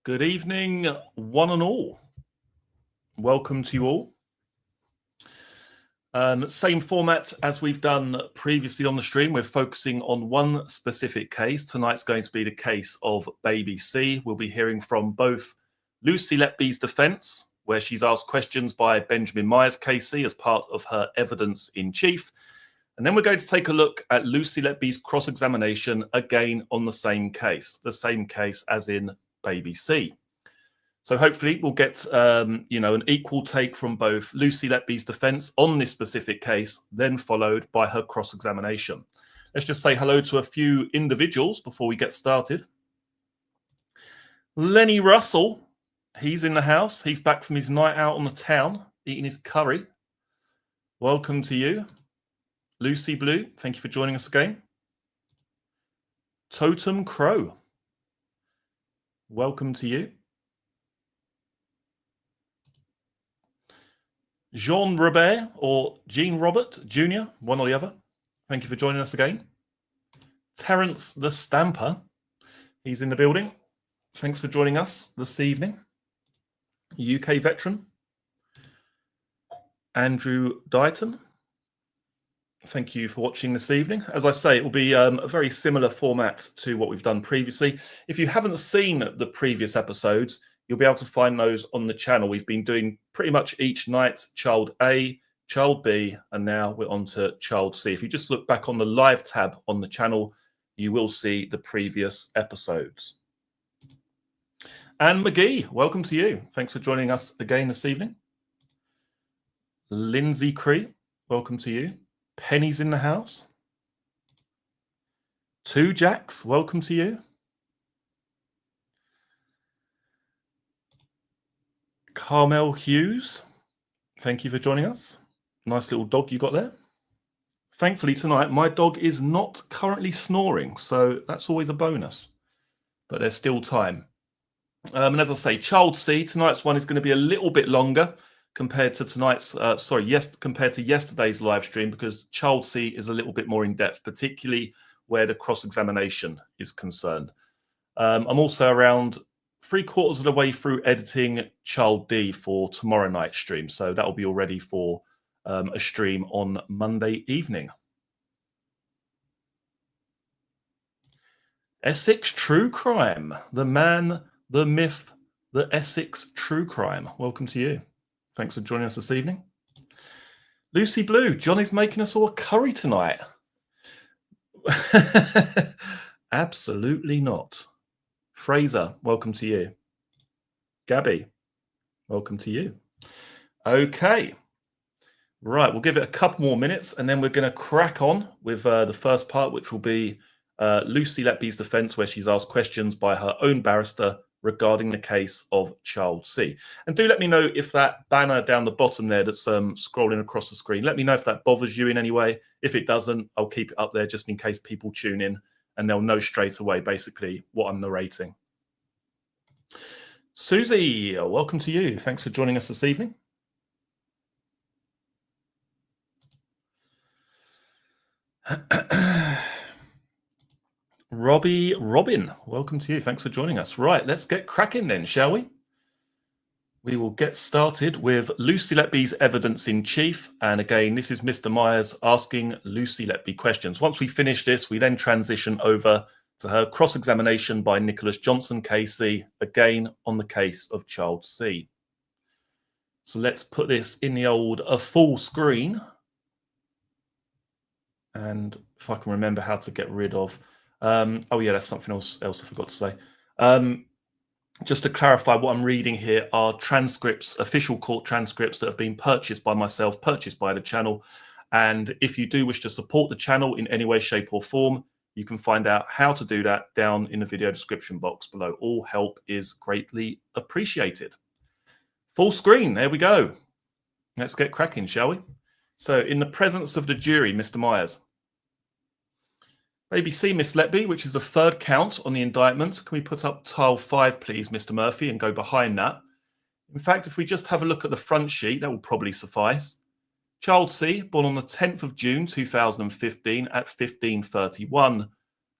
Good evening, one and all. Welcome to you all. Same format as we've done previously on the stream. We're focusing on one specific case. Tonight's going to be the case of Baby C. We'll be hearing from both Lucy Letby's defence, where she's asked questions by Benjamin Myers KC as part of her evidence in chief. And then we're going to take a look at Lucy Letby's cross-examination again on the same case as in Baby C. So hopefully we'll get, an equal take from both Lucy Letby's defence on this specific case, then followed by her cross-examination. Let's just say hello to a few individuals before we get started. Lenny Russell, he's in the house. He's back from his night out on the town, eating his curry. Welcome to you. Lucy Blue, thank you for joining us again. Totem Crow, welcome to you. Jean Robert or Jean Robert Jr., one or the other. Thank you for joining us again. Terence the Stamper, he's in the building. Thanks for joining us this evening. UK veteran. Andrew Dighton, thank you for watching this evening. As I say, it will be a very similar format to what we've done previously. If you haven't seen the previous episodes, you'll be able to find those on the channel. We've been doing pretty much each night, Child A, Child B, and now we're on to Child C. If you just look back on the live tab on the channel, you will see the previous episodes. Anne McGee, welcome to you. Thanks for joining us again this evening. Lindsay Cree, welcome to you. Penny's in the house. Two Jacks, welcome to you. Carmel Hughes, thank you for joining us. Nice little dog you got there. Thankfully tonight, my dog is not currently snoring, so that's always a bonus. But there's still time. And as I say, Child C, tonight's one is going to be a little bit longer compared to compared to yesterday's live stream, because Child C is a little bit more in depth, particularly where the cross-examination is concerned. I'm also around 3/4 of the way through editing Child D for tomorrow night's stream, so that will be all ready for a stream on Monday evening. Essex True Crime, the man, the myth, the Essex True Crime. Welcome to you. Thanks for joining us this evening. Lucy Blue, Johnny's making us all a curry tonight. Absolutely not. Fraser, welcome to you. Gabby, welcome to you. Okay. Right, we'll give it a couple more minutes and then we're going to crack on with the first part, which will be Lucy Letby's defence, where she's asked questions by her own barrister regarding the case of Child C. And do let me know if that banner down the bottom there that's scrolling across the screen, let me know if that bothers you in any way. If it doesn't, I'll keep it up there just in case people tune in and they'll know straight away basically what I'm narrating. Susie, welcome to you. Thanks for joining us this evening. Robin, welcome to you. Thanks for joining us. Right, let's get cracking then, shall we? We will get started with Lucy Letby's evidence in chief. And again, this is Mr. Myers asking Lucy Letby questions. Once we finish this, we then transition over to her cross-examination by Nicholas Johnson KC, again on the case of Child C. So let's put this in the old full screen. And if I can remember how to get rid of... oh yeah, that's something else I forgot to say. Just to clarify, what I'm reading here are transcripts, official court transcripts that have been purchased by myself, purchased by the channel. And if you do wish to support the channel in any way, shape or form, you can find out how to do that down in the video description box below. All help is greatly appreciated. Full screen, there we go. Let's get cracking, shall we? So in the presence of the jury, Mr. Myers. Baby C, Miss Letby, which is the third count on the indictment. Can we put up tile 5, please, Mr. Murphy, and go behind that? In fact, if we just have a look at the front sheet, that will probably suffice. Child C, born on the 10th of June 2015 at 15:31,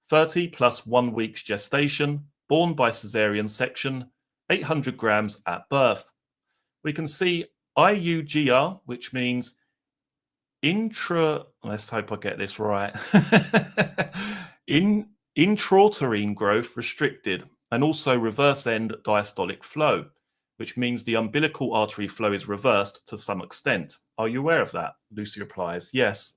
30 plus 1 week's gestation, born by caesarean section, 800 grams at birth. We can see IUGR, which means let's hope I get this right, intrauterine growth restricted, and also reverse end diastolic flow, which means the umbilical artery flow is reversed to some extent. Are you aware of that? Lucy replies, yes.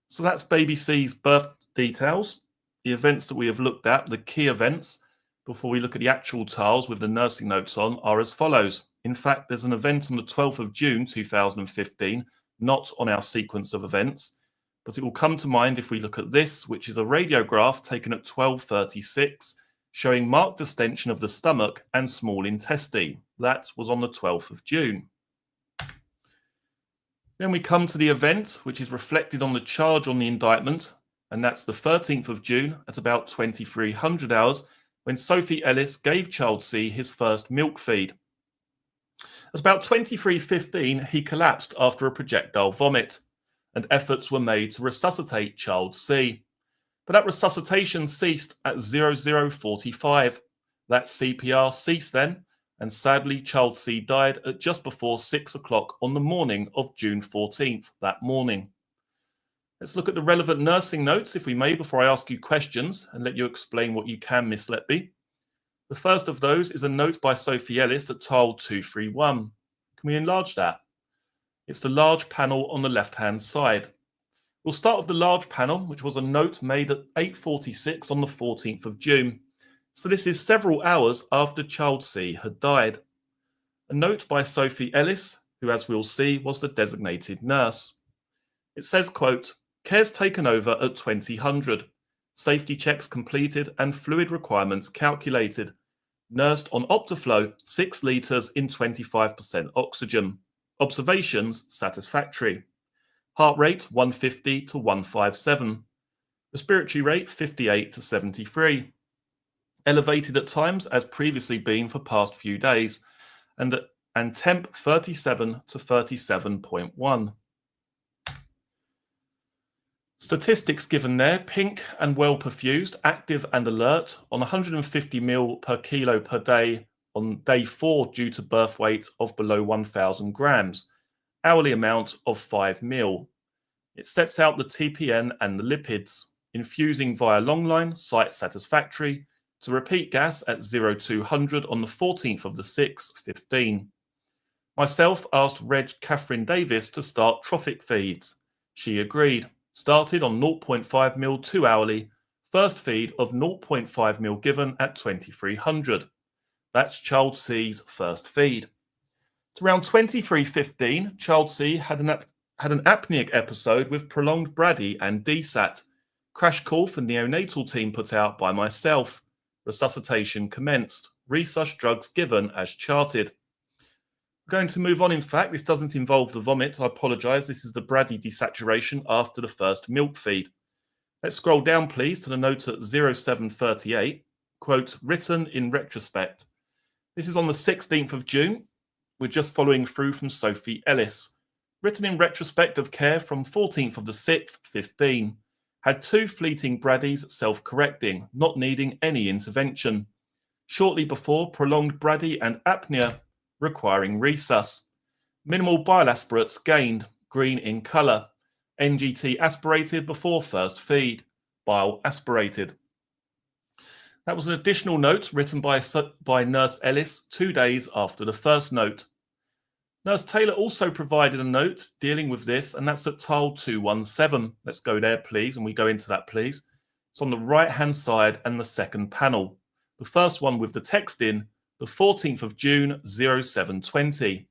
So that's baby C's birth details. The events that we have looked at, the key events, before we look at the actual tiles with the nursing notes on, are as follows. In fact, there's an event on the 12th of June 2015, not on our sequence of events, but it will come to mind if we look at this, which is a radiograph taken at 12:36, showing marked distension of the stomach and small intestine. That was on the 12th of June. Then we come to the event, which is reflected on the charge on the indictment, and that's the 13th of June at about 2300 hours, when Sophie Ellis gave child C his first milk feed. At about 23:15, he collapsed after a projectile vomit, and efforts were made to resuscitate child C. But that resuscitation ceased at 00:45. That CPR ceased then, and sadly, child C died at just before 6 o'clock on the morning of June 14th, that morning. Let's look at the relevant nursing notes, if we may, before I ask you questions and let you explain what you can, Miss Letby. The first of those is a note by Sophie Ellis at tile 231. Can we enlarge that? It's the large panel on the left-hand side. We'll start with the large panel, which was a note made at 8:46 on the 14th of June. So this is several hours after child C had died. A note by Sophie Ellis, who, as we'll see, was the designated nurse. It says, quote, "Cares taken over at 2000. Safety checks completed and fluid requirements calculated. Nursed on Optiflow, 6 litres in 25% oxygen. Observations satisfactory. Heart rate 150 to 157. Respiratory rate 58 to 73. Elevated at times as previously been for past few days, and temp 37 to 37.1. Statistics given there: pink and well perfused, active and alert on 150 ml per kilo per day on day 4 due to birth weight of below 1,000 grams, hourly amount of 5 ml. It sets out the TPN and the lipids. Infusing via long line, site satisfactory. To repeat gas at 0200 on the 14th of the 6th, 15. Myself asked Reg Catherine Davis to start trophic feeds. She agreed. Started on 0.5 ml 2 hourly. First feed of 0.5 ml given at 2300. That's child C's first feed. At around 23:15, child C had an apneic episode with prolonged brady and DSAT. Crash call for neonatal team put out by myself. Resuscitation commenced. Resus drugs given as charted. We're going to move on. In fact, this doesn't involve the vomit. I apologise. This is the brady desaturation after the first milk feed. Let's scroll down, please, to the note at 0738. Quote, written in retrospect. This is on the 16th of June. We're just following through from Sophie Ellis. Written in retrospect of care from 14th of the 6th, 15. Had 2 fleeting braddies self-correcting, not needing any intervention. Shortly before, prolonged brady and apnea requiring resus. Minimal bile aspirates gained, green in colour. NGT aspirated before first feed. Bile aspirated. That was an additional note written by Nurse Ellis 2 days after the first note. Nurse Taylor also provided a note dealing with this, and that's at tile 217. Let's go there, please, and we go into that, please. It's on the right-hand side and the second panel. The first one with the text in, the 14th of June, 0720.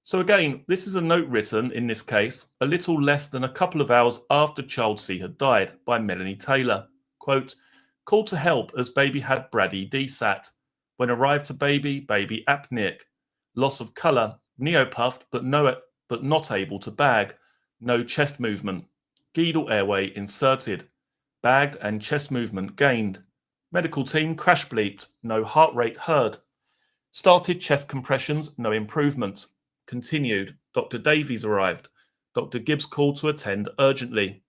So again, this is a note written, in this case, a little less than a couple of hours after child C had died, by Melanie Taylor. Quote, call to help as baby had brady DSAT. When arrived to baby, baby apneic. Loss of colour. Neopuffed, but not able to bag. No chest movement. Guidal airway inserted. Bagged and chest movement gained. Medical team crash bleeped. No heart rate heard. Started chest compressions. No improvement. Continued. Dr. Davies arrived. Dr. Gibbs called to attend urgently.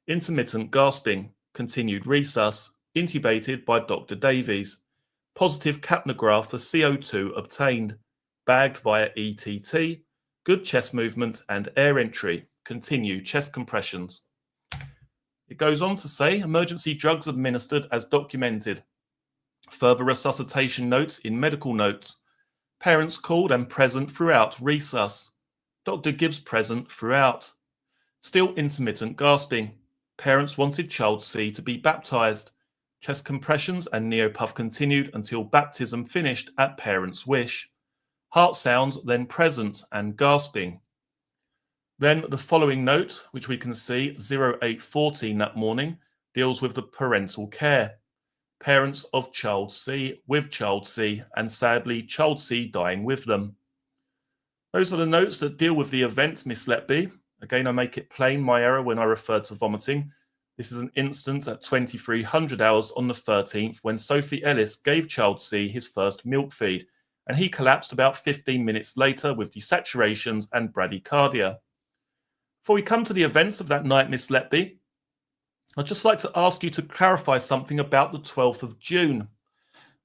Intermittent gasping. Continued resus. Intubated by Dr. Davies. Positive capnograph for CO2 obtained. Bagged via ETT. Good chest movement and air entry. Continue chest compressions. It goes on to say emergency drugs administered as documented. Further resuscitation notes in medical notes. Parents called and present throughout resus. Dr. Gibbs present throughout. Still intermittent gasping. Parents wanted child C to be baptized. Chest compressions and neopuff continued until baptism finished at parents' wish. Heart sounds then present and gasping. Then the following note, which we can see 0814 that morning, deals with the parental care. Parents of child C with child C, and sadly child C dying with them. Those are the notes that deal with the event, Miss Letby. Again, I make it plain my error when I referred to vomiting. This is an instance at 2300 hours on the 13th when Sophie Ellis gave child C his first milk feed, and he collapsed about 15 minutes later with desaturations and bradycardia. Before we come to the events of that night, Miss Letby, I'd just like to ask you to clarify something about the 12th of June.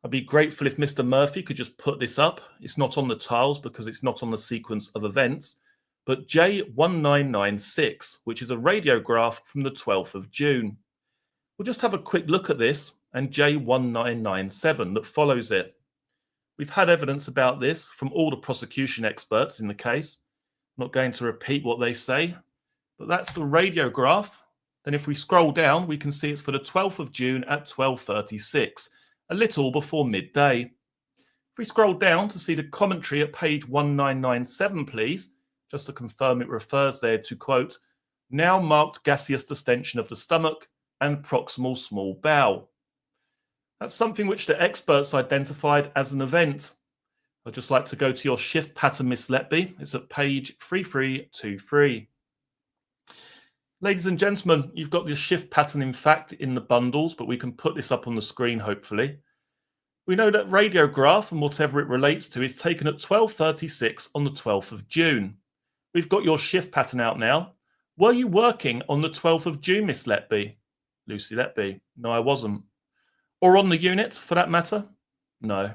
I'd be grateful if Mr. Murphy could just put this up. It's not on the tiles because it's not on the sequence of events, but J1996, which is a radiograph from the 12th of June. We'll just have a quick look at this and J1997 that follows it. We've had evidence about this from all the prosecution experts in the case. I'm not going to repeat what they say, but that's the radiograph. Then if we scroll down, we can see it's for the 12th of June at 12:36, a little before midday. If we scroll down to see the commentary at page 1997, please, just to confirm it refers there to, quote, now marked gaseous distension of the stomach and proximal small bowel. That's something which the experts identified as an event. I'd just like to go to your shift pattern, Miss Letby. It's at page 3323. Ladies and gentlemen, you've got the shift pattern, in fact, in the bundles, but we can put this up on the screen, hopefully. We know that radiograph and whatever it relates to is taken at 12:36 on the 12th of June. We've got your shift pattern out now. Were you working on the 12th of June, Miss Letby? Lucy Letby. No, I wasn't. Or on the unit, for that matter? No.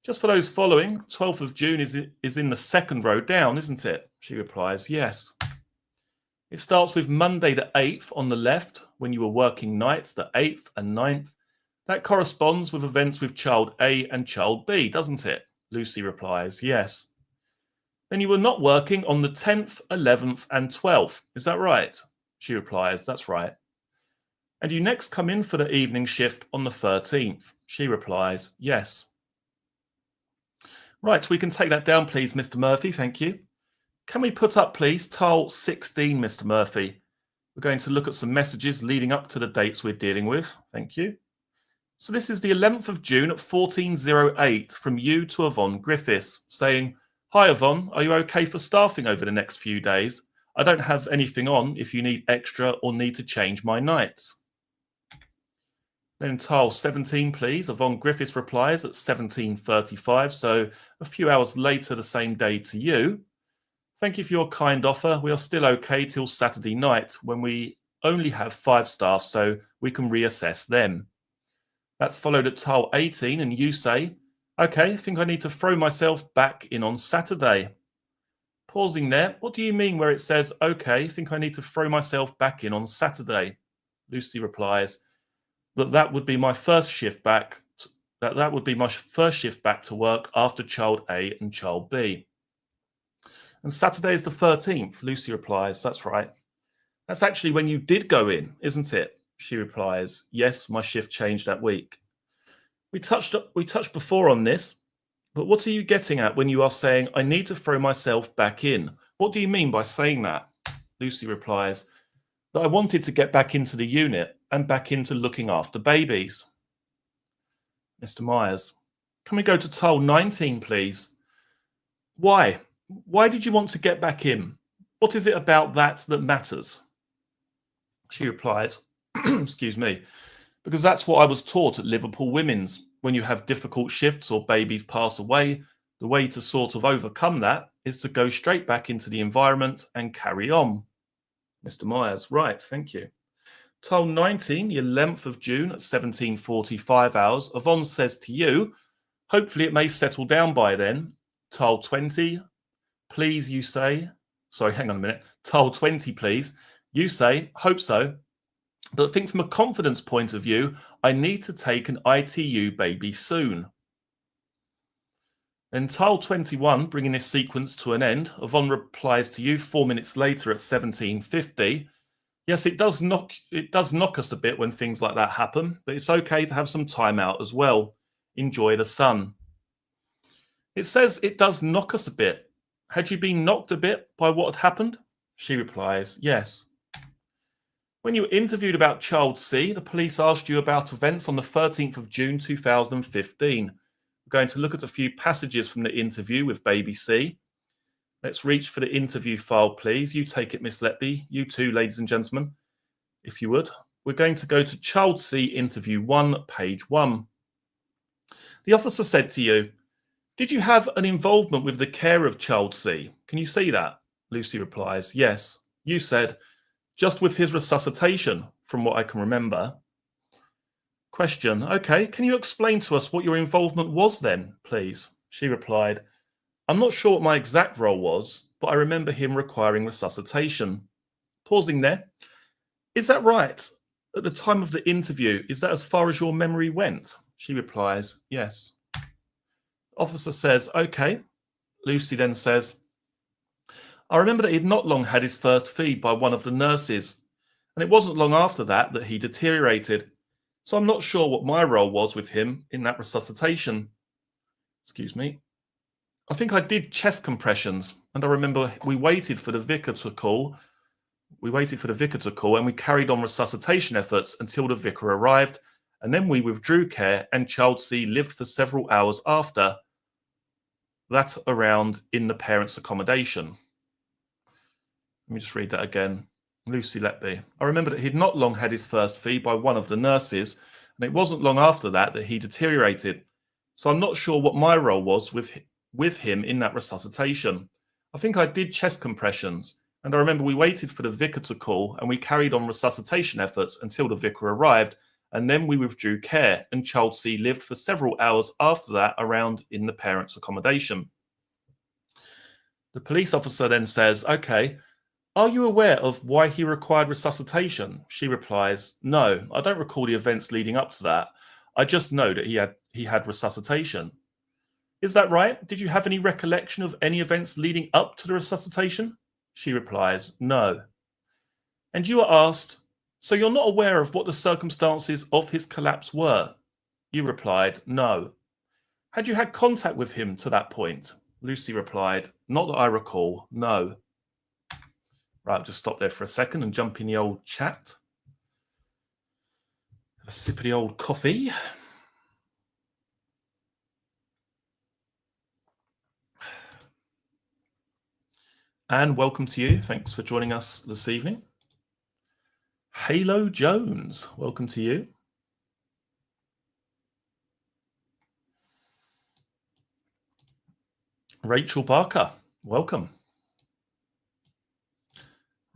Just for those following, 12th of June is in the second row down, isn't it? She replies, yes. It starts with Monday the 8th on the left, when you were working nights, the 8th and 9th. That corresponds with events with child A and child B, doesn't it? Lucy replies, yes. Then you were not working on the 10th, 11th and 12th. Is that right? She replies, that's right. And you next come in for the evening shift on the 13th. She replies, yes. Right, we can take that down, please, Mr. Murphy. Thank you. Can we put up, please, tile 16, Mr. Murphy? We're going to look at some messages leading up to the dates we're dealing with. Thank you. So this is the 11th of June at 14:08 from you to Yvonne Griffiths saying, hi, Yvonne, are you okay for staffing over the next few days? I don't have anything on if you need extra or need to change my nights. Then tile 17, please. Yvonne Griffiths replies at 17:35, so a few hours later the same day to you. Thank you for your kind offer. We are still okay till Saturday night when we only have 5 staff, so we can reassess them. That's followed at tile 18, and you say, okay, I think I need to throw myself back in on Saturday. Pausing there, what do you mean where it says, okay, I think I need to throw myself back in on Saturday? Lucy replies, that would be my first shift back. That would be my first shift back to work after child A and child B. And Saturday is the 13th, Lucy replies, that's right. That's actually when you did go in, isn't it? She replies, yes, my shift changed that week. We touched before on this, but what are you getting at when you are saying, I need to throw myself back in? What do you mean by saying that? Lucy replies, that I wanted to get back into the unit and back into looking after babies. Mr. Myers, can we go to tile 19, please? Why? Why did you want to get back in? What is it about that matters? She replies, excuse me, because that's what I was taught at Liverpool Women's. When you have difficult shifts or babies pass away, the way to sort of overcome that is to go straight back into the environment and carry on. Mr. Myers, right, thank you. Tile 19, the 11th of June at 17:45 hours. Yvonne says to you, hopefully it may settle down by then. Tile 20, please, you say. Sorry, hang on a minute. Tile 20, please. You say, hope so. But I think from a confidence point of view, I need to take an ITU baby soon. Then tile 21, bringing this sequence to an end, Yvonne replies to you 4 minutes later at 17:50. Yes, it does knock us a bit when things like that happen, but it's okay to have some time out as well. Enjoy the sun. It says it does knock us a bit. Had you been knocked a bit by what had happened? She replies, yes. When you were interviewed about Child C, the police asked you about events on the 13th of June 2015. We're going to look at a few passages from the interview with baby C. Let's reach for the interview file, please. You take it, Miss Letby. You too, ladies and gentlemen, if you would. We're going to go to Child C, interview 1, page 1. The officer said to you, did you have an involvement with the care of Child C? Can you see that? Lucy replies, yes. You said, just with his resuscitation, from what I can remember. Question, okay, can you explain to us what your involvement was then, please? She replied, I'm not sure what my exact role was, but I remember him requiring resuscitation. Pausing there. Is that right? At the time of the interview, is that as far as your memory went? She replies, yes. Officer says, okay. Lucy then says, I remember that he'd not long had his first feed by one of the nurses, and it wasn't long after that he deteriorated. So I'm not sure what my role was with him in that resuscitation. Excuse me. I think I did chest compressions, and I remember we waited for the vicar to call. And we carried on resuscitation efforts until the vicar arrived, and then we withdrew care, and Child C lived for several hours after that around in the parents' accommodation. Let me just read that again. Lucy Letby. I remember that he'd not long had his first feed by one of the nurses, and it wasn't long after that he deteriorated. So I'm not sure what my role was with him in that resuscitation. I think I did chest compressions, and I remember we waited for the vicar to call, and we carried on resuscitation efforts until the vicar arrived, and then we withdrew care, and Child C lived for several hours after that around in the parents' accommodation. The police officer then says, okay, are you aware of why he required resuscitation? She replies, no, I don't recall the events leading up to that. I just know that he had resuscitation. Is that right? Did you have any recollection of any events leading up to the resuscitation? She replies, no. And you are asked, so you're not aware of what the circumstances of his collapse were? You replied, no. Had you had contact with him to that point? Lucy replied, not that I recall, no. Right, I'll just stop there for a second and jump in the old chat. Have a sip of the old coffee. And welcome to you. Thanks for joining us this evening. Halo Jones, welcome to you. Rachel Barker, welcome.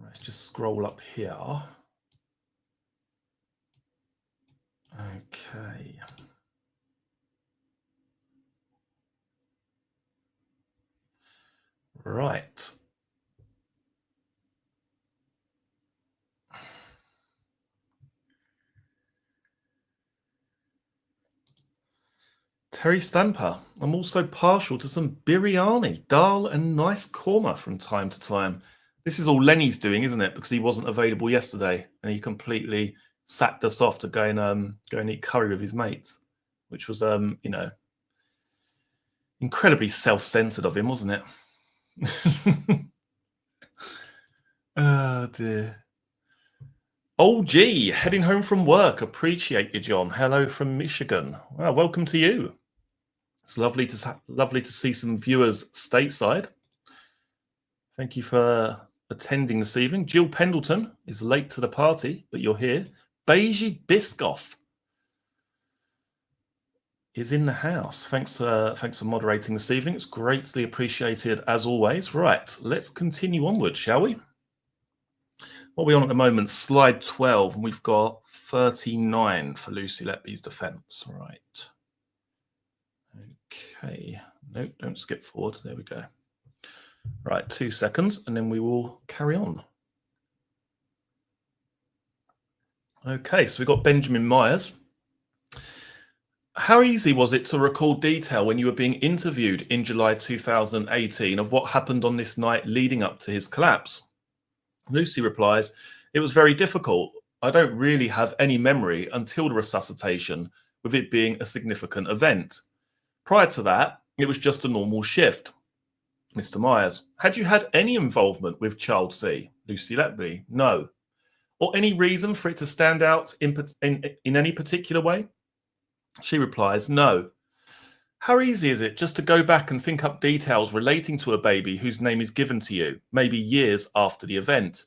Let's just scroll up here. Okay. Right. Terry Stamper, I'm also partial to some biryani, dal and nice korma from time to time. This is all Lenny's doing, isn't it? Because he wasn't available yesterday and he completely sacked us off to go and eat curry with his mates, which was, incredibly self-centered of him, wasn't it? Oh, dear. Oh, gee, heading home from work. Appreciate you, John. Hello from Michigan. Well, welcome to you. It's lovely to see some viewers stateside. Thank you for attending this evening. Jill Pendleton is late to the party, but you're here. Beiji Biscoff is in the house. Thanks for moderating this evening. It's greatly appreciated as always. Right, let's continue onward, shall we? What are we on at the moment? Slide 12, and we've got 39 for Lucy Letby's defence. Right. Okay. Nope, don't skip forward. There we go. Right, 2 seconds, and then we will carry on. Okay, so we've got Benjamin Myers. How easy was it to recall detail when you were being interviewed in July 2018 of what happened on this night leading up to his collapse? Lucy replies, it was very difficult. I don't really have any memory until the resuscitation, with it being a significant event. Prior to that, it was just a normal shift. Mr. Myers, had you had any involvement with Child C? Lucy Letby, no. Or any reason for it to stand out in any particular way? She replies, no. How easy is it just to go back and think up details relating to a baby whose name is given to you, maybe years after the event?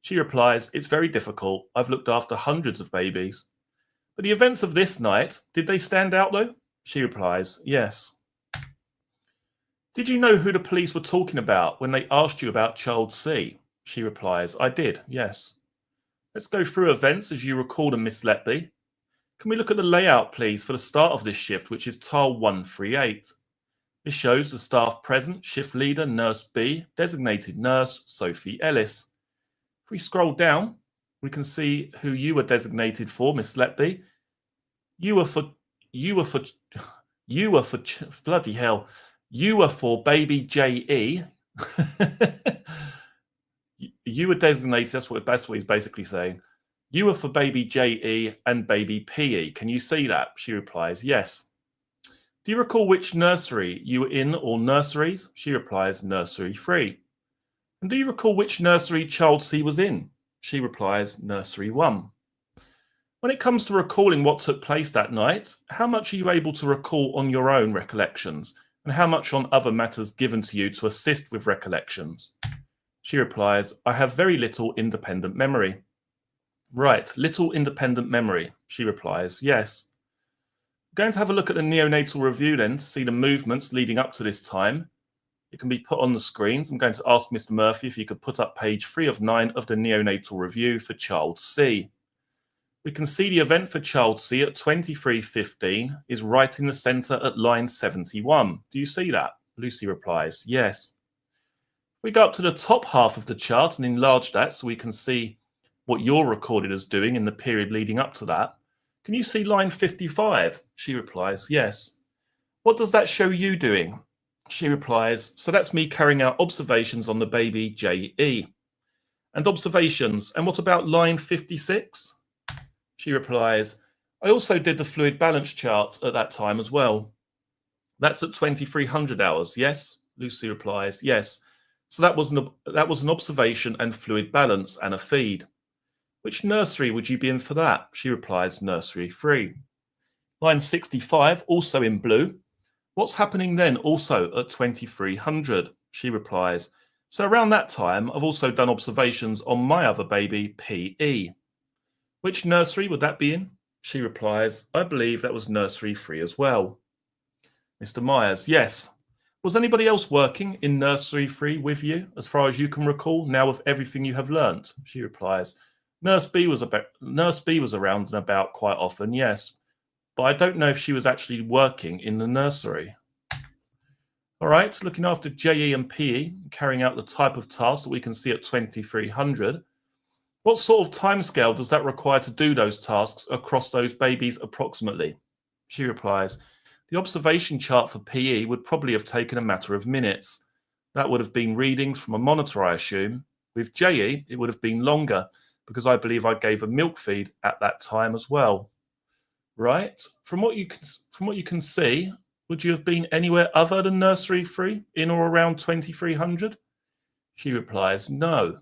She replies, it's very difficult. I've looked after hundreds of babies. But the events of this night, did they stand out though? She replies, yes. Did you know who the police were talking about when they asked you about Child C? She replies, I did, yes. Let's go through events as you recall them, Miss Letby. Can we look at the layout, please, for the start of this shift, which is tile 138? This shows the staff present, shift leader, nurse B, designated nurse, Sophie Ellis. If we scroll down, we can see who you were designated for, Miss Letby. You were for bloody hell. You were for baby JE. You were designated, that's what he's basically saying. You were for baby JE and baby PE. Can you see that? She replies, yes. Do you recall which nursery you were in or nurseries? She replies, nursery 3. And do you recall which nursery Child C was in? She replies, nursery 1. When it comes to recalling what took place that night, how much are you able to recall on your own recollections? And how much on other matters given to you to assist with recollections? She replies, I have very little independent memory. Right, little independent memory. She replies, yes. We're going to have a look at the neonatal review then to see the movements leading up to this time. It can be put on the screens. I'm going to ask Mr. Murphy if you could put up page 3 of 9 of the neonatal review for Child C. We can see the event for Child C at 23:15 is right in the centre at line 71. Do you see that? Lucy replies, yes. We go up to the top half of the chart and enlarge that so we can see what you're recorded as doing in the period leading up to that. Can you see line 55? She replies, yes. What does that show you doing? She replies, so that's me carrying out observations on the baby JE. And observations, and what about line 56? She replies, I also did the fluid balance chart at that time as well. That's at 2300 hours, yes? Lucy replies, yes. So that was an observation and fluid balance and a feed. Which nursery would you be in for that? She replies, nursery 3. Line 65, also in blue. What's happening then also at 2300? She replies, so around that time, I've also done observations on my other baby, PE. Which nursery would that be in? She replies, I believe that was nursery 3 as well. Mr. Myers, yes. Was anybody else working in nursery 3 with you, as far as you can recall, now with everything you have learnt? She replies, Nurse B was around and about quite often, yes. But I don't know if she was actually working in the nursery. All right, looking after JE and PE, carrying out the type of task that we can see at 2300. What sort of timescale does that require to do those tasks across those babies approximately? She replies, the observation chart for PE would probably have taken a matter of minutes. That would have been readings from a monitor, I assume. With JE, it would have been longer because I believe I gave a milk feed at that time as well. Right? From what you can see, would you have been anywhere other than nursery 3 in or around 2300? She replies, no.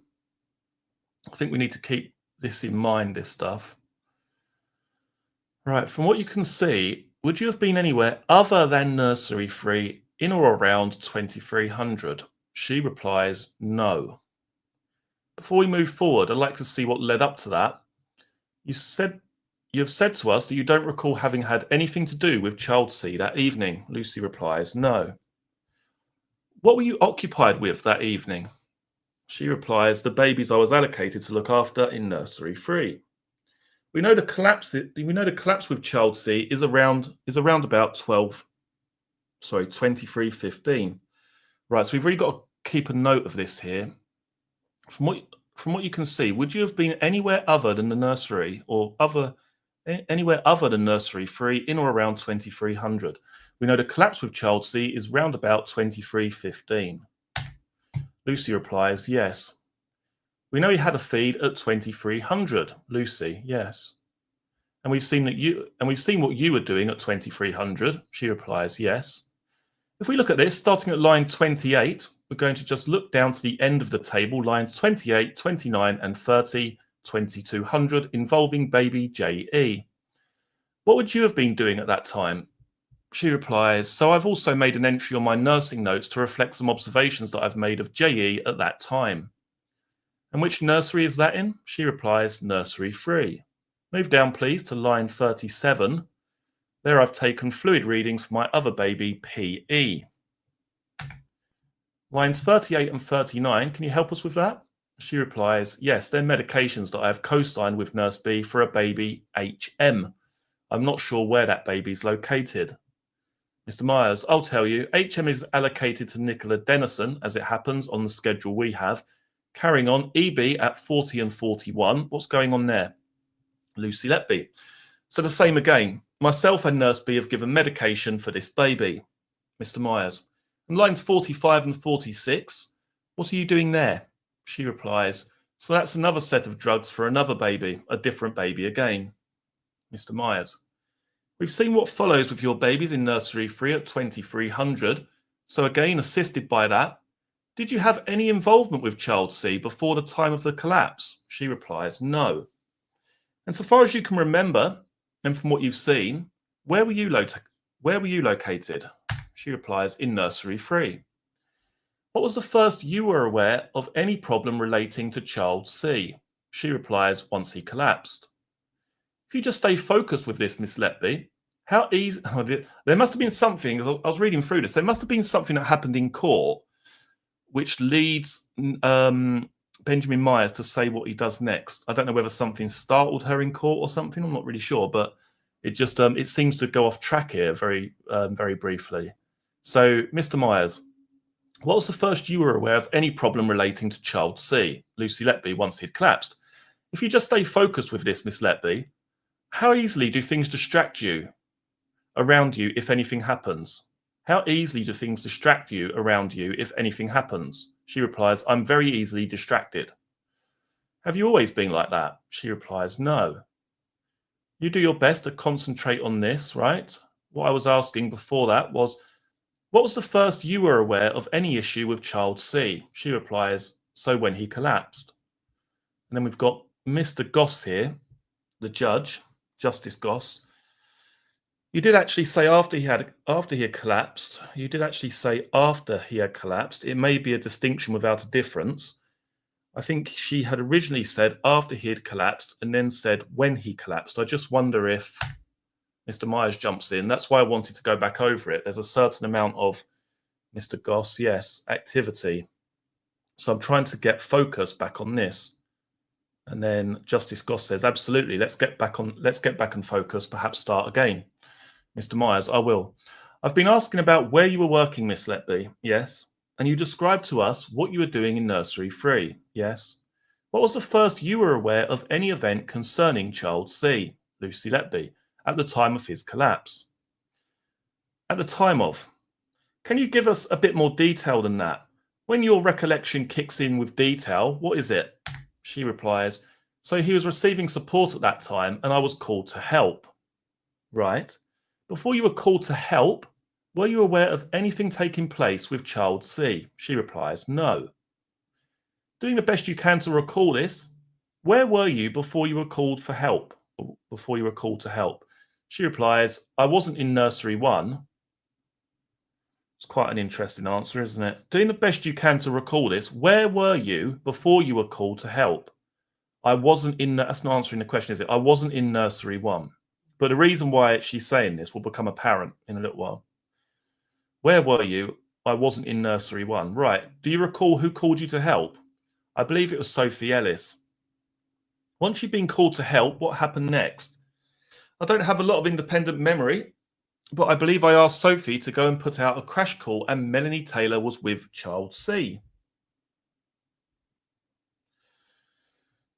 I think we need to keep this in mind, this stuff. Right, from what you can see, would you have been anywhere other than nursery 3 in or around 2300? She replies, no. Before we move forward, I'd like to see what led up to that. You have said to us that you don't recall having had anything to do with Child C that evening. Lucy replies, no. What were you occupied with that evening? She replies, the babies I was allocated to look after in nursery 3. We know the collapse with child C is around about 23:15. Right, so we've really got to keep a note of this here. From what you can see, would you have been anywhere other than the nursery anywhere other than nursery 3 in or around 2300? We know the collapse with child C is round about 23:15. Lucy replies, yes. We know he had a feed at 2300. Lucy, yes. And we've seen what you were doing at 2300. She replies, yes. If we look at this, starting at line 28, we're going to just look down to the end of the table, lines 28, 29, and 30, 2200, involving baby JE. What would you have been doing at that time? She replies, so I've also made an entry on my nursing notes to reflect some observations that I've made of JE at that time. And which nursery is that in? She replies, nursery 3. Move down, please, to line 37. There I've taken fluid readings for my other baby, PE. Lines 38 and 39, can you help us with that? She replies, yes, they're medications that I have co-signed with Nurse B for a baby, HM. I'm not sure where that baby's located. Mr. Myers, I'll tell you, HM is allocated to Nicola Dennison, as it happens, on the schedule we have. Carrying on, EB at 40 and 41. What's going on there? Lucy Letby. So the same again. Myself and Nurse B have given medication for this baby. Mr. Myers. And lines 45 and 46. What are you doing there? She replies, so that's another set of drugs for another baby, a different baby again. Mr. Myers. We've seen what follows with your babies in nursery 3 at 2300. So again, assisted by that. Did you have any involvement with child C before the time of the collapse? She replies, no. And so far as you can remember, and from what you've seen, where were you located? She replies, in nursery 3. What was the first you were aware of any problem relating to child C? She replies, once he collapsed. If you just stay focused with this, Miss Letby, how easy... there must have been something, I was reading through this, there must have been something that happened in court which leads Benjamin Myers to say what he does next. I don't know whether something startled her in court or something. I'm not really sure, but it just it seems to go off track here very briefly. So, Mr. Myers, what was the first you were aware of any problem relating to child C? Lucy Letby, once he'd collapsed. If you just stay focused with this, Miss Letby, how easily do things distract you around you if anything happens? How easily do things distract you around you if anything happens? She replies, I'm very easily distracted. Have you always been like that? She replies, no. You do your best to concentrate on this, right? What I was asking before that was, what was the first you were aware of any issue with child C? She replies, so when he collapsed. And then we've got Mr. Goss here, the judge, Justice Goss. You did actually say after he had collapsed. You did actually say after he had collapsed. It may be a distinction without a difference. I think she had originally said after he had collapsed and then said when he collapsed. I just wonder if Mr. Myers jumps in. That's why I wanted to go back over it. There's a certain amount of, Mr. Goss, yes, activity. So I'm trying to get focus back on this. And then Justice Goss says, absolutely, let's get back and focus, perhaps start again. Mr. Myers, I will. I've been asking about where you were working, Miss Letby. Yes. And you described to us what you were doing in nursery 3. Yes. What was the first you were aware of any event concerning child C, Lucy Letby, at the time of his collapse? At the time of. Can you give us a bit more detail than that? When your recollection kicks in with detail, what is it? She replies, so he was receiving support at that time and I was called to help. Right. Before you were called to help, were you aware of anything taking place with child C? She replies, no. Doing the best you can to recall this, where were you before you were called for help? Or before you were called to help? She replies, I wasn't in nursery 1. It's quite an interesting answer, isn't it? Doing the best you can to recall this, where were you before you were called to help? I wasn't in, that's not answering the question, is it? I wasn't in nursery 1. But the reason why she's saying this will become apparent in a little while. Where were you? I wasn't in nursery 1. Right. Do you recall who called you to help? I believe it was Sophie Ellis. Once you've been called to help, what happened next? I don't have a lot of independent memory, but I believe I asked Sophie to go and put out a crash call, and Melanie Taylor was with child C.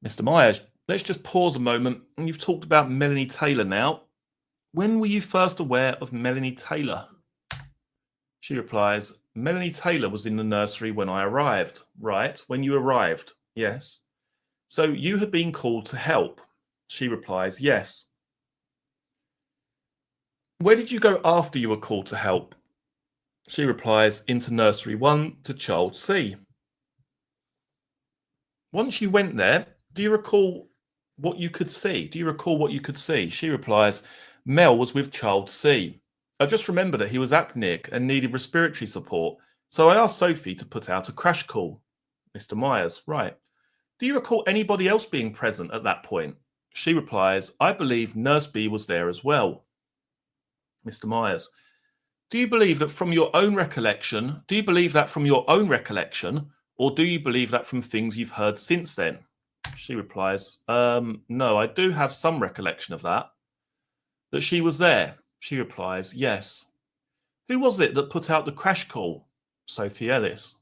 Mr. Myers, let's just pause a moment. You've talked about Melanie Taylor now. When were you first aware of Melanie Taylor? She replies, Melanie Taylor was in the nursery when I arrived. Right, when you arrived? Yes. So you had been called to help? She replies, yes. Where did you go after you were called to help? She replies, into nursery 1 to child C. Once you went there, do you recall what you could see? Do you recall what you could see? She replies, Mel was with child C. I just remembered that he was apneic and needed respiratory support, so I asked Sophie to put out a crash call. Mr. Myers, right. Do you recall anybody else being present at that point? She replies, I believe Nurse B was there as well. Mr. Myers, do you believe that from your own recollection, or do you believe that from things you've heard since then? She replies, no, I do have some recollection of that. That she was there? She replies, yes. Who was it that put out the crash call? Sophie Ellis.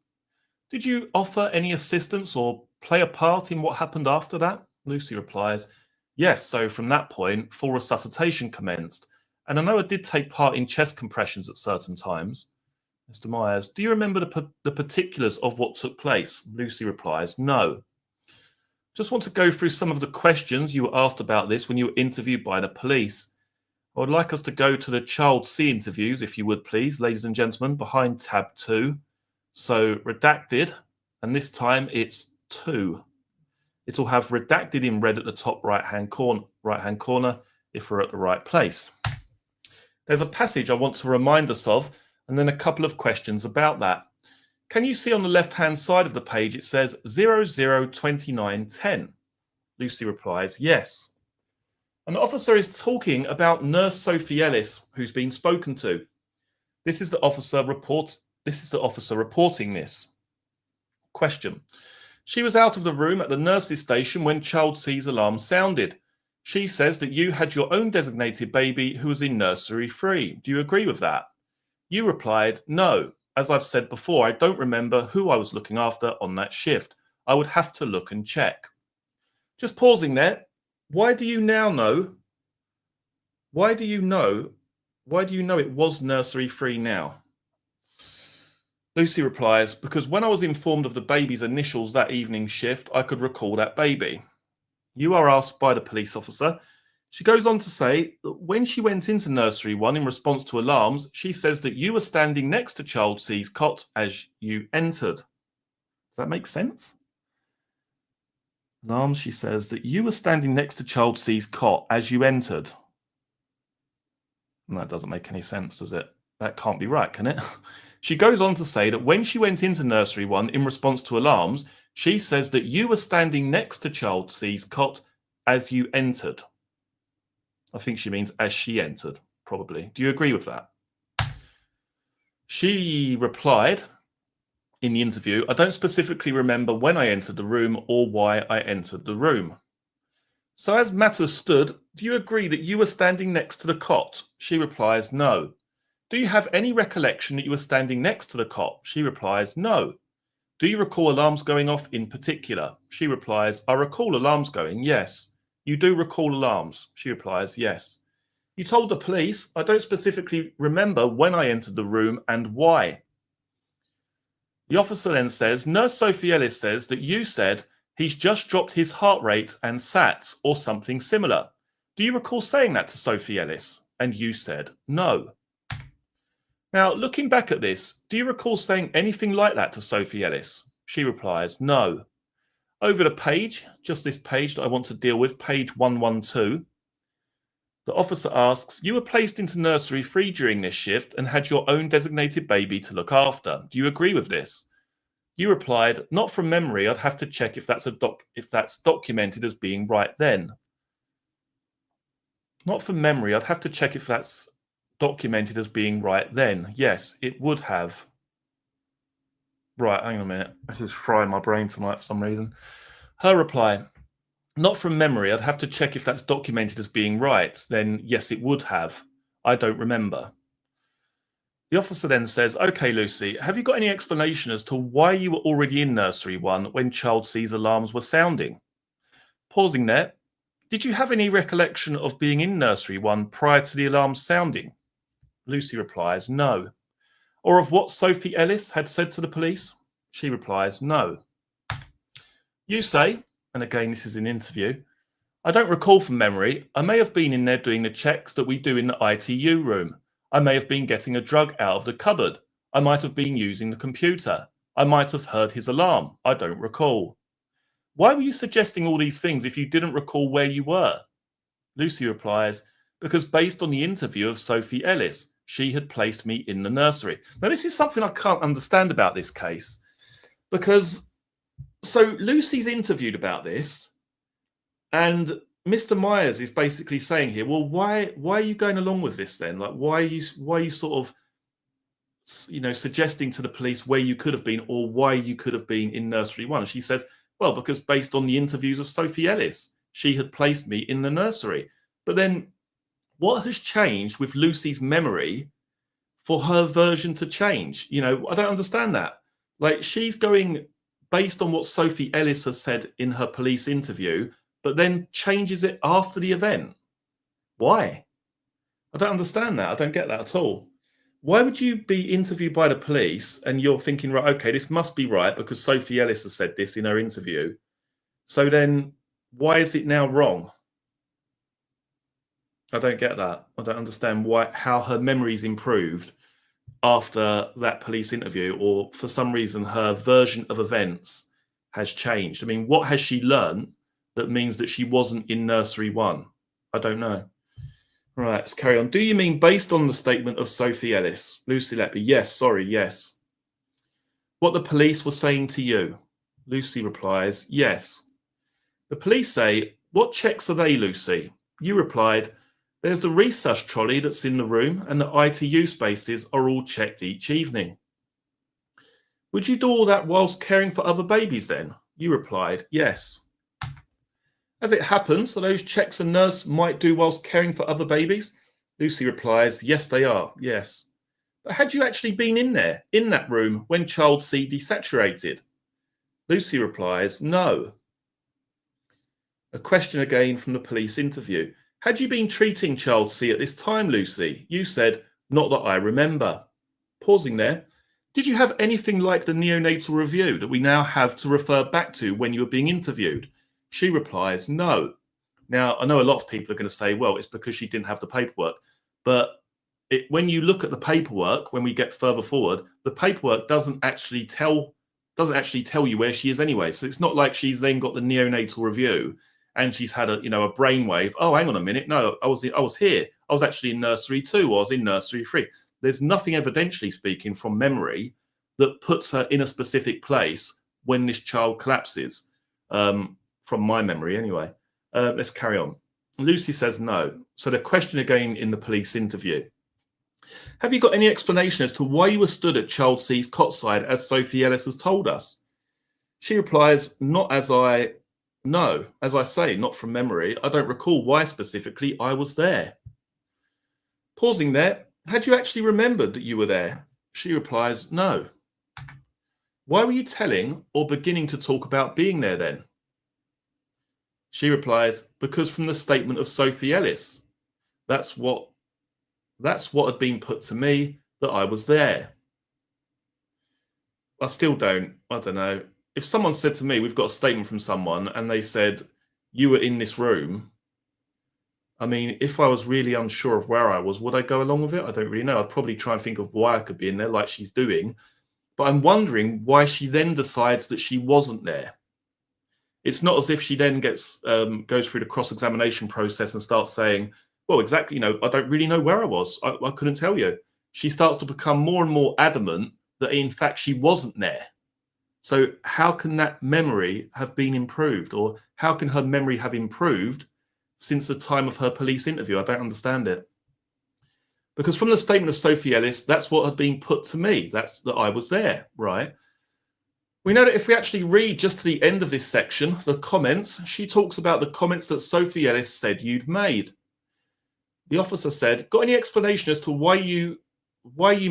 Did you offer any assistance or play a part in what happened after that? Lucy replies, yes, so from that point, full resuscitation commenced. And I know I did take part in chest compressions at certain times. Mr. Myers, do you remember the particulars of what took place? Lucy replies, no. Just want to go through some of the questions you were asked about this when you were interviewed by the police. I would like us to go to the child C interviews, if you would please, ladies and gentlemen, behind tab 2. So redacted, and this time it's 2. It'll have redacted in red at the top right-hand corner if we're at the right place. There's a passage I want to remind us of, and then a couple of questions about that. Can you see on the left-hand side of the page, it says 002910? Lucy replies, yes. An officer is talking about Nurse Sophie Ellis, who's been spoken to. This is the officer reporting this. Question. She was out of the room at the nurse's station when child C's alarm sounded. She says that you had your own designated baby who was in nursery 3. Do you agree with that? You replied, no. As I've said before, I don't remember who I was looking after on that shift. I would have to look and check. Just pausing there. Why do you now know? Why do you know it was nursery 3 now? Lucy replies, because when I was informed of the baby's initials that evening shift, I could recall that baby. You are asked by the police officer. She goes on to say that when she went into nursery 1 in response to alarms, she says that you were standing next to child C's cot as you entered. Does that make sense? Alarms, she says that you were standing next to child C's cot as you entered. And that doesn't make any sense, does it? That can't be right, can it? She goes on to say that when she went into nursery 1 in response to alarms, she says that you were standing next to child C's cot as you entered. I think she means as she entered, probably. Do you agree with that? She replied in the interview, I don't specifically remember when I entered the room or why I entered the room. So as matters stood, do you agree that you were standing next to the cot? She replies, no. Do you have any recollection that you were standing next to the cot? She replies, no. Do you recall alarms going off in particular? She replies, I recall alarms going, yes. You do recall alarms? She replies, yes. You told the police, I don't specifically remember when I entered the room and why. The officer then says, Nurse Sophie Ellis says that you said he's just dropped his heart rate and SATs or something similar. Do you recall saying that to Sophie Ellis? And you said, no. Now, looking back at this, do you recall saying anything like that to Sophie Ellis? She replies, no. Over the page, just this page that I want to deal with, page 112, the officer asks, you were placed into nursery 3 during this shift and had your own designated baby to look after. Do you agree with this? You replied, not from memory. I'd have to check if that's documented as being right then. Not from memory. I'd have to check if that's documented as being right then. Yes, it would have. Right, hang on a minute. This is frying my brain tonight for some reason. Her reply, not from memory. I'd have to check if that's documented as being right. Then, yes, it would have. I don't remember. The officer then says, okay, Lucy, have you got any explanation as to why you were already in nursery 1 when child C's alarms were sounding? Pausing there, did you have any recollection of being in nursery 1 prior to the alarms sounding? Lucy replies, no. Or of what Sophie Ellis had said to the police? She replies, no. You say, and again this is an interview, I don't recall from memory. I may have been in there doing the checks that we do in the ITU room. I may have been getting a drug out of the cupboard. I might have been using the computer. I might have heard his alarm. I don't recall. Why were you suggesting all these things if you didn't recall where you were? Lucy replies, because based on the interview of Sophie Ellis, she had placed me in the nursery. Now, this is something I can't understand about this case, because so Lucy's interviewed about this, and Mr. Myers is basically saying here, well, why are you going along with this then? Like, why are you sort of, suggesting to the police where you could have been or why you could have been in nursery 1? She says, well, because based on the interviews of Sophie Ellis, she had placed me in the nursery. But then what has changed with Lucy's memory for her version to change? I don't understand that. Like, she's going based on what Sophie Ellis has said in her police interview, but then changes it after the event. Why? I don't understand that. I don't get that at all. Why would you be interviewed by the police and you're thinking, right, okay, this must be right because Sophie Ellis has said this in her interview. So then why is it now wrong? I don't get that. I don't understand how her memory's improved after that police interview, or for some reason her version of events has changed. I mean, what has she learned that means that she wasn't in nursery 1? I don't know. Right, let's carry on. Do you mean based on the statement of Sophie Ellis? Lucy Letby, yes, sorry, yes. What the police were saying to you? Lucy replies, yes. The police say, what checks are they, Lucy? You replied, there's the resus trolley that's in the room and the ITU spaces are all checked each evening. Would you do all that whilst caring for other babies then? You replied, yes. As it happens, are those checks a nurse might do whilst caring for other babies? Lucy replies, yes, they are, yes. But had you actually been in there, in that room, when child C desaturated? Lucy replies, no. A question again from the police interview. Had you been treating child C at this time, Lucy? You said, not that I remember. Pausing there. Did you have anything like the neonatal review that we now have to refer back to when you were being interviewed? She replies, no. Now, I know a lot of people are going to say, well, it's because she didn't have the paperwork. But when you look at the paperwork, when we get further forward, the paperwork doesn't actually tell you where she is anyway. So it's not like she's then got the neonatal review and she's had a brainwave. Oh, hang on a minute. No, I was here. I was actually in nursery 2. Or I was in nursery 3. There's nothing evidentially speaking from memory that puts her in a specific place when this child collapses. From my memory anyway. Let's carry on. Lucy says no. So the question again in the police interview. Have you got any explanation as to why you were stood at child C's cot side as Sophie Ellis has told us? She replies, not as I know. As I say, not from memory. I don't recall why specifically I was there. Pausing there, had you actually remembered that you were there? She replies, no. Why were you telling or beginning to talk about being there then? She replies, because from the statement of Sophie Ellis, that's what had been put to me, that I was there. I don't know. If someone said to me, we've got a statement from someone, and they said, you were in this room, I mean, if I was really unsure of where I was, would I go along with it? I don't really know. I'd probably try and think of why I could be in there like she's doing. But I'm wondering why she then decides that she wasn't there. It's not as if she then goes through the cross-examination process and starts saying, well, exactly, I don't really know where I was. I couldn't tell you. She starts to become more and more adamant that, in fact, she wasn't there. So how can that memory have been improved? Or how can her memory have improved since the time of her police interview? I don't understand it. Because from the statement of Sophie Ellis, that's what had been put to me. That's that I was there, right? We know that if we actually read just to the end of this section, the comments, she talks about the comments that Sophie Ellis said you'd made. The officer said, "Got any explanation as to why you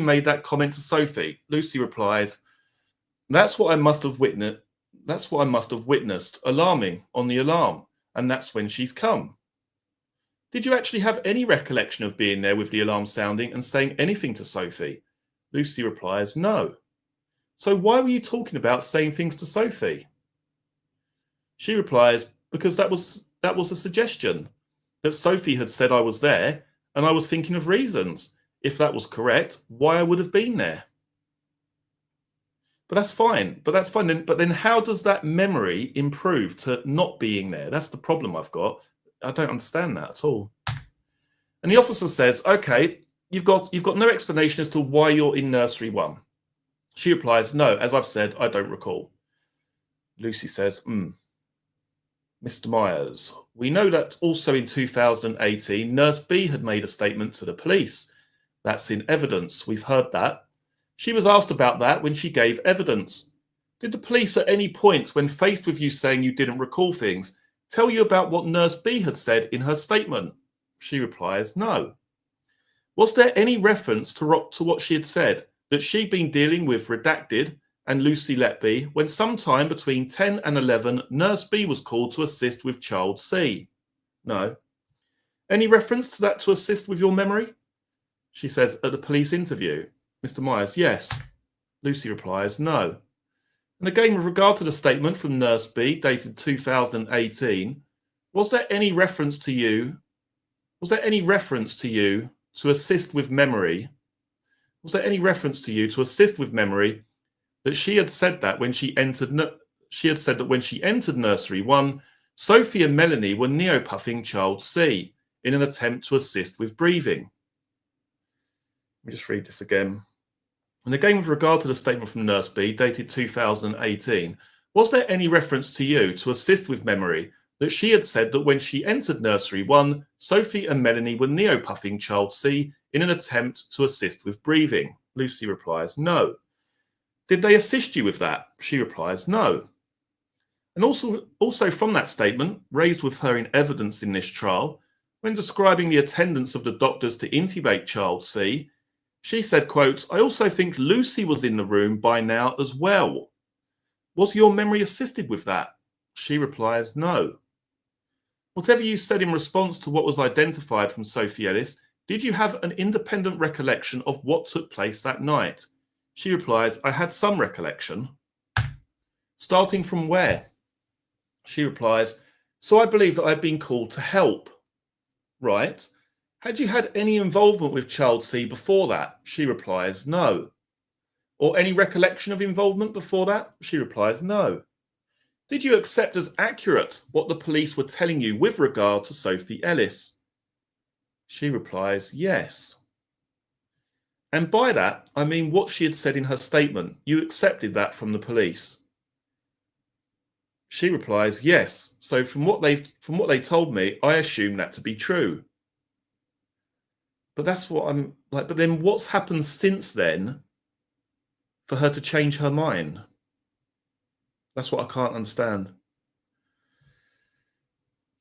made that comment to Sophie?" Lucy replies, "That's what I must have witnessed. That's what I must have witnessed. Alarming on the alarm, and that's when she's come." "Did you actually have any recollection of being there with the alarm sounding and saying anything to Sophie?" Lucy replies, "No." "So why were you talking about saying things to Sophie?" She replies, "Because that was a suggestion that Sophie had said I was there, and I was thinking of reasons, if that was correct, why I would have been there." But that's fine. But then how does that memory improve to not being there? That's the problem I've got. I don't understand that at all. And the officer says, "Okay, you've got no explanation as to why you're in nursery 1." She replies, "No, as I've said, I don't recall." Lucy says, "Mr. Myers, we know that also in 2018, Nurse B had made a statement to the police. That's in evidence. We've heard that. She was asked about that when she gave evidence. Did the police at any point, when faced with you saying you didn't recall things, tell you about what Nurse B had said in her statement?" She replies, "No." "Was there any reference to what she had said, that she'd been dealing with Redacted and Lucy Letby when sometime between 10 and 11, Nurse B was called to assist with Child C?" "No." "Any reference to that to assist with your memory?" She says, "At the police interview." Mr. Myers, "Yes." Lucy replies, "No." And again, with regard to the statement from Nurse B, dated 2018, was there any reference to you to assist with memory? Was there any reference to you to assist with memory that she had said that when she entered nursery 1, Sophie and Melanie were neopuffing Child C in an attempt to assist with breathing? Let me just read this again. And again, with regard to the statement from Nurse B, dated 2018, was there any reference to you to assist with memory that she had said that when she entered nursery 1, Sophie and Melanie were neopuffing Child C in an attempt to assist with breathing? Lucy replies, "No." "Did they assist you with that?" She replies, "No." And also from that statement, raised with her in evidence in this trial, when describing the attendance of the doctors to intubate Child C, she said, quote, "I also think Lucy was in the room by now as well. Was your memory assisted with that?" She replies, "No." "Whatever you said in response to what was identified from Sophie Ellis, did you have an independent recollection of what took place that night?" She replies, "I had some recollection." "Starting from where?" She replies, "So I believe that I'd been called to help." "Right. Had you had any involvement with Child C before that?" She replies, "No." "Or any recollection of involvement before that?" She replies, "No." "Did you accept as accurate what the police were telling you with regard to Sophie Ellis?" She replies, "Yes." "And by that, I mean what she had said in her statement. You accepted that from the police?" She replies, "Yes. So from what they told me, I assume that to be true." But that's what I'm like, but then what's happened since then for her to change her mind? That's what I can't understand.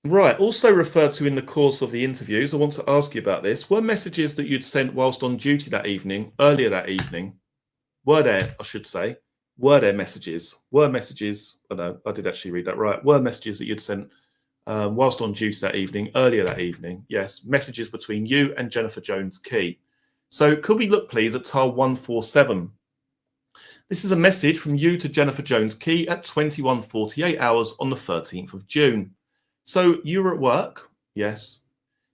Right. Also referred to in the course of the interviews, I want to ask you about this. Were messages that you'd sent whilst on duty earlier that evening, were there messages? Oh no, I did actually read that right. Were messages that you'd sent whilst on duty earlier that evening? Yes, messages between you and Jennifer Jones-Key. So could we look, please, at tile 147? This is a message from you to Jennifer Jones-Key at 21:48 hours on the 13th of June. So you were at work? Yes.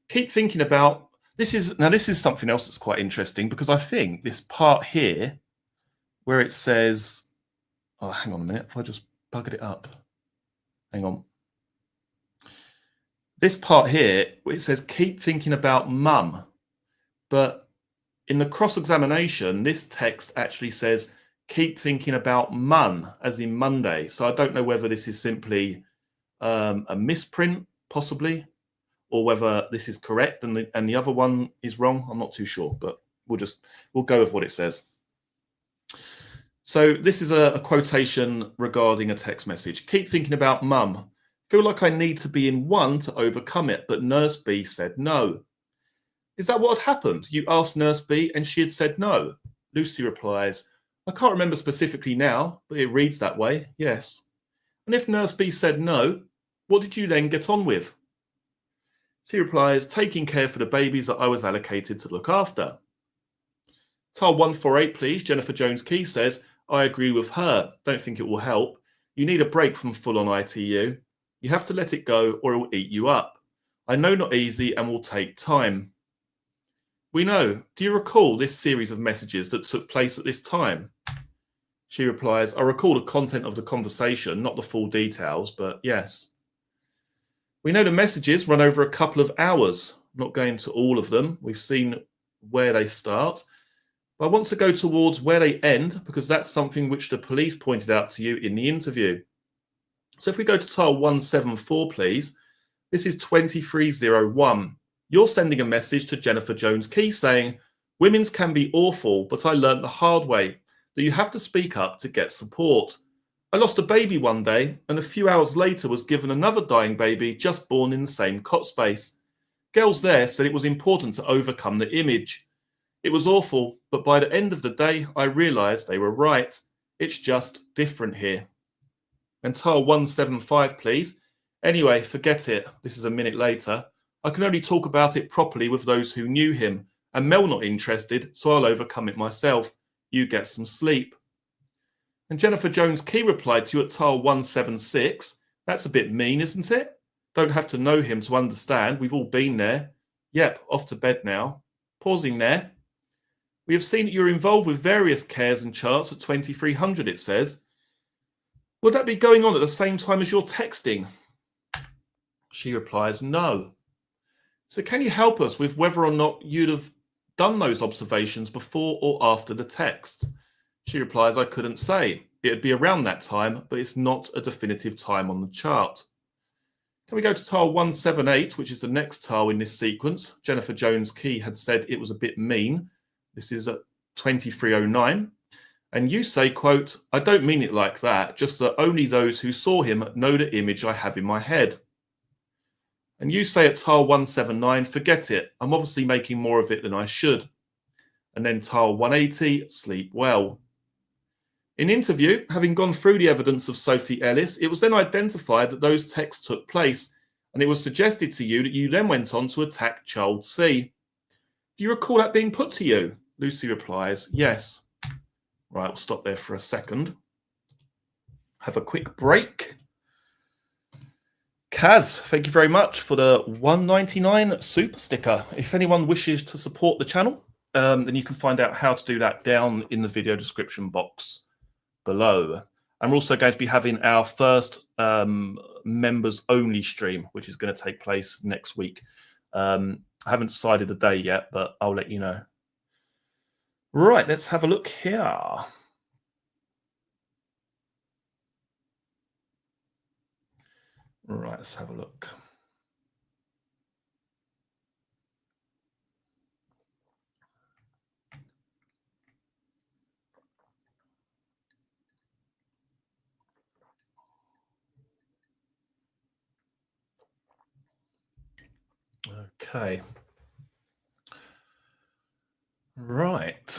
Keep thinking about, this is something else that's quite interesting, because I think this part here where it says, oh, hang on a minute, if I just buggered it up. Hang on. This part here, it says, keep thinking about mum. But in the cross-examination, this text actually says, keep thinking about mun, as in Monday. So I don't know whether this is simply a misprint, possibly, or whether this is correct and the other one is wrong. I'm not too sure, but we'll go with what it says. So this is a quotation regarding a text message. Keep thinking about mum. Feel like I need to be in one to overcome it, but nurse B said no. Is that what had happened? You asked nurse B and she had said no. Lucy replies, I can't remember specifically now, but it reads that way, yes. And if nurse B said no, what did you then get on with? She replies, taking care for the babies that I was allocated to look after. Tile 148, please. Jennifer Jones-Key says, I agree with her. Don't think it will help. You need a break from full-on ITU. You have to let it go or it will eat you up. I know not easy and will take time. We know. Do you recall this series of messages that took place at this time? She replies, I recall the content of the conversation, not the full details, but yes. We know the messages run over a couple of hours. I'm not going to all of them. We've seen where they start. But I want to go towards where they end because that's something which the police pointed out to you in the interview. So if we go to tile 174, please, this is 2301. You're sending a message to Jennifer Jones-Key saying, women's can be awful, but I learned the hard way that you have to speak up to get support. I lost a baby one day and a few hours later was given another dying baby just born in the same cot space. Girls there said it was important to overcome the image. It was awful, but by the end of the day, I realized they were right. It's just different here. And tile 175, please. Anyway, forget it. This is a minute later. I can only talk about it properly with those who knew him. And Mel not interested, so I'll overcome it myself. You get some sleep. And Jennifer Jones-Key replied to you at tile 176. That's a bit mean, isn't it? Don't have to know him to understand. We've all been there. Yep, off to bed now. Pausing there. We have seen that you're involved with various cares and charts at 2300, it says. Would that be going on at the same time as you're texting? She replies, no. So can you help us with whether or not you'd have done those observations before or after the text? She replies, I couldn't say. It'd be around that time, but it's not a definitive time on the chart. Can we go to tile 178, which is the next tile in this sequence? Jennifer Jones-Key had said it was a bit mean. This is at 2309. And you say, quote, I don't mean it like that, just that only those who saw him know the image I have in my head. And you say at tile 179, forget it. I'm obviously making more of it than I should. And then tile 180, sleep well. In interview, having gone through the evidence of Sophie Ellis, it was then identified that those texts took place, and it was suggested to you that you then went on to attack child C. Do you recall that being put to you? Lucy replies, yes. Right, we'll stop there for a second. Have a quick break. Kaz, thank you very much for the 199 super sticker. If anyone wishes to support the channel, then you can find out how to do that down in the video description box below. And we're also going to be having our first members only stream, which is going to take place next week. I haven't decided the day yet, but I'll let you know. Right, let's have a look here. Right, let's have a look. Okay. Right.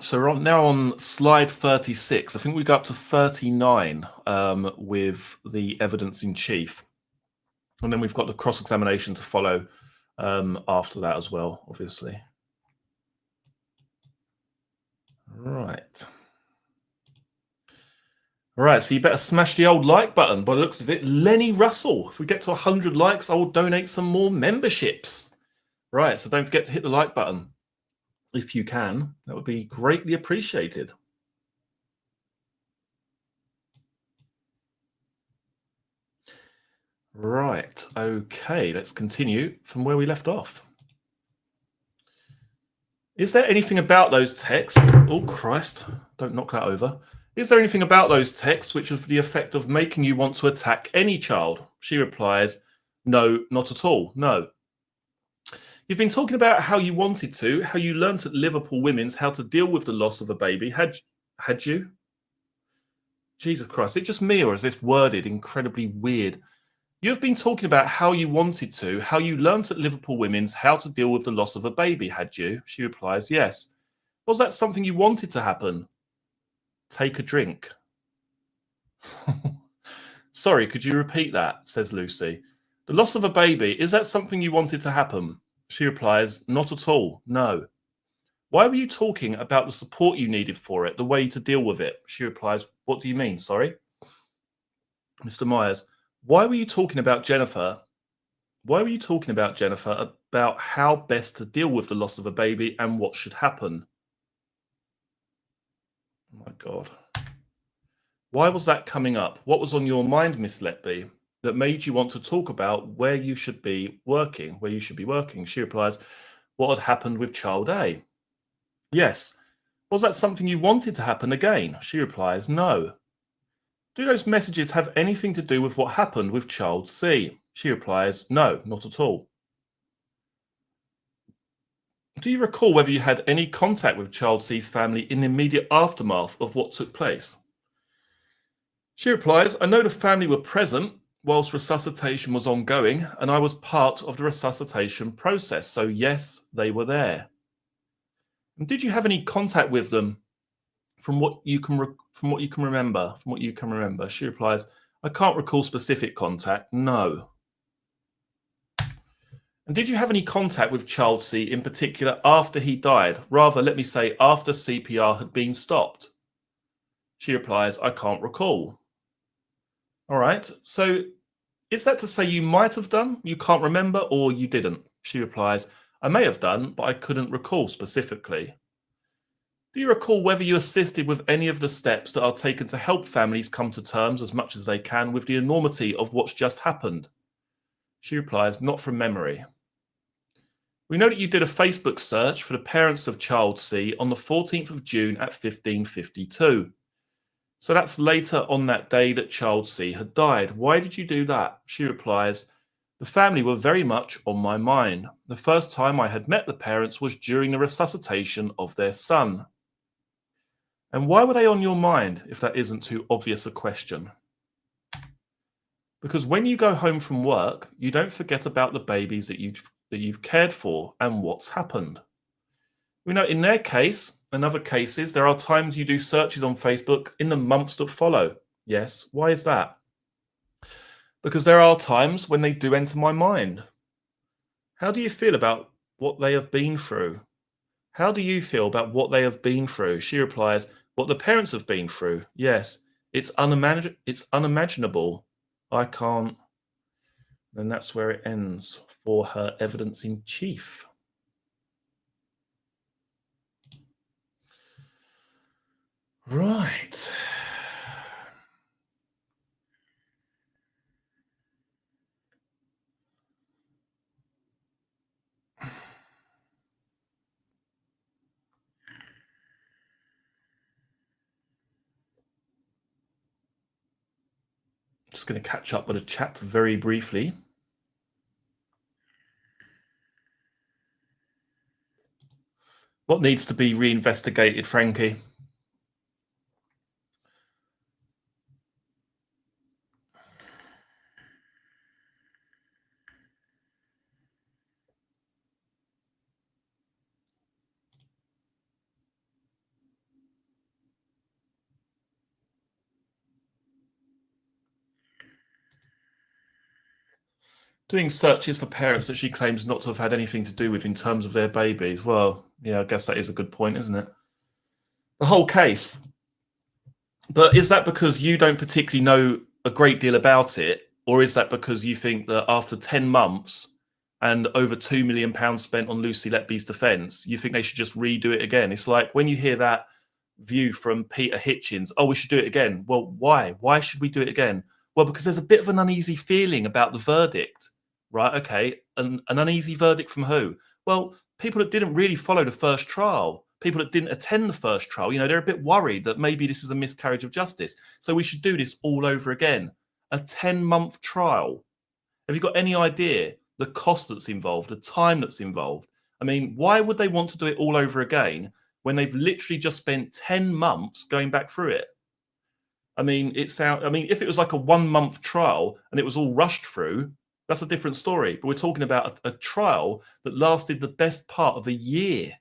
So we're now on slide 36. I think we go up to 39 with the evidence in chief. And then we've got the cross-examination to follow after that as well, obviously. Right. Right, so you better smash the old like button. By the looks of it, Lenny Russell. If we get to 100 likes, I will donate some more memberships. Right, so don't forget to hit the like button. If you can, that would be greatly appreciated. Right, okay, let's continue from where we left off. Is there anything about those texts? Oh, Christ, don't knock that over. Is there anything about those texts which have the effect of making you want to attack any child? She replies, no, not at all, no. You've been talking about how you wanted to, how you learnt at Liverpool Women's how to deal with the loss of a baby. Had you? Jesus Christ, is it just me or is this worded incredibly weird? You've been talking about how you wanted to, how you learnt at Liverpool Women's how to deal with the loss of a baby, had you? She replies, yes. Was that something you wanted to happen? Take a drink. Sorry, could you repeat that? Says Lucy. The loss of a baby, is that something you wanted to happen? She replies, not at all, no. Why were you talking about the support you needed for it, the way to deal with it? She replies, what do you mean, sorry? Mr. Myers, why were you talking about Jennifer? Why were you talking about Jennifer about how best to deal with the loss of a baby and what should happen? Oh my God. Why was that coming up? What was on your mind, Miss Letby, that made you want to talk about where you should be working, She replies, what had happened with child A? Yes. Was that something you wanted to happen again? She replies, no. Do those messages have anything to do with what happened with child C? She replies, no, not at all. Do you recall whether you had any contact with child C's family in the immediate aftermath of what took place? She replies, I know the family were present whilst resuscitation was ongoing, and I was part of the resuscitation process, so yes, they were there. And did you have any contact with them from what you can remember? She replies, I can't recall specific contact, no. And did you have any contact with child C in particular after he died? Rather, let me say, after CPR had been stopped? She replies, I can't recall. All right, so is that to say you might have done, you can't remember, or you didn't? She replies, I may have done, but I couldn't recall specifically. Do you recall whether you assisted with any of the steps that are taken to help families come to terms as much as they can with the enormity of what's just happened? She replies, not from memory. We know that you did a Facebook search for the parents of child C on the 14th of June at 15:52. So that's later on that day that child C had died. Why did you do that? She replies, the family were very much on my mind. The first time I had met the parents was during the resuscitation of their son. And why were they on your mind, if that isn't too obvious a question? Because when you go home from work, you don't forget about the babies that you've cared for and what's happened. We know in their case and other cases, there are times you do searches on Facebook in the months that follow. Yes, why is that? Because there are times when they do enter my mind. How do you feel about what they have been through? How do you feel about what they have been through? She replies, what the parents have been through. Yes, it's unimaginable. I can't. And that's where it ends for her evidence in chief. Right. Just going to catch up with the chat very briefly. What needs to be reinvestigated, Frankie? Doing searches for parents that she claims not to have had anything to do with in terms of their babies. Well, yeah, I guess that is a good point, isn't it? The whole case. But is that because you don't particularly know a great deal about it? Or is that because you think that after 10 months and over £2 million spent on Lucy Letby's defence, you think they should just redo it again? It's like when you hear that view from Peter Hitchens, oh, we should do it again. Well, why? Why should we do it again? Well, because there's a bit of an uneasy feeling about the verdict. Right, okay. An uneasy verdict from who? Well, people that didn't really follow the first trial, people that didn't attend the first trial, they're a bit worried that maybe this is a miscarriage of justice. So we should do this all over again. A 10-month trial. Have you got any idea the cost that's involved, the time that's involved. I mean, why would they want to do it all over again when they've literally just spent 10 months going back through it? I mean, if it was like a 1 month trial and it was all rushed through, that's a different story. But we're talking about a trial that lasted the best part of a year.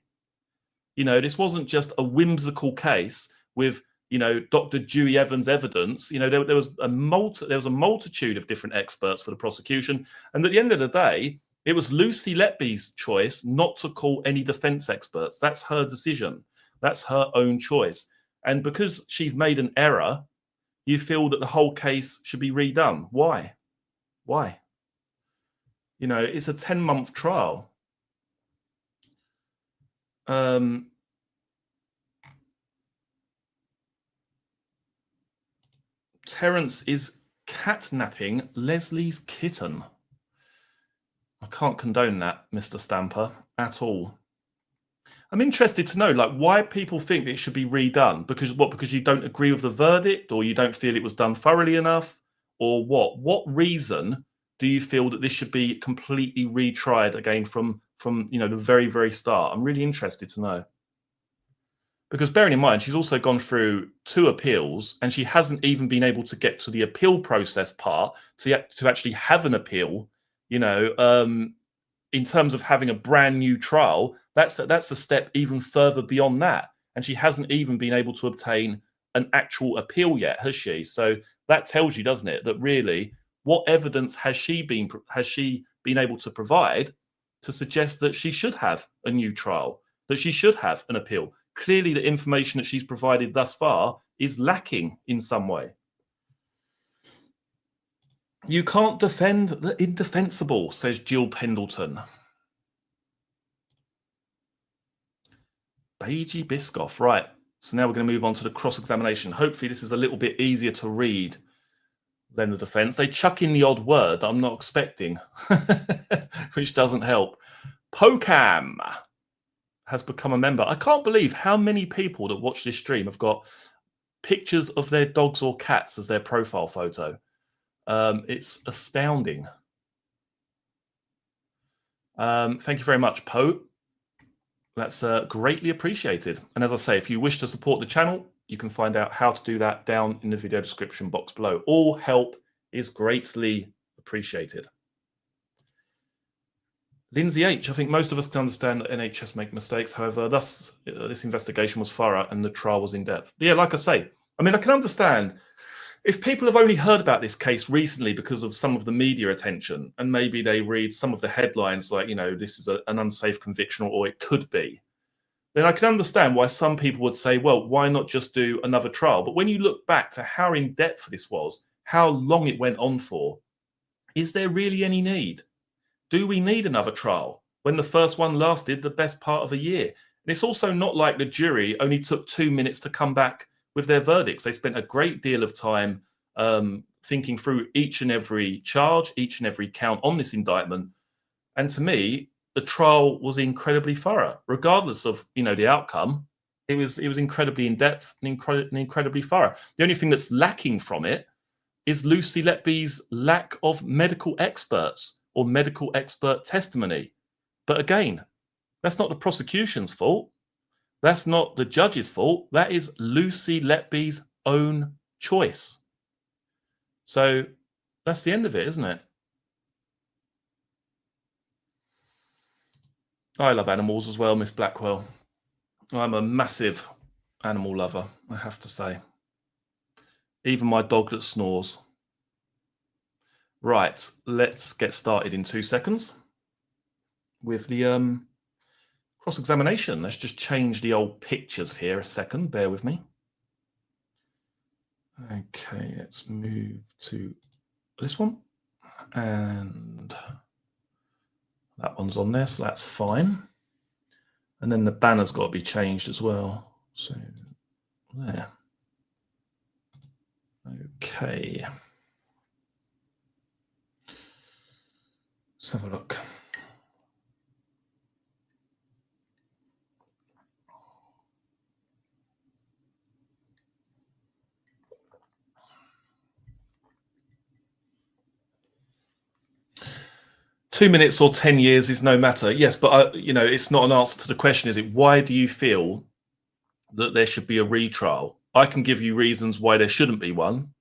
You know, this wasn't just a whimsical case with, you know, Dr. Dewey Evans' evidence. You know, there was a multitude of different experts for the prosecution. And at the end of the day, it was Lucy Letby's choice not to call any defense experts. That's her decision. That's her own choice. And because she's made an error, you feel that the whole case should be redone. Why? Why? You know, it's a 10-month trial. Terence is catnapping Leslie's kitten. I can't condone that, Mr. Stamper, at all. I'm interested to know, like, why people think it should be redone. Because what? Because you don't agree with the verdict, or you don't feel it was done thoroughly enough, or what? What reason do you feel that this should be completely retried again from you know, the very, very start? I'm really interested to know. Because bearing in mind, she's also gone through 2 appeals, and she hasn't even been able to get to the appeal process part to actually have an appeal. You know, in terms of having a brand new trial, that's a step even further beyond that. And she hasn't even been able to obtain an actual appeal yet, has she? So that tells you, doesn't it, that really, what evidence has she been able to provide to suggest that she should have a new trial, that she should have an appeal? Clearly, the information that she's provided thus far is lacking in some way. You can't defend the indefensible, says Jill Pendleton. Beiji Biscoff, right. So now we're going to move on to the cross-examination. Hopefully this is a little bit easier to read than the defense. They chuck in the odd word that I'm not expecting, which doesn't help. Pokam has become a member. I can't believe how many people that watch this stream have got pictures of their dogs or cats as their profile photo. It's astounding. Thank you very much, Poe. That's greatly appreciated. And as I say, if you wish to support the channel, you can find out how to do that down in the video description box below. All help is greatly appreciated. Lindsay H, I think most of us can understand that NHS make mistakes. However, this investigation was thorough and the trial was in depth. Yeah, like I say, I mean, I can understand if people have only heard about this case recently because of some of the media attention, and maybe they read some of the headlines like, you know, this is an unsafe conviction, or it could be, then I can understand why some people would say, well, why not just do another trial? But when you look back to how in depth this was, how long it went on for, is there really any need? Do we need another trial when the first one lasted the best part of a year? And it's also not like the jury only took 2 minutes to come back with their verdicts. They spent a great deal of time thinking through each and every charge, each and every count on this indictment. And to me, the trial was incredibly thorough, regardless of, you know, the outcome. It was incredibly in depth and incredibly thorough. The only thing that's lacking from it is Lucy Letby's lack of medical experts or medical expert testimony. But again, that's not the prosecution's fault. That's not the judge's fault. That is Lucy Letby's own choice. So that's the end of it, isn't it? I love animals as well, Miss Blackwell. I'm a massive animal lover, I have to say. Even my dog that snores. Right, let's get started in 2 seconds with the cross-examination. Let's just change the old pictures here a second. Bear with me. Okay, let's move to this one. And that one's on there, so that's fine. And then the banner's got to be changed as well. So there. Okay. Let's have a look. 2 minutes or 10 years is no matter. Yes, but it's not an answer to the question, is it? Why do you feel that there should be a retrial? I can give you reasons why there shouldn't be one,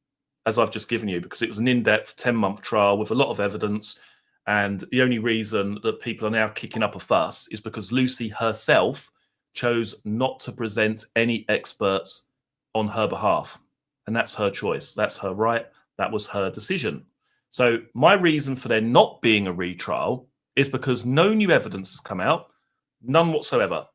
as I've just given you, because it was an in-depth 10-month trial with a lot of evidence. And the only reason that people are now kicking up a fuss is because Lucy herself chose not to present any experts on her behalf. And that's her choice. That's her right. That was her decision. So my reason for there not being a retrial is because no new evidence has come out, none whatsoever.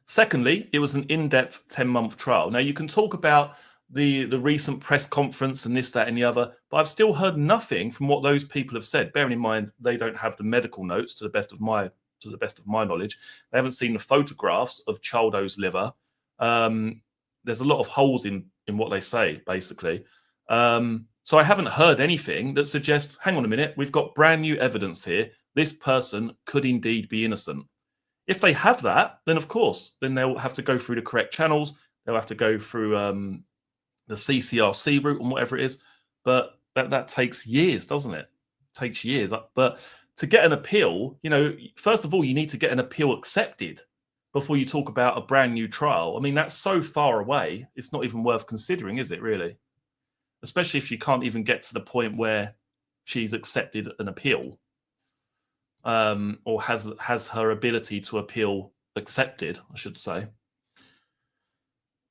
Secondly, it was an in-depth 10-month trial. Now, you can talk about the recent press conference and this, that, and the other, but I've still heard nothing from what those people have said. Bearing in mind, they don't have the medical notes to the best of my knowledge. They haven't seen the photographs of Chaldo's liver. There's a lot of holes in what they say, basically. So I haven't heard anything that suggests, hang on a minute, we've got brand new evidence here. This person could indeed be innocent. If they have that, then of course, then they'll have to go through the correct channels. They'll have to go through the CCRC route and whatever it is. But that takes years, doesn't it? It takes years. But to get an appeal, first of all, you need to get an appeal accepted before you talk about a brand new trial. I mean, that's so far away. It's not even worth considering, is it, really? Especially if she can't even get to the point where she's accepted an appeal, or has her ability to appeal accepted, I should say.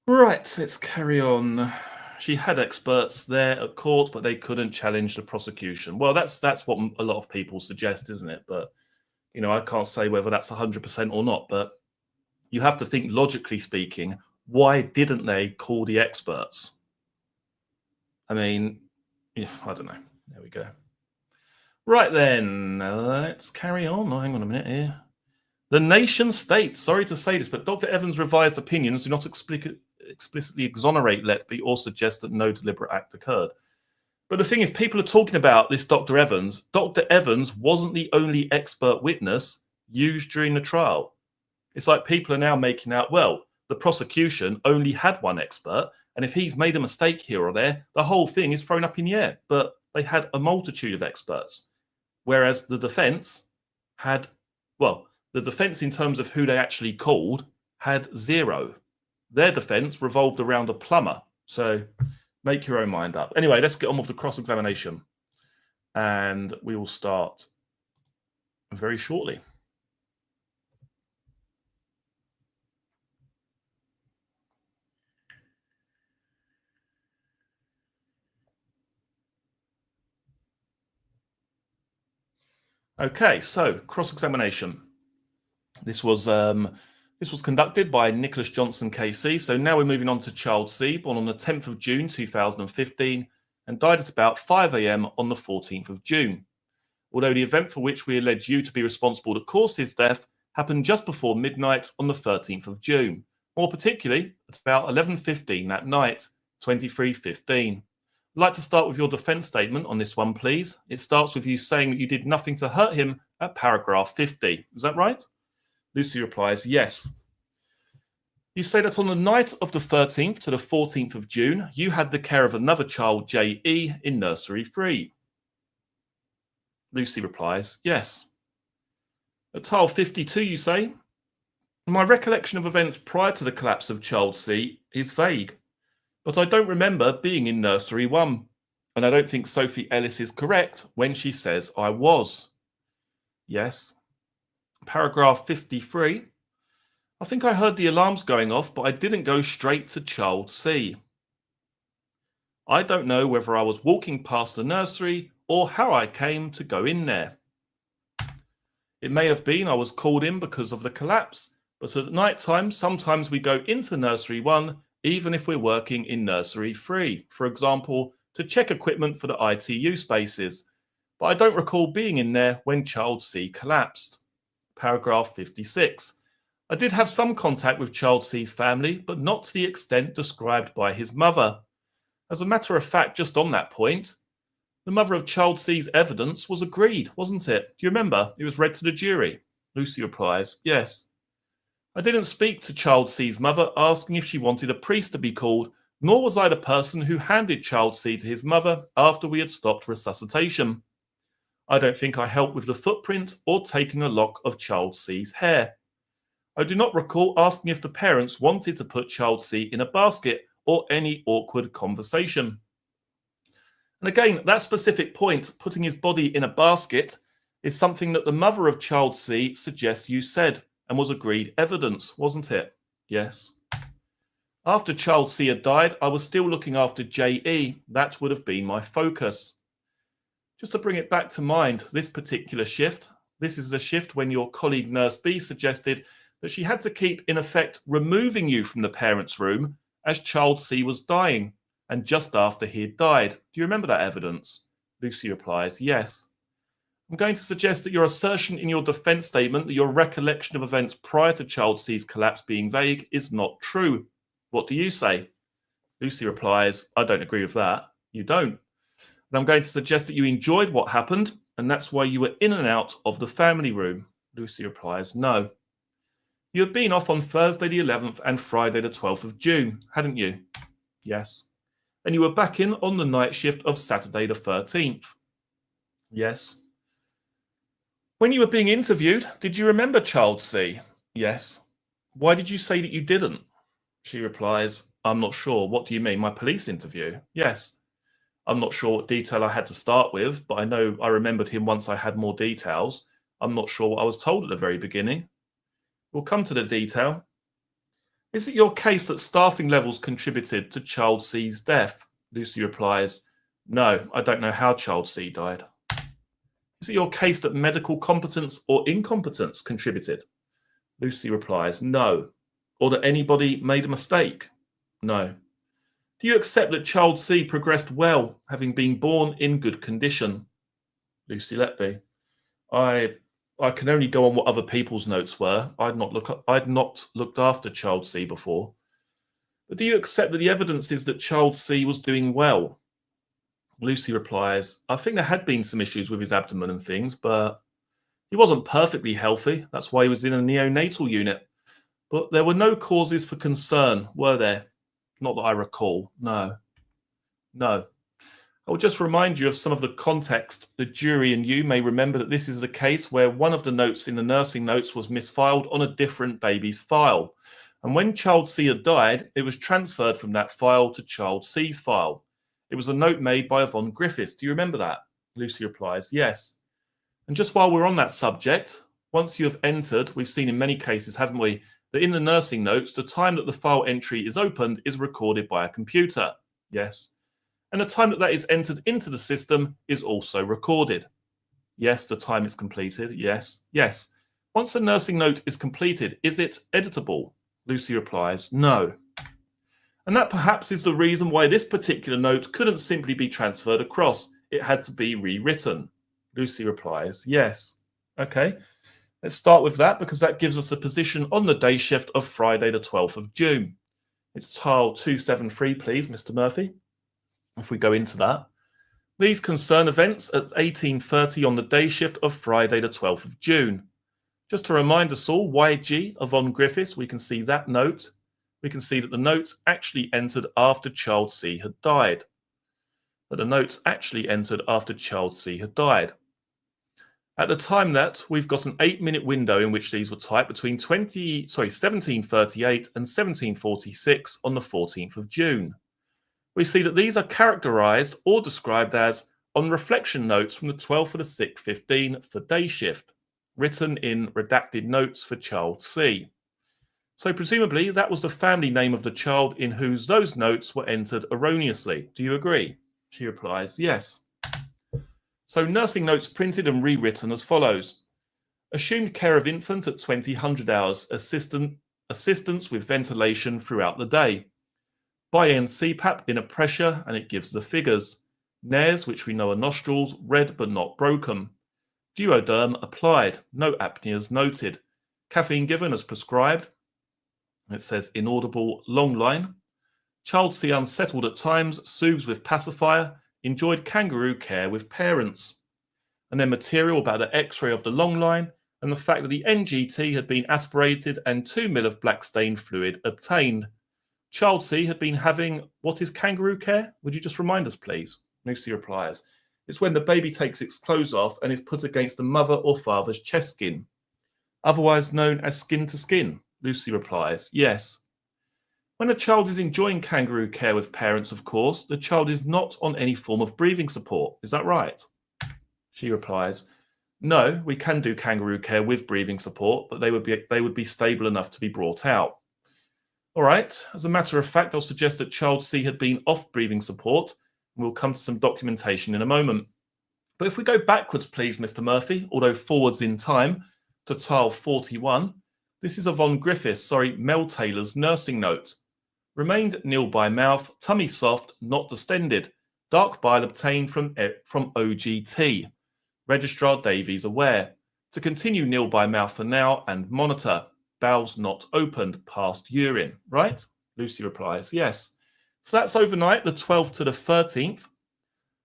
Right, let's carry on. She had experts there at court, but they couldn't challenge the prosecution. Well, that's what a lot of people suggest, isn't it? But, I can't say whether that's 100% or not. But you have to think, logically speaking, why didn't they call the experts? I mean, I don't know. There we go. Right then, let's carry on. Oh, hang on a minute here. The nation state, sorry to say this, but Dr. Evans' revised opinions do not explicitly exonerate Letby or suggest that no deliberate act occurred. But the thing is, people are talking about this Dr. Evans. Dr. Evans wasn't the only expert witness used during the trial. It's like people are now making out, well, the prosecution only had one expert, and if he's made a mistake here or there, the whole thing is thrown up in the air. But they had a multitude of experts, whereas the defense had, well, the defense in terms of who they actually called had zero. Their defense revolved around a plumber. So make your own mind up. Anyway, let's get on with the cross-examination. And we will start very shortly. Okay, so cross-examination. This was conducted by Nicholas Johnson KC. So now we're moving on to Child C, born on the 10th of June 2015 and died at about 5 a.m. on the 14th of June. Although the event for which we allege you to be responsible that caused his death happened just before midnight on the 13th of June. More particularly, at about 11:15 that night, 23:15. I'd like to start with your defense statement on this one, please. It starts with you saying that you did nothing to hurt him at paragraph 50. Is that right? Lucy replies, yes. You say that on the night of the 13th to the 14th of June, you had the care of another child, J.E., in nursery 3. Lucy replies, yes. At tile 52, you say, my recollection of events prior to the collapse of Child C is vague, but I don't remember being in nursery 1, and I don't think Sophie Ellis is correct when she says I was. Yes. Paragraph 53. I think I heard the alarms going off, but I didn't go straight to Child C. I don't know whether I was walking past the nursery or how I came to go in there. It may have been I was called in because of the collapse, but at night time, sometimes we go into nursery 1, even if we're working in nursery 3, for example, to check equipment for the ITU spaces. But I don't recall being in there when Child C collapsed. Paragraph 56. I did have some contact with Child C's family, but not to the extent described by his mother. As a matter of fact, just on that point, the mother of Child C's evidence was agreed, wasn't it? Do you remember? It was read to the jury. Lucy replies, yes. I didn't speak to Child C's mother asking if she wanted a priest to be called, nor was I the person who handed Child C to his mother after we had stopped resuscitation. I don't think I helped with the footprint or taking a lock of child C's hair. I do not recall asking if the parents wanted to put child C in a basket or any awkward conversation. And again, that specific point, putting his body in a basket, is something that the mother of child C suggests you said and was agreed evidence, wasn't it? Yes. After child C had died, I was still looking after JE. That would have been my focus. Just to bring it back to mind, this particular shift, this is the shift when your colleague nurse B suggested that she had to keep, in effect, removing you from the parents' room as child C was dying and just after he had died. Do you remember that evidence? Lucy replies, yes. I'm going to suggest that your assertion in your defense statement that your recollection of events prior to child C's collapse being vague is not true. What do you say? Lucy replies, I don't agree with that. You don't. And I'm going to suggest that you enjoyed what happened, and that's why you were in and out of the family room. Lucy replies, no. You had been off on Thursday the 11th and Friday the 12th of June, hadn't you? Yes. And you were back in on the night shift of Saturday the 13th? Yes. When you were being interviewed, did you remember child C? Yes. Why did you say that you didn't? She replies, I'm not sure. What do you mean, my police interview? Yes. I'm not sure what detail I had to start with, but I know I remembered him once I had more details. I'm not sure what I was told at the very beginning. We'll come to the detail. Is it your case that staffing levels contributed to child C's death? Lucy replies, no, I don't know how child C died. Is it your case that medical competence or incompetence contributed? Lucy replies, no. Or that anybody made a mistake? No. Do you accept that child C progressed well, having been born in good condition? Lucy Letby, I can only go on what other people's notes were. I'd not looked after child C before. But do you accept that the evidence is that child C was doing well? Lucy replies, I think there had been some issues with his abdomen and things, but he wasn't perfectly healthy. That's why he was in a neonatal unit. But there were no causes for concern, were there? Not that I recall. No. I will just remind you of some of the context. The jury and you may remember that this is the case where one of the notes in the nursing notes was misfiled on a different baby's file. And when child C had died, it was transferred from that file to child C's file. It was a note made by Yvonne Griffiths. Do you remember that? Lucy replies, yes. And just while we're on that subject, once you have entered, we've seen in many cases, haven't we, that in the nursing notes, the time that the file entry is opened is recorded by a computer. Yes. And the time that that is entered into the system is also recorded. Yes, the time it's completed. Yes. Once a nursing note is completed, is it editable? Lucy replies, no. And that perhaps is the reason why this particular note couldn't simply be transferred across. It had to be rewritten. Lucy replies, yes. Okay, let's start with that because that gives us a position on the day shift of Friday the 12th of June. It's tile 273, please, Mr. Murphy. If we go into that. These concern events at 18:30 on the day shift of Friday the 12th of June. Just to remind us all, YG, Yvonne Griffiths, we can see that note. We can see that the notes actually entered after child C had died. At the time that, we've got an 8-minute window in which these were typed between 17:38 and 17:46 on the 14th of June. We see that these are characterized or described as on reflection notes from the 12th of the 6:15 for day shift, written in redacted notes for child C. So presumably that was the family name of the child in whose those notes were entered erroneously. Do you agree? She replies, yes. So nursing notes printed and rewritten as follows. Assumed care of infant at 2000 hours, assistance with ventilation throughout the day. By-end CPAP in a pressure, and it gives the figures. Nares, which we know are nostrils, red but not broken. Duoderm applied, no apneas noted. Caffeine given as prescribed. It says inaudible, long line. Child C unsettled at times, soothes with pacifier, enjoyed kangaroo care with parents. And then material about the x-ray of the long line and the fact that the NGT had been aspirated and 2 ml of black stain fluid obtained. Child C had been having, what is kangaroo care? Would you just remind us, please? Lucy replies, It's when the baby takes its clothes off and is put against the mother or father's chest skin, otherwise known as skin to skin. Lucy replies, yes. When a child is enjoying kangaroo care with parents, of course, the child is not on any form of breathing support. Is that right? She replies, no, we can do kangaroo care with breathing support, but they would be stable enough to be brought out. All right, as a matter of fact, I'll suggest that child C had been off breathing support, and we'll come to some documentation in a moment. But if we go backwards, please, Mr. Murphy, although forwards in time, to tile 41, this is Yvonne Mel Taylor's nursing note. Remained nil by mouth, tummy soft, not distended. Dark bile obtained from OGT. Registrar Davies aware. To continue nil by mouth for now and monitor. Bowels not opened, past urine. Right? Lucy replies, yes. So that's overnight, the 12th to the 13th.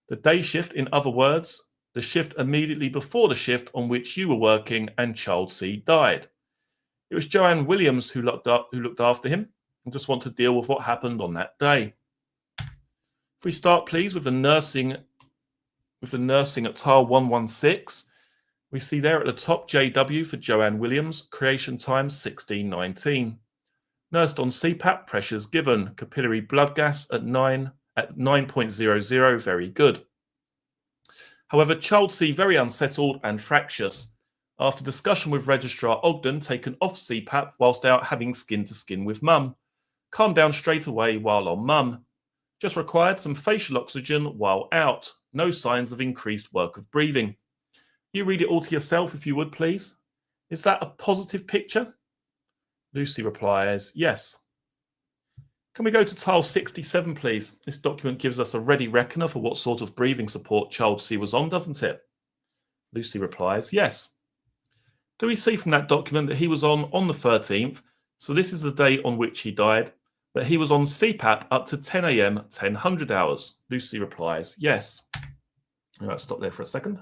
The day shift, in other words, the shift immediately before the shift on which you were working and child C died. It was Joanne Williams who looked after him and just want to deal with what happened on that day. If we start, please, with the nursing at tile 116, we see there at the top JW for Joanne Williams, creation time 1619. Nursed on CPAP, pressures given, capillary blood gas at 9.00, very good. However, child C very unsettled and fractious. After discussion with Registrar Ogden, taken off CPAP whilst out having skin-to-skin with mum. Calmed down straight away while on mum. Just required some facial oxygen while out. No signs of increased work of breathing. You read it all to yourself if you would, please. Is that a positive picture? Lucy replies, yes. Can we go to tile 67, please? This document gives us a ready reckoner for what sort of breathing support child C was on, doesn't it? Lucy replies, yes. Do we see from that document that he was on the 13th, so this is the day on which he died, that he was on CPAP up to 10 a.m., 1000 hours? Lucy replies, yes. Let's stop there for a second.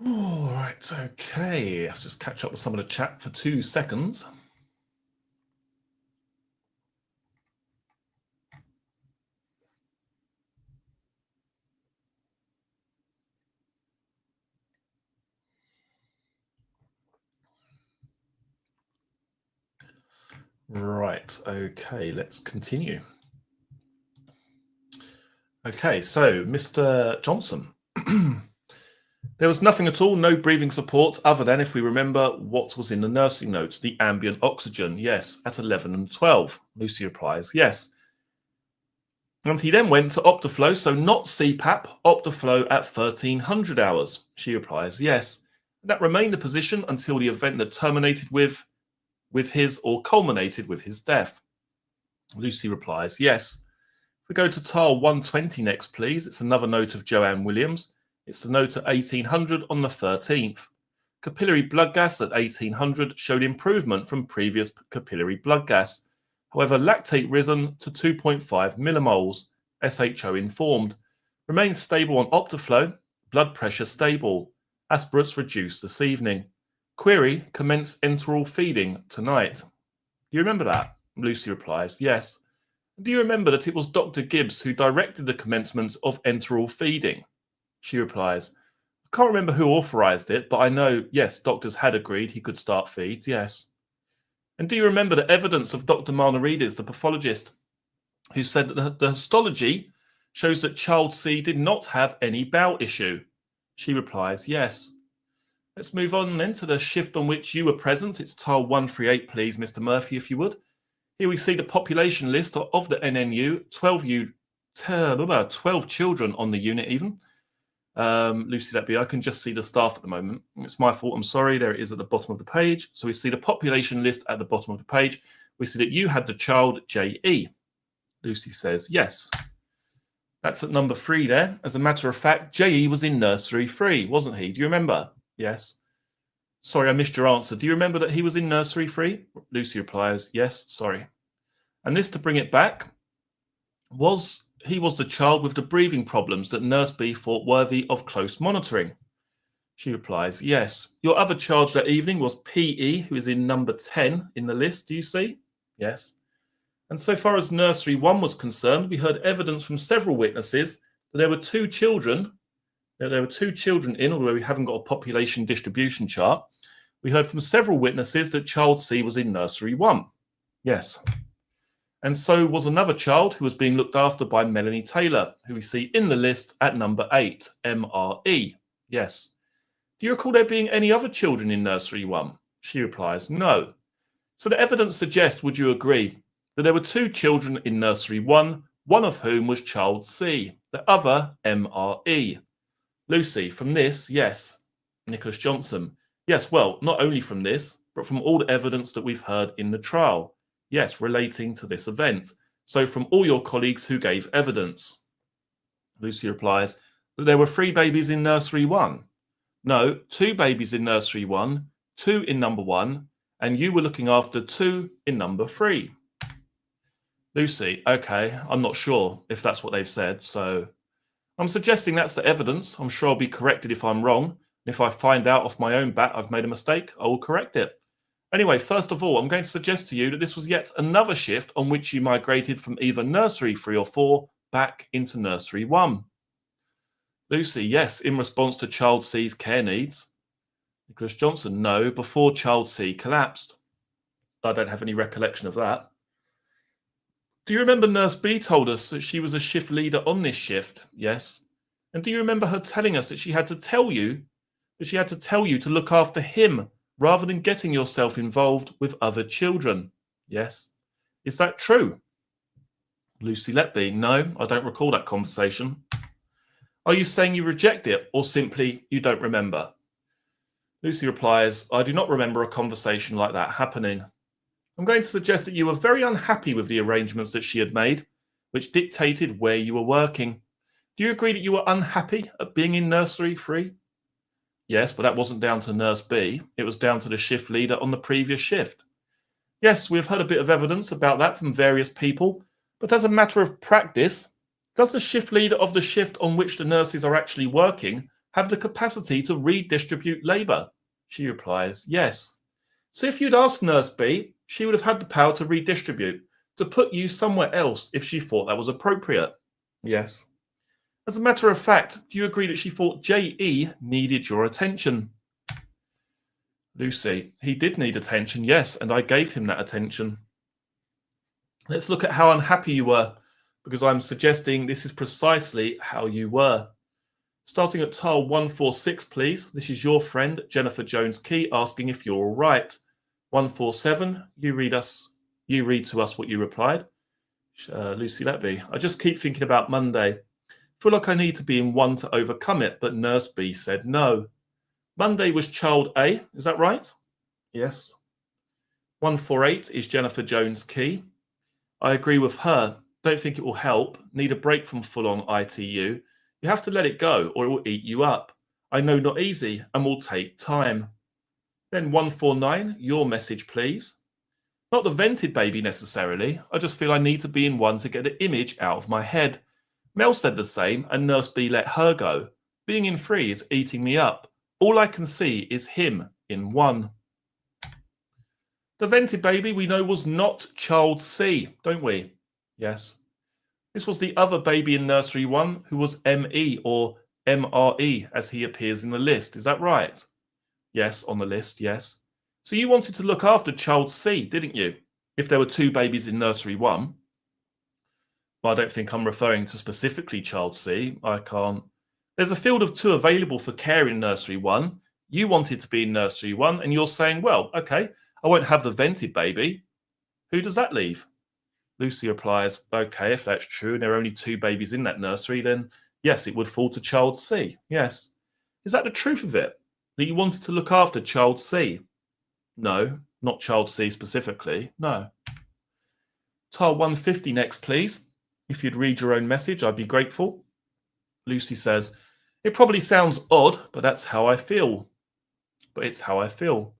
All right, okay. Let's just catch up with some of the chat for 2 seconds. Right, okay, let's continue. Okay, so Mr. Johnson. There was nothing at all, no breathing support, other than, if we remember, what was in the nursing notes, the ambient oxygen, yes, at 11 and 12. Lucy replies, yes. And he then went to Optiflow, so not CPAP, Optiflow at 1300 hours. She replies, yes. That remained the position until the event that terminated with his or culminated with his death. Lucy replies, yes. If we go to tile 120 next, please. It's another note of Joanne Williams. It's the note at 1800 on the 13th. Capillary blood gas at 1800 showed improvement from previous capillary blood gas. However, lactate risen to 2.5 millimoles, SHO informed. Remains stable on Optiflow, blood pressure stable. Aspirates reduced this evening. Query, commence enteral feeding tonight. Do you remember that? Lucy replies, yes. Do you remember that it was Dr. Gibbs who directed the commencement of enteral feeding? She replies, I can't remember who authorized it, but I know, yes, doctors had agreed he could start feeds, yes. And do you remember the evidence of Dr. Marnarides, the pathologist, who said that the histology shows that child C did not have any bowel issue? She replies, yes. Let's move on then to the shift on which you were present. It's tile 138, please, Mr. Murphy, if you would. Here we see the population list of the NNU, 12 children on the unit even. Lucy Letby, I can just see the staff at the moment. It's my fault, I'm sorry. There it is at the bottom of the page. So we see the population list at the bottom of the page. We see that you had the child J.E. Lucy says, yes. That's at number 3 there. As a matter of fact, J.E. was in nursery 3, wasn't he? Do you remember? Yes. Sorry, I missed your answer. Do you remember that he was in nursery 3? Lucy replies, yes, sorry. And this, to bring it back, was he was the child with the breathing problems that Nurse B thought worthy of close monitoring. She replies, yes. Your other charge that evening was PE, who is in number 10 in the list, do you see? Yes. And so far as nursery 1 was concerned, we heard evidence from several witnesses that there were two children in, although we haven't got a population distribution chart. We heard from several witnesses that child C was in nursery 1. Yes. And so was another child who was being looked after by Melanie Taylor, who we see in the list at number 8, MRE. Yes. Do you recall there being any other children in nursery 1? She replies, no. So the evidence suggests, would you agree, that there were two children in nursery 1, one of whom was child C, the other MRE. Lucy, from this, yes. Nicholas Johnson, yes, well, not only from this, but from all the evidence that we've heard in the trial. Yes, relating to this event. So from all your colleagues who gave evidence. Lucy replies that there were 3 babies in nursery 1. No, 2 babies in nursery 1, 2 in number 1, and you were looking after 2 in number 3. Lucy, okay, I'm not sure if that's what they've said, so I'm suggesting that's the evidence. I'm sure I'll be corrected if I'm wrong. And if I find out off my own bat I've made a mistake, I will correct it. Anyway, first of all, I'm going to suggest to you that this was yet another shift on which you migrated from either nursery 3 or 4 back into nursery 1. Lucy, yes, in response to child C's care needs. Nicholas Johnson, no, before child C collapsed. I don't have any recollection of that. Do you remember Nurse B told us that she was a shift leader on this shift? Yes. And do you remember her telling us that she had to tell you to look after him rather than getting yourself involved with other children? Yes. Is that true? Lucy Letby, no, I don't recall that conversation. Are you saying you reject it or simply you don't remember? Lucy replies, I do not remember a conversation like that happening. I'm going to suggest that you were very unhappy with the arrangements that she had made, which dictated where you were working. Do you agree that you were unhappy at being in nursery 3? Yes, but that wasn't down to Nurse B. It was down to the shift leader on the previous shift. Yes, we've heard a bit of evidence about that from various people, but as a matter of practice, does the shift leader of the shift on which the nurses are actually working have the capacity to redistribute labour? She replies, yes. So if you'd asked Nurse B, she would have had the power to redistribute, to put you somewhere else if she thought that was appropriate. Yes. As a matter of fact, do you agree that she thought J.E. needed your attention? Lucy, he did need attention, yes, and I gave him that attention. Let's look at how unhappy you were, because I'm suggesting this is precisely how you were. Starting at tile 146, please. This is your friend, Jennifer Jones-Key, asking if you're all right. 147, you read to us what you replied. Lucy Letby, I just keep thinking about Monday. Feel like I need to be in 1 to overcome it, but Nurse B said no. Monday was child A, is that right? Yes. 148 is Jennifer Jones-Key. I agree with her. Don't think it will help. Need a break from full-on ITU. You have to let it go or it will eat you up. I know not easy and will take time. Then 149, your message, please. Not the vented baby necessarily. I just feel I need to be in 1 to get the image out of my head. Mel said the same and Nurse B let her go. Being in 3 is eating me up. All I can see is him in 1. The vented baby we know was not child C, don't we? Yes. This was the other baby in nursery 1 who was ME or MRE as he appears in the list. Is that right? Yes, on the list, yes. So you wanted to look after child C, didn't you? If there were 2 babies in nursery 1. Well, I don't think I'm referring to specifically child C. I can't. There's a field of 2 available for care in nursery 1. You wanted to be in nursery 1 and you're saying, well, okay, I won't have the vented baby. Who does that leave? Lucy replies, okay, if that's true and there are only 2 babies in that nursery, then yes, it would fall to child C. Yes. Is that the truth of it? That you wanted to look after child C? No, not child C specifically. No. Tile 150 next, please. If you'd read your own message, I'd be grateful. Lucy says, it probably sounds odd, but that's how I feel. But it's how I feel.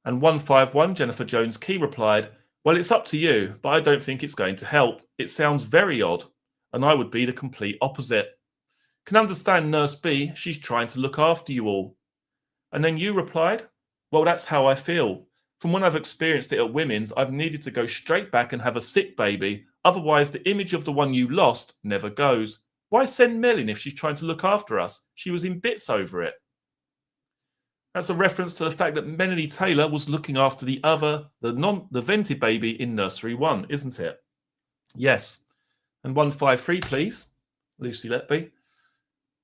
And 151, Jennifer Jones-Key replied, well, it's up to you, but I don't think it's going to help. It sounds very odd. and I would be the complete opposite. Can understand Nurse B, she's trying to look after you all. And then you replied, well, that's how I feel. From when I've experienced it at women's, I've needed to go straight back and have a sick baby. Otherwise, the image of the one you lost never goes. Why send Mel in if she's trying to look after us? She was in bits over it. That's a reference to the fact that Melanie Taylor was looking after the vented baby in nursery 1, isn't it? Yes. And 153, please, Lucy Letby.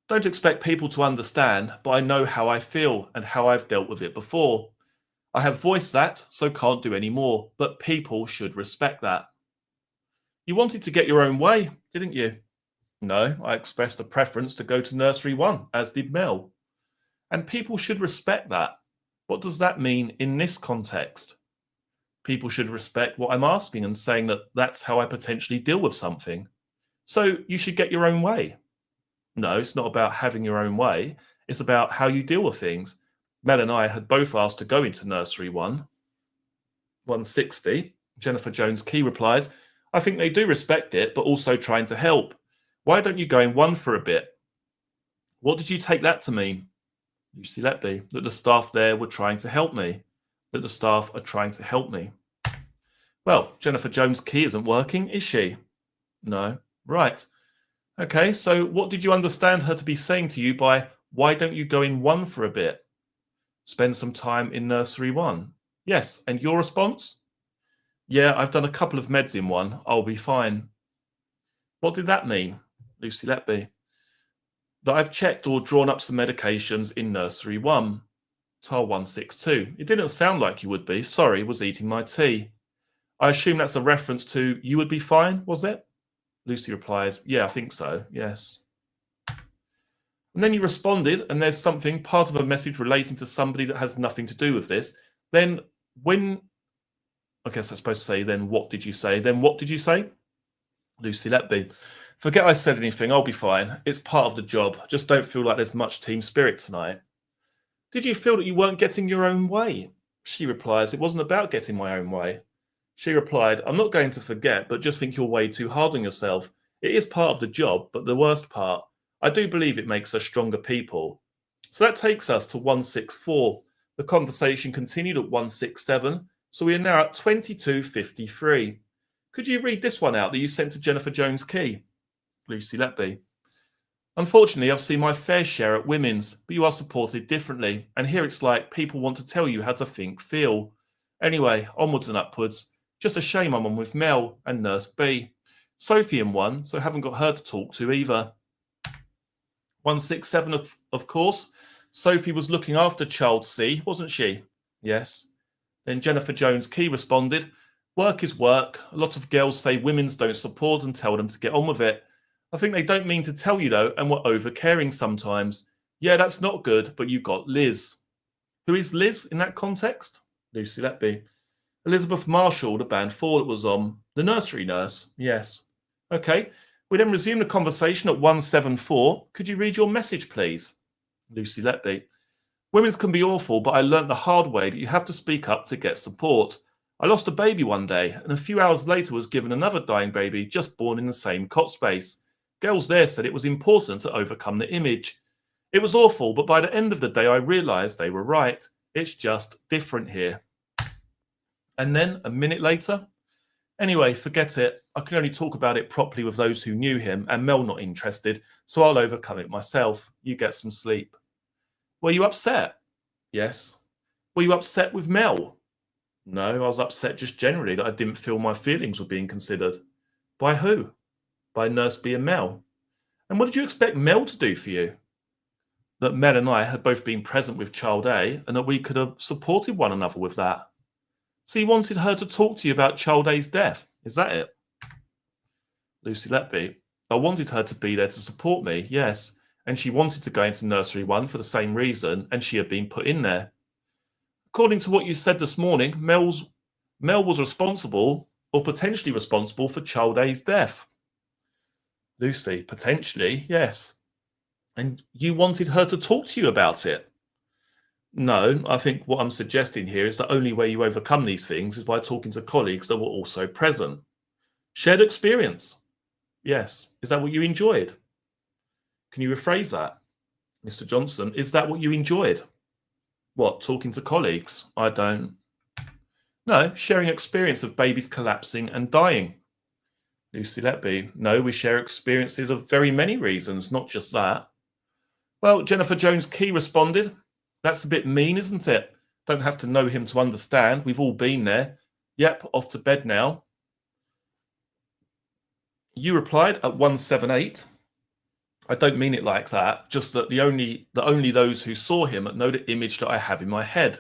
Don't expect people to understand, but I know how I feel and how I've dealt with it before. I have voiced that, so can't do any more, but people should respect that. You wanted to get your own way, didn't you? No, I expressed a preference to go to nursery 1, as did Mel. And people should respect that. What does that mean in this context? People should respect what I'm asking and saying that that's how I potentially deal with something. So you should get your own way. No, it's not about having your own way. It's about how you deal with things. Mel and I had both asked to go into nursery 160. Jennifer Jones Key replies, I think they do respect it, but also trying to help. Why don't you go in 1 for a bit? What did you take that to mean? Lucy Letby, that the staff there were trying to help me. That the staff are trying to help me. Well, Jennifer Jones Key isn't working, is she? No. Right. Okay, so what did you understand her to be saying to you by, why don't you go in 1 for a bit? Spend some time in nursery 1. Yes, and your response? Yeah, I've done a couple of meds in 1. I'll be fine. What did that mean, Lucy Letby? That I've checked or drawn up some medications in nursery 1. TAR 162. It didn't sound like you would be. Sorry, was eating my tea. I assume that's a reference to you would be fine, was it? Lucy replies, yeah, I think so, yes. And then you responded, and there's something, part of a message relating to somebody that has nothing to do with this. Then when, I guess I'm supposed to say, then what did you say? Then what did you say? Lucy Letby, forget I said anything, I'll be fine. It's part of the job. Just don't feel like there's much team spirit tonight. Did you feel that you weren't getting your own way? She replies, it wasn't about getting my own way. She replied, I'm not going to forget, but just think you're way too hard on yourself. It is part of the job, but the worst part, I do believe it makes us stronger people. So that takes us to 164. The conversation continued at 167, so we are now at 2253. Could you read this one out that you sent to Jennifer Jones Key? Lucy Letby. Unfortunately, I've seen my fair share at women's, but you are supported differently, and here it's like people want to tell you how to think, feel. Anyway, onwards and upwards. Just a shame I'm on with Mel and Nurse B. Sophie in 1, so haven't got her to talk to either. 167, of course. Sophie was looking after child C, wasn't she? Yes. Then Jennifer Jones Key responded, work is work. A lot of girls say women's don't support and tell them to get on with it. I think they don't mean to tell you though, and we're over-caring sometimes. Yeah, that's not good, but you've got Liz. Who is Liz in that context? Lucy Letby. Elizabeth Marshall, the band 4 that was on. The nursery nurse, yes. Okay, we then resume the conversation at 174. Could you read your message, please? Lucy Letby. Women's can be awful, but I learnt the hard way that you have to speak up to get support. I lost a baby one day, and a few hours later was given another dying baby just born in the same cot space. Girls there said it was important to overcome the image. It was awful, but by the end of the day I realised they were right. It's just different here. And then, a minute later, anyway, forget it. I can only talk about it properly with those who knew him, and Mel not interested, so I'll overcome it myself. You get some sleep. Were you upset? Yes. Were you upset with Mel? No, I was upset just generally that I didn't feel my feelings were being considered. By who? By Nurse B and Mel. And what did you expect Mel to do for you? That Mel and I had both been present with child A, and that we could have supported one another with that. So you wanted her to talk to you about child A's death, is that it? Lucy Letby. I wanted her to be there to support me, yes. And she wanted to go into nursery 1 for the same reason, and she had been put in there. According to what you said this morning, Mel was responsible, or potentially responsible, for child A's death. Lucy, potentially, yes. And you wanted her to talk to you about it? No, I think what I'm suggesting here is the only way you overcome these things is by talking to colleagues that were also present. Shared experience. Yes. Is that what you enjoyed? Can you rephrase that? Mr. Johnson, is that what you enjoyed? What, talking to colleagues? I don't. No, sharing experience of babies collapsing and dying. Lucy Letby, no, we share experiences of very many reasons, not just that. Well, Jennifer Jones-Key responded, that's a bit mean, isn't it? Don't have to know him to understand. We've all been there. Yep, off to bed now. You replied at 178. I don't mean it like that, just that only those who saw him know the image that I have in my head.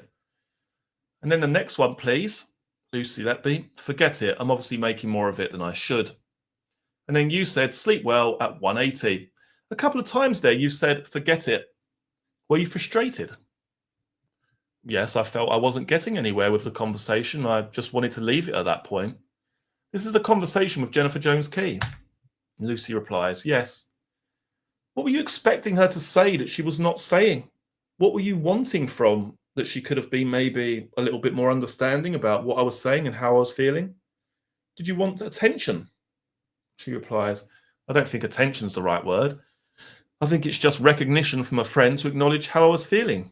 And then the next one, please. Lucy Letby, forget it. I'm obviously making more of it than I should. And then you said, sleep well at 180. A couple of times there you said, forget it. Were you frustrated? Yes, I felt I wasn't getting anywhere with the conversation. I just wanted to leave it at that point. This is the conversation with Jennifer Jones-Key. Lucy replies, yes. What were you expecting her to say that she was not saying? What were you wanting from that she could have been maybe a little bit more understanding about what I was saying and how I was feeling? Did you want attention? She replies, I don't think attention's the right word. I think it's just recognition from a friend to acknowledge how I was feeling.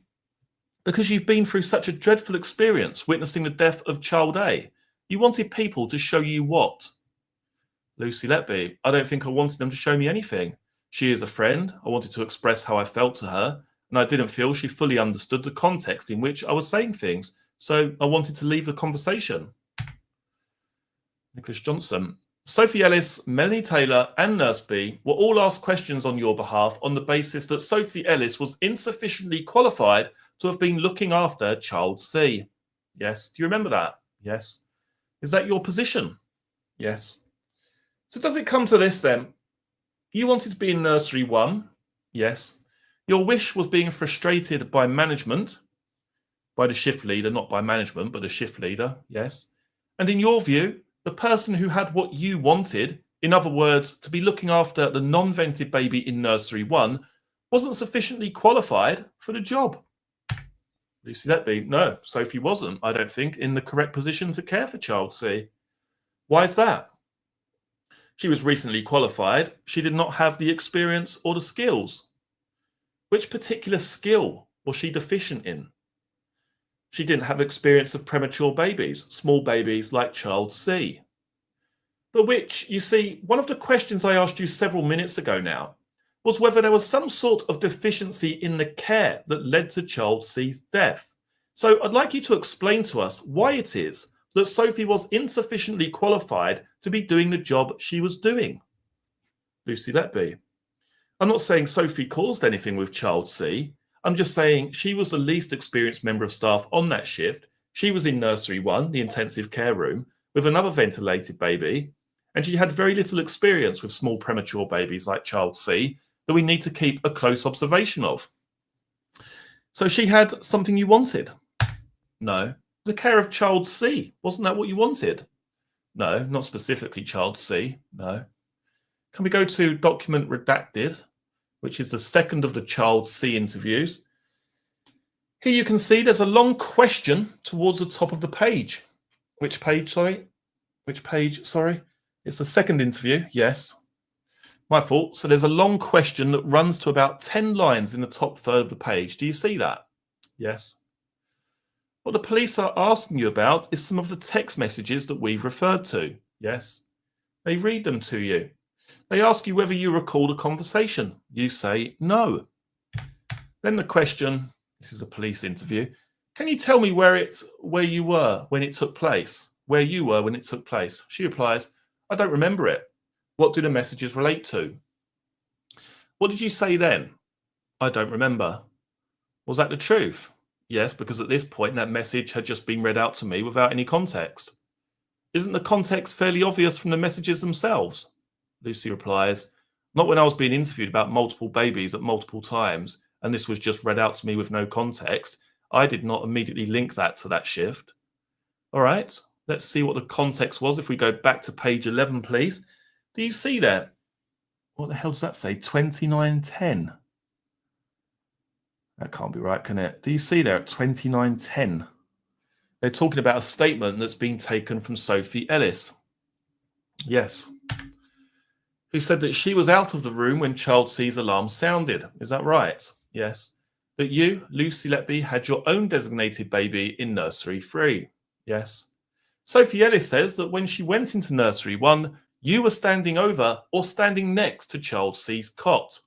Because you've been through such a dreadful experience witnessing the death of child A, you wanted people to show you what? Lucy Letby, I don't think I wanted them to show me anything. She is a friend. I wanted to express how I felt to her, and I didn't feel she fully understood the context in which I was saying things, so I wanted to leave the conversation. Nicholas Johnson, Sophie Ellis, Melanie Taylor, and Nurse B were all asked questions on your behalf on the basis that Sophie Ellis was insufficiently qualified to have been looking after child C. Yes. Do you remember that? Yes. Is that your position? Yes. So does it come to this then? You wanted to be in nursery 1? Yes. Your wish was being frustrated by management, by the shift leader, not by management, but the shift leader. Yes. And in your view, the person who had what you wanted, in other words, to be looking after the non-vented baby in nursery 1, wasn't sufficiently qualified for the job. Lucy Letby, no, Sophie wasn't, I don't think, in the correct position to care for child C. Why is that? She was recently qualified. She did not have the experience or the skills. Which particular skill was she deficient in? She didn't have experience of premature babies, small babies like child C. But which, you see, one of the questions I asked you several minutes ago now was whether there was some sort of deficiency in the care that led to child C's death. So I'd like you to explain to us why it is that Sophie was insufficiently qualified to be doing the job she was doing. Lucy Letby, I'm not saying Sophie caused anything with child C. I'm just saying she was the least experienced member of staff on that shift. She was in nursery 1, the intensive care room, with another ventilated baby, and she had very little experience with small premature babies like child C that we need to keep a close observation of. So she had something you wanted? No. The care of child C, wasn't that what you wanted? No, not specifically child C, no. Can we go to document redacted, which is the second of the child C interviews? Here you can see there's a long question towards the top of the page. Which page, sorry? Which page, sorry? It's the second interview, yes. My fault. So there's a long question that runs to about 10 lines in the top third of the page. Do you see that? Yes. What the police are asking you about is some of the text messages that we've referred to. Yes. They read them to you. They ask you whether you recall the conversation. You say no. Then the question, this is a police interview, can you tell me where you were when it took place? Where you were when it took place? She replies, I don't remember it. What do the messages relate to? What did you say then? I don't remember. Was that the truth? Yes, because at this point that message had just been read out to me without any context. Isn't the context fairly obvious from the messages themselves? Lucy replies, not when I was being interviewed about multiple babies at multiple times, and this was just read out to me with no context. I did not immediately link that to that shift. All right, let's see what the context was. If we go back to page 11, please. Do you see there? What the hell does that say? 2910. That can't be right, can it? Do you see there at 2910? They're talking about a statement that's been taken from Sophie Ellis. Yes. who said that she was out of the room when child C's alarm sounded. Is that right? Yes. That you, Lucy Letby, had your own designated baby in nursery 3. Yes. Sophie Ellis says that when she went into nursery 1, you were standing over or standing next to child C's cot.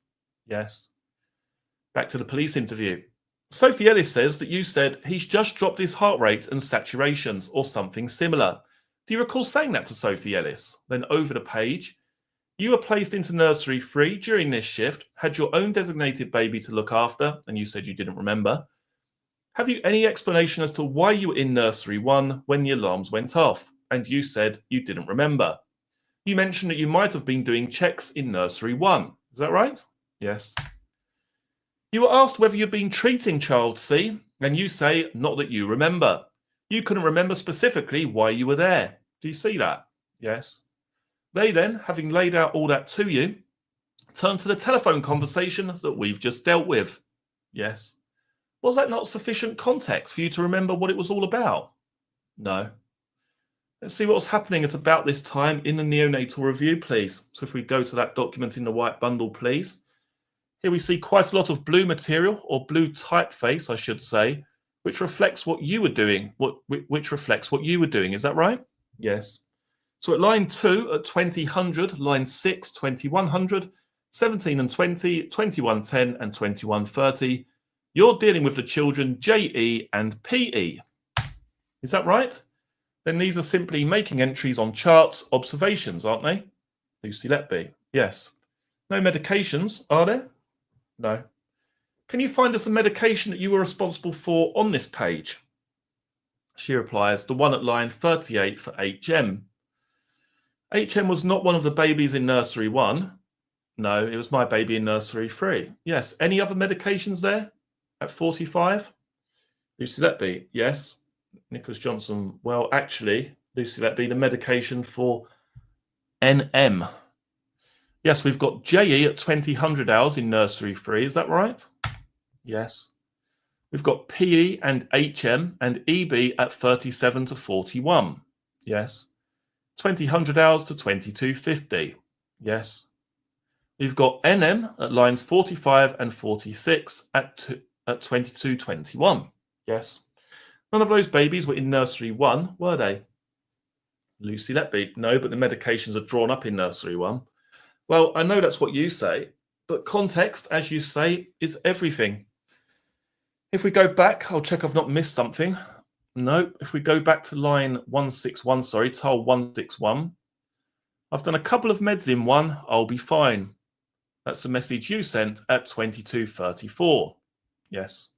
Yes. Back to the police interview. Sophie Ellis says that you said he's just dropped his heart rate and saturations or something similar. Do you recall saying that to Sophie Ellis? Then over the page, you were placed into nursery 3 during this shift, had your own designated baby to look after, and you said you didn't remember. Have you any explanation as to why you were in nursery 1 when the alarms went off? And you said you didn't remember. You mentioned that you might have been doing checks in nursery 1. Is that right? Yes. You were asked whether you'd been treating child C, and you say not that you remember. You couldn't remember specifically why you were there. Do you see that? Yes. They then, having laid out all that to you, turn to the telephone conversation that we've just dealt with. Yes. Was that not sufficient context for you to remember what it was all about? No. Let's see what was happening at about this time in the neonatal review, please. So if we go to that document in the white bundle, please. Here we see quite a lot of blue material, or blue typeface, I should say, which reflects what you were doing. Which reflects what you were doing. Is that right? Yes. So at line 2, at 2000, line 6, 2100, 17 and 20, 2110 and 2130, you're dealing with the children JE and PE. Is that right? Then these are simply making entries on charts, observations, aren't they? Lucy Letby. Yes. No medications, are there? No. Can you find us a medication that you were responsible for on this page? She replies, the one at line 38 for HM. HM was not one of the babies in nursery 1. No, it was my baby in nursery 3. Yes. Any other medications there at 45? Lucy Letby. Yes. Nicholas Johnson. Well, actually, Lucy Letby, the medication for NM. Yes, we've got JE at 2000 hours in nursery 3. Is that right? Yes. We've got PE and HM and EB at 37 to 41. Yes. 2000 hours to 2250. Yes. We've got NM at lines 45 and 46 at 2221. Yes. None of those babies were in nursery 1, were they? Lucy Letby. No, but the medications are drawn up in nursery 1. Well, I know that's what you say, but context, as you say, is everything. If we go back, I'll check I've not missed something. No, if we go back to line 161, tile 161, I've done a couple of meds in 1, I'll be fine. That's the message you sent at 2234. Yes.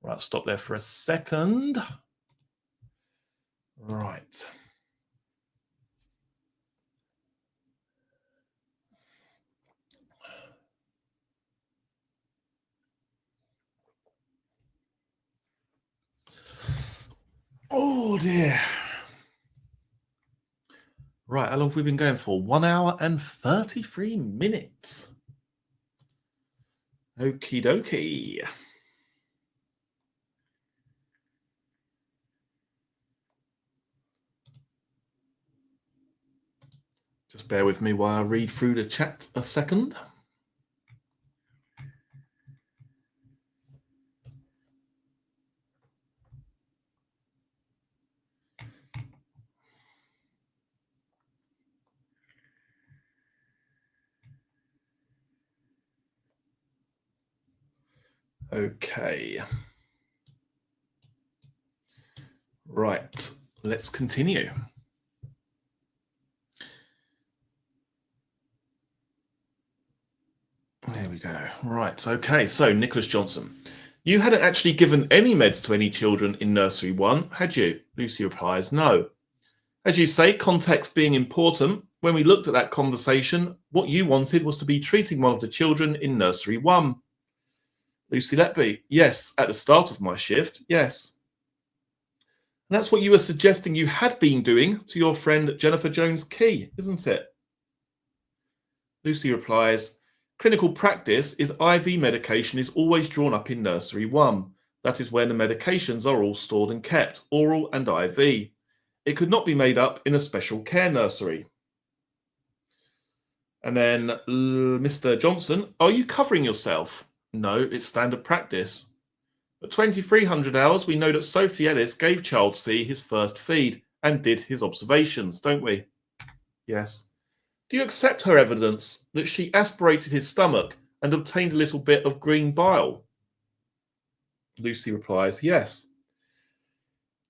Right, stop there for a second. Right. Oh dear. Right, how long have we been going for? 1 hour and 33 minutes. Okie dokie. Just bear with me while I read through the chat a second. Okay. Right, let's continue. There we go. Right, okay, so Nicholas Johnson. You hadn't actually given any meds to any children in nursery 1, had you? Lucy replies, no. As you say, context being important, when we looked at that conversation, what you wanted was to be treating one of the children in nursery 1. Lucy Letby, yes, at the start of my shift, yes. And that's what you were suggesting you had been doing to your friend Jennifer Jones-Key, isn't it? Lucy replies, clinical practice is IV medication is always drawn up in nursery 1. That is where the medications are all stored and kept, oral and IV. It could not be made up in a special care nursery. And then Mr. Johnson, are you covering yourself? No, it's standard practice. At 2300 hours, we know that Sophie Ellis gave child C his first feed and did his observations, don't we? Yes. Do you accept her evidence that she aspirated his stomach and obtained a little bit of green bile? Lucy replies, yes.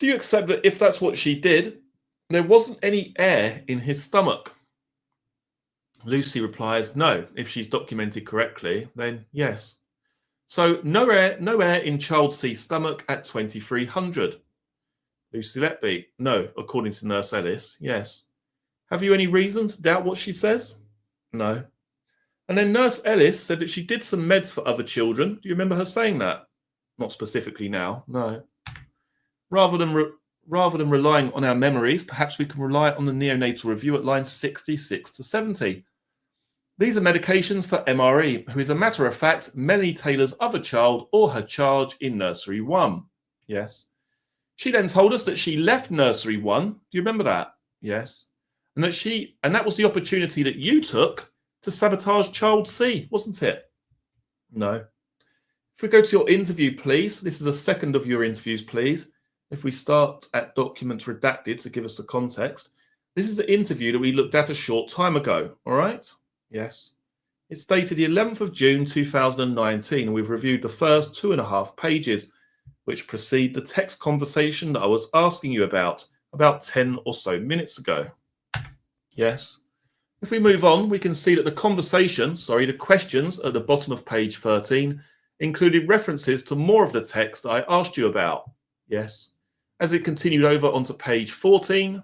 Do you accept that if that's what she did, there wasn't any air in his stomach? Lucy replies, no. If she's documented correctly, then yes. So no air in child C's stomach at 2300. Lucy Letby, no, according to Nurse Ellis, yes. Have you any reason to doubt what she says? No. And then Nurse Ellis said that she did some meds for other children. Do you remember her saying that? Not specifically now, no. Rather than relying on our memories, perhaps we can rely on the neonatal review at lines 66 to 70. These are medications for MRE, who is a matter of fact Melanie Taylor's other child or her charge in nursery 1. Yes. She then told us that she left nursery 1. Do you remember that? Yes. And that was the opportunity that you took to sabotage child C, wasn't it? No. If we go to your interview, please. This is the second of your interviews, please. If we start at document redacted to give us the context, this is the interview that we looked at a short time ago, all right? Yes. It's dated the 11th of June 2019, and we've reviewed the first 2.5 pages, which precede the text conversation that I was asking you about 10 or so minutes ago. Yes. If we move on, we can see that the questions at the bottom of page 13 included references to more of the text I asked you about. Yes. As it continued over onto page 14,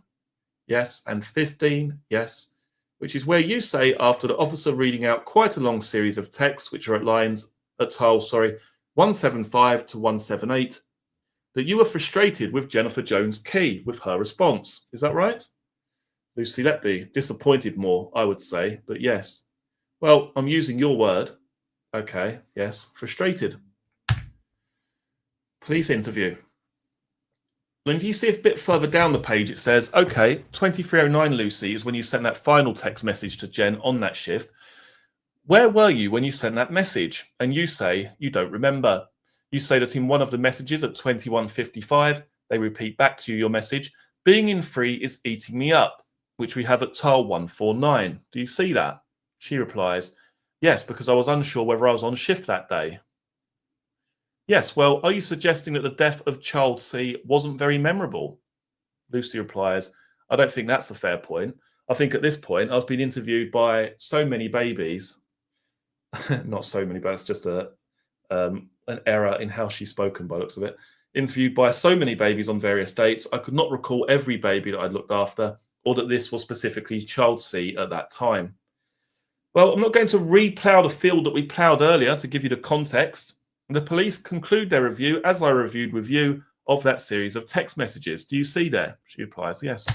yes, and 15, yes, which is where you say, after the officer reading out quite a long series of texts, which are at tiles 175 to 178, that you were frustrated with Jennifer Jones Key with her response. Is that right? Lucy Letby, disappointed more, I would say, but yes. Well, I'm using your word. Okay, yes, frustrated. Police interview. Then do you see a bit further down the page, it says, okay, 2309, Lucy, is when you sent that final text message to Jen on that shift. Where were you when you sent that message? And you say you don't remember. You say that in one of the messages at 21:55, they repeat back to you your message, being in free is eating me up, which we have at tile 149. Do you see that? She replies, yes, because I was unsure whether I was on shift that day. Yes, well, are you suggesting that the death of child C wasn't very memorable? Lucy replies, I don't think that's a fair point. I think at this point, I've been interviewed by so many babies. Not so many, but it's just an error in how she's spoken by the looks of it. Interviewed by so many babies on various dates, I could not recall every baby that I'd looked after, or that this was specifically child C at that time. Well, I'm not going to re-plough the field that we ploughed earlier to give you the context. The police conclude their review, as I reviewed with you, of that series of text messages. Do you see there? She replies, yes.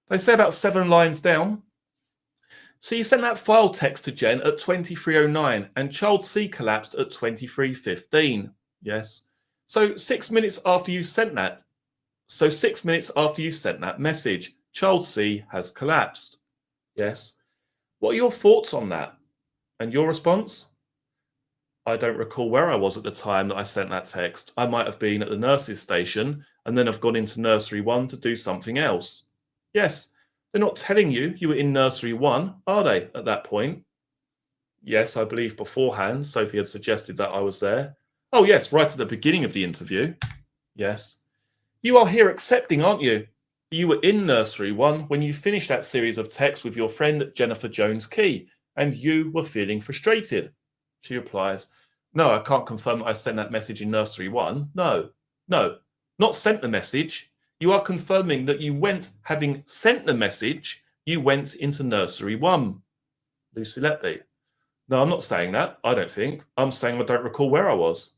They say about 7 lines down. So you sent that file text to Jen at 2309 and child C collapsed at 23:15. Yes. So 6 minutes after you sent that. So 6 minutes after you sent that message, child C has collapsed. Yes. What are your thoughts on that? And your response? I don't recall where I was at the time that I sent that text. I might have been at the nurse's station and then have gone into nursery 1 to do something else. Yes, they're not telling you you were in nursery 1, are they, at that point? Yes, I believe beforehand Sophie had suggested that I was there. Oh yes, right at the beginning of the interview. Yes. You are here accepting, aren't you? You were in nursery 1 when you finished that series of texts with your friend Jennifer Jones Key, and you were feeling frustrated. She replies, no, I can't confirm that I sent that message in nursery 1. No, not sent the message. You are confirming that you went, having sent the message, you went into nursery 1. Lucy Letby. No, I'm not saying that, I don't think. I'm saying I don't recall where I was.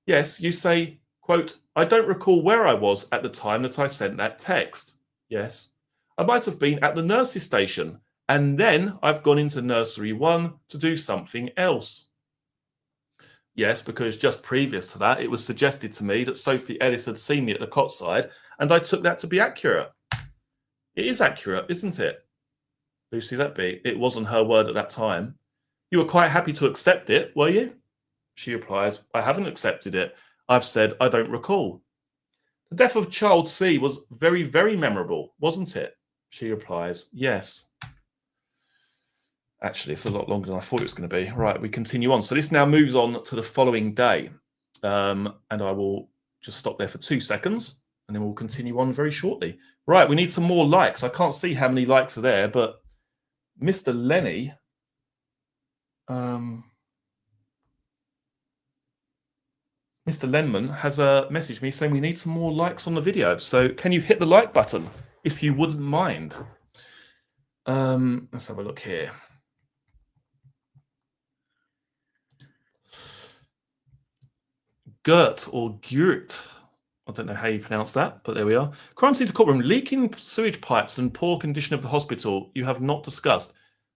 Yes, you say, quote, I don't recall where I was at the time that I sent that text. Yes. I might have been at the nurse's station, and then I've gone into nursery 1 to do something else. Yes, because just previous to that, it was suggested to me that Sophie Ellis had seen me at the cot side, and I took that to be accurate. It is accurate, isn't it? Lucy Letby, it wasn't her word at that time. You were quite happy to accept it, were you? She replies, I haven't accepted it. I've said I don't recall. The death of child C was very, very memorable, wasn't it? She replies, yes. Actually, it's a lot longer than I thought it was going to be. Right, we continue on. So this now moves on to the following day. And I will just stop there for 2 seconds, and then we'll continue on very shortly. Right, we need some more likes. I can't see how many likes are there, but Mr. Lenny... Mr. Lenman has messaged me saying we need some more likes on the video. So can you hit the like button if you wouldn't mind? Let's have a look here. Gert or Gert, I don't know how you pronounce that, but there we are. Crime scene to courtroom, leaking sewage pipes and poor condition of the hospital you have not discussed.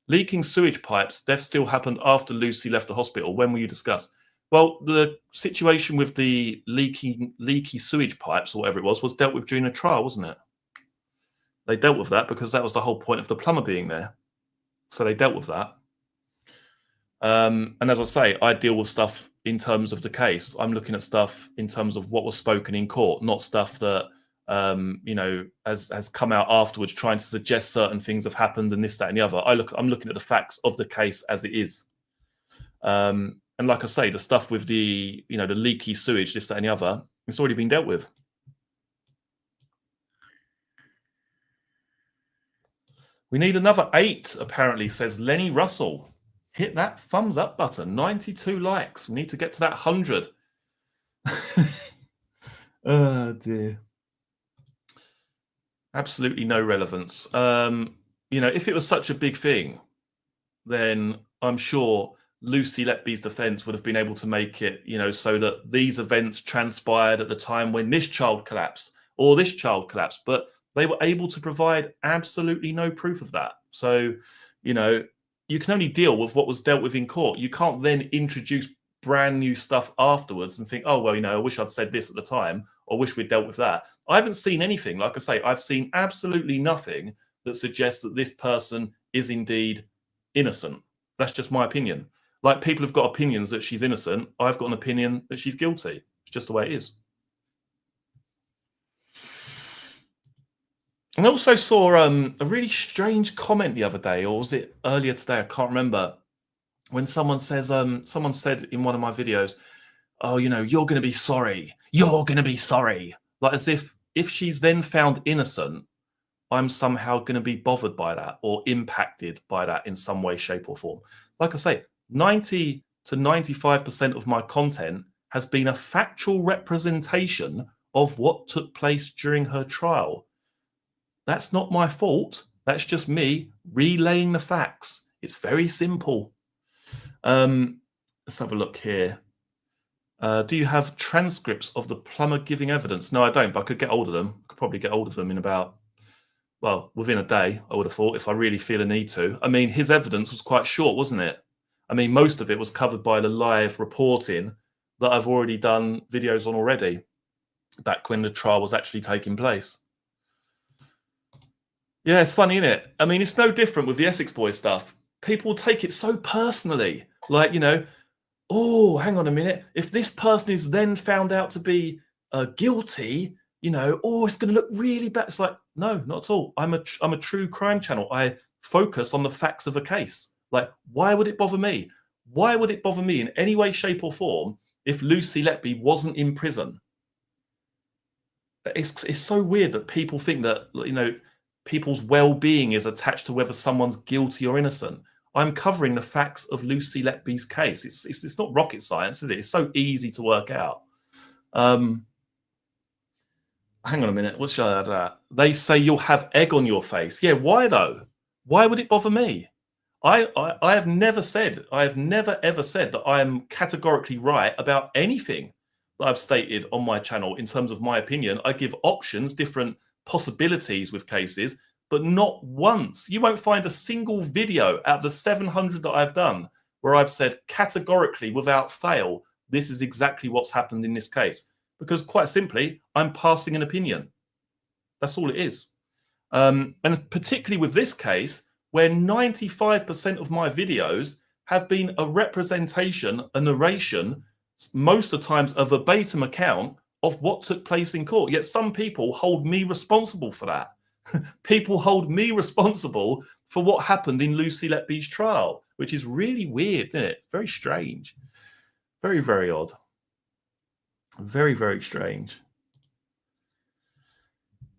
Leaking sewage pipes, death still happened after Lucy left the hospital. When will you discuss? Well, the situation with the leaky sewage pipes, or whatever it was dealt with during the trial, wasn't it? They dealt with that because that was the whole point of the plumber being there. So they dealt with that. And as I say, I deal with stuff in terms of the case. I'm looking at stuff in terms of what was spoken in court, not stuff that you know, has come out afterwards trying to suggest certain things have happened and this, that, and the other. I'm looking at the facts of the case as it is. And like I say, the stuff with the, you know, the leaky sewage, this, that, and the other, it's already been dealt with. We need another 8, apparently, says Lenny Russell. Hit that thumbs up button. 92 likes. We need to get to that 100. Oh, dear. Absolutely no relevance. You know, if it was such a big thing, then I'm sure Lucy Letby's defense would have been able to make it, you know, so that these events transpired at the time when this child collapsed or this child collapsed. But they were able to provide absolutely no proof of that. So, you know, you can only deal with what was dealt with in court. You can't then introduce brand new stuff afterwards and think, oh, well, you know, I wish I'd said this at the time, or wish we'd dealt with that. I haven't seen anything. Like I say, I've seen absolutely nothing that suggests that this person is indeed innocent. That's just my opinion. Like, people have got opinions that she's innocent. I've got an opinion that she's guilty. It's just the way it is. And I also saw a really strange comment the other day, or was it earlier today? I can't remember. When someone says, someone said in one of my videos, oh, you know, you're going to be sorry. You're going to be sorry. Like, as if she's then found innocent, I'm somehow going to be bothered by that or impacted by that in some way, shape, or form. Like I say, 90 to 95% of my content has been a factual representation of what took place during her trial. That's not my fault. That's just me relaying the facts. It's very simple. Let's have a look here. Do you have transcripts of the plumber giving evidence? No, I don't, but I could get hold of them. I could probably get hold of them in about, well, within a day, I would have thought, if I really feel a need to. I mean, his evidence was quite short, wasn't it? I mean, most of it was covered by the live reporting that I've already done videos on already, back when the trial was actually taking place. Yeah, it's funny, isn't it? I mean, it's no different with the Essex Boys stuff. People take it so personally. Like, you know, oh, hang on a minute. If this person is then found out to be guilty, you know, oh, it's going to look really bad. It's like, no, not at all. I'm a true crime channel. I focus on the facts of a case. Like, why would it bother me? Why would it bother me in any way, shape, or form if Lucy Letby wasn't in prison? It's so weird that people think that, you know, people's well-being is attached to whether someone's guilty or innocent. I'm covering the facts of Lucy Letby's case. It's not rocket science, is it? It's so easy to work out. Hang on a minute. What should I add to that? They say you'll have egg on your face. Yeah, why though? Why would it bother me? I have never ever said that I am categorically right about anything that I've stated on my channel in terms of my opinion. I give options, different possibilities with cases, but not once. You won't find a single video out of the 700 that I've done where I've said categorically, without fail, this is exactly what's happened in this case. Because quite simply, I'm passing an opinion. That's all it is. And particularly with this case, where 95% of my videos have been a representation, a narration, most of the times a verbatim account of what took place in court. Yet some people hold me responsible for that. People hold me responsible for what happened in Lucy Letby's trial, which is really weird, isn't it? Very strange. Very, very odd. Very, very strange.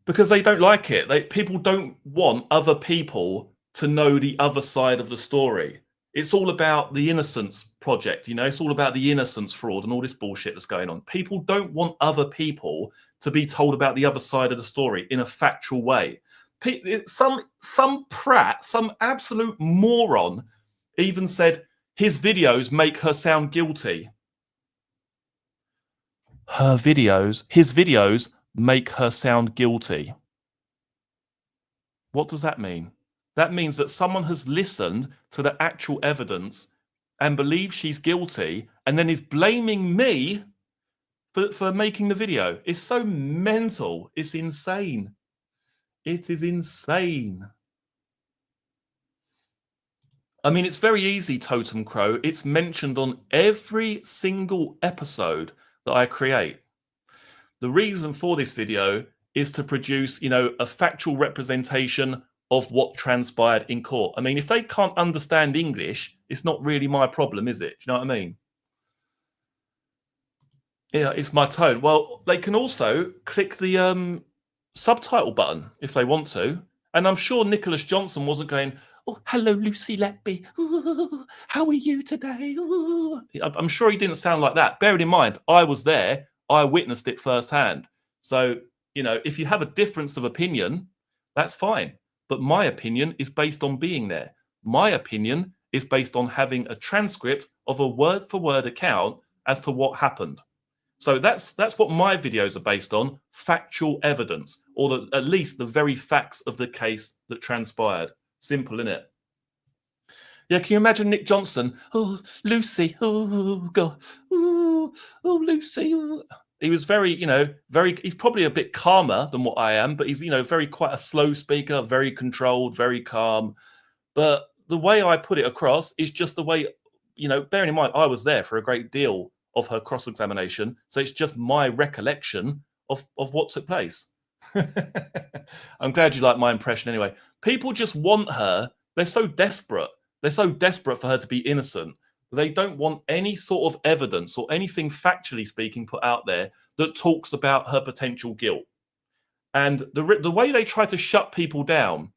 Because they don't like it. People don't want other people to know the other side of the story. It's all about the Innocence Project, you know, it's all about the innocence fraud and all this bullshit that's going on. People don't want other people to be told about the other side of the story in a factual way. Some prat, some absolute moron even said his videos make her sound guilty. His videos make her sound guilty. What does that mean? That means that someone has listened to the actual evidence and believes she's guilty and then is blaming me for making the video. It's so mental. It's insane. It is insane. I mean, it's very easy, Totem Crow. It's mentioned on every single episode that I create. The reason for this video is to produce, you know, a factual representation of what transpired in court. I mean, if they can't understand English, it's not really my problem, is it? Do you know what I mean? Yeah, it's my tone. Well, they can also click the subtitle button if they want to. And I'm sure Nicholas Johnson wasn't going, "Oh, hello, Lucy Letby. Ooh, how are you today?" Ooh. I'm sure he didn't sound like that. Bearing in mind, I was there. I witnessed it firsthand. So, you know, if you have a difference of opinion, that's fine. But my opinion is based on being there. My opinion is based on having a transcript of a word-for-word account as to what happened. So that's what my videos are based on, factual evidence, or at least the very facts of the case that transpired. Simple, innit? Yeah, can you imagine Nick Johnson? "Oh, Lucy, oh, God, oh, Lucy." Oh. He was very, you know, he's probably a bit calmer than what I am, but he's, you know, quite a slow speaker, very controlled, very calm. But the way I put it across is just the way, you know, bearing in mind, I was there for a great deal of her cross-examination. So it's just my recollection of what took place. I'm glad you like my impression anyway. People just want her. They're so desperate. They're so desperate for her to be innocent. They don't want any sort of evidence or anything factually speaking put out there that talks about her potential guilt. And the way they try to shut people down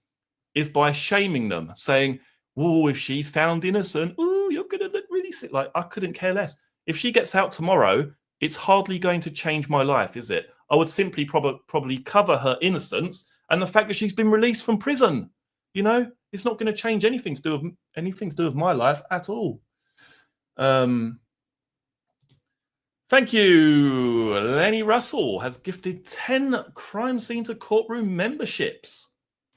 is by shaming them, saying, "Oh, if she's found innocent, oh, you're going to look really sick." Like, I couldn't care less. If she gets out tomorrow, it's hardly going to change my life, is it? I would simply probably cover her innocence and the fact that she's been released from prison. You know, it's not going to change anything to do with my life at all. Thank you. Lenny Russell has gifted 10 crime scene to courtroom memberships.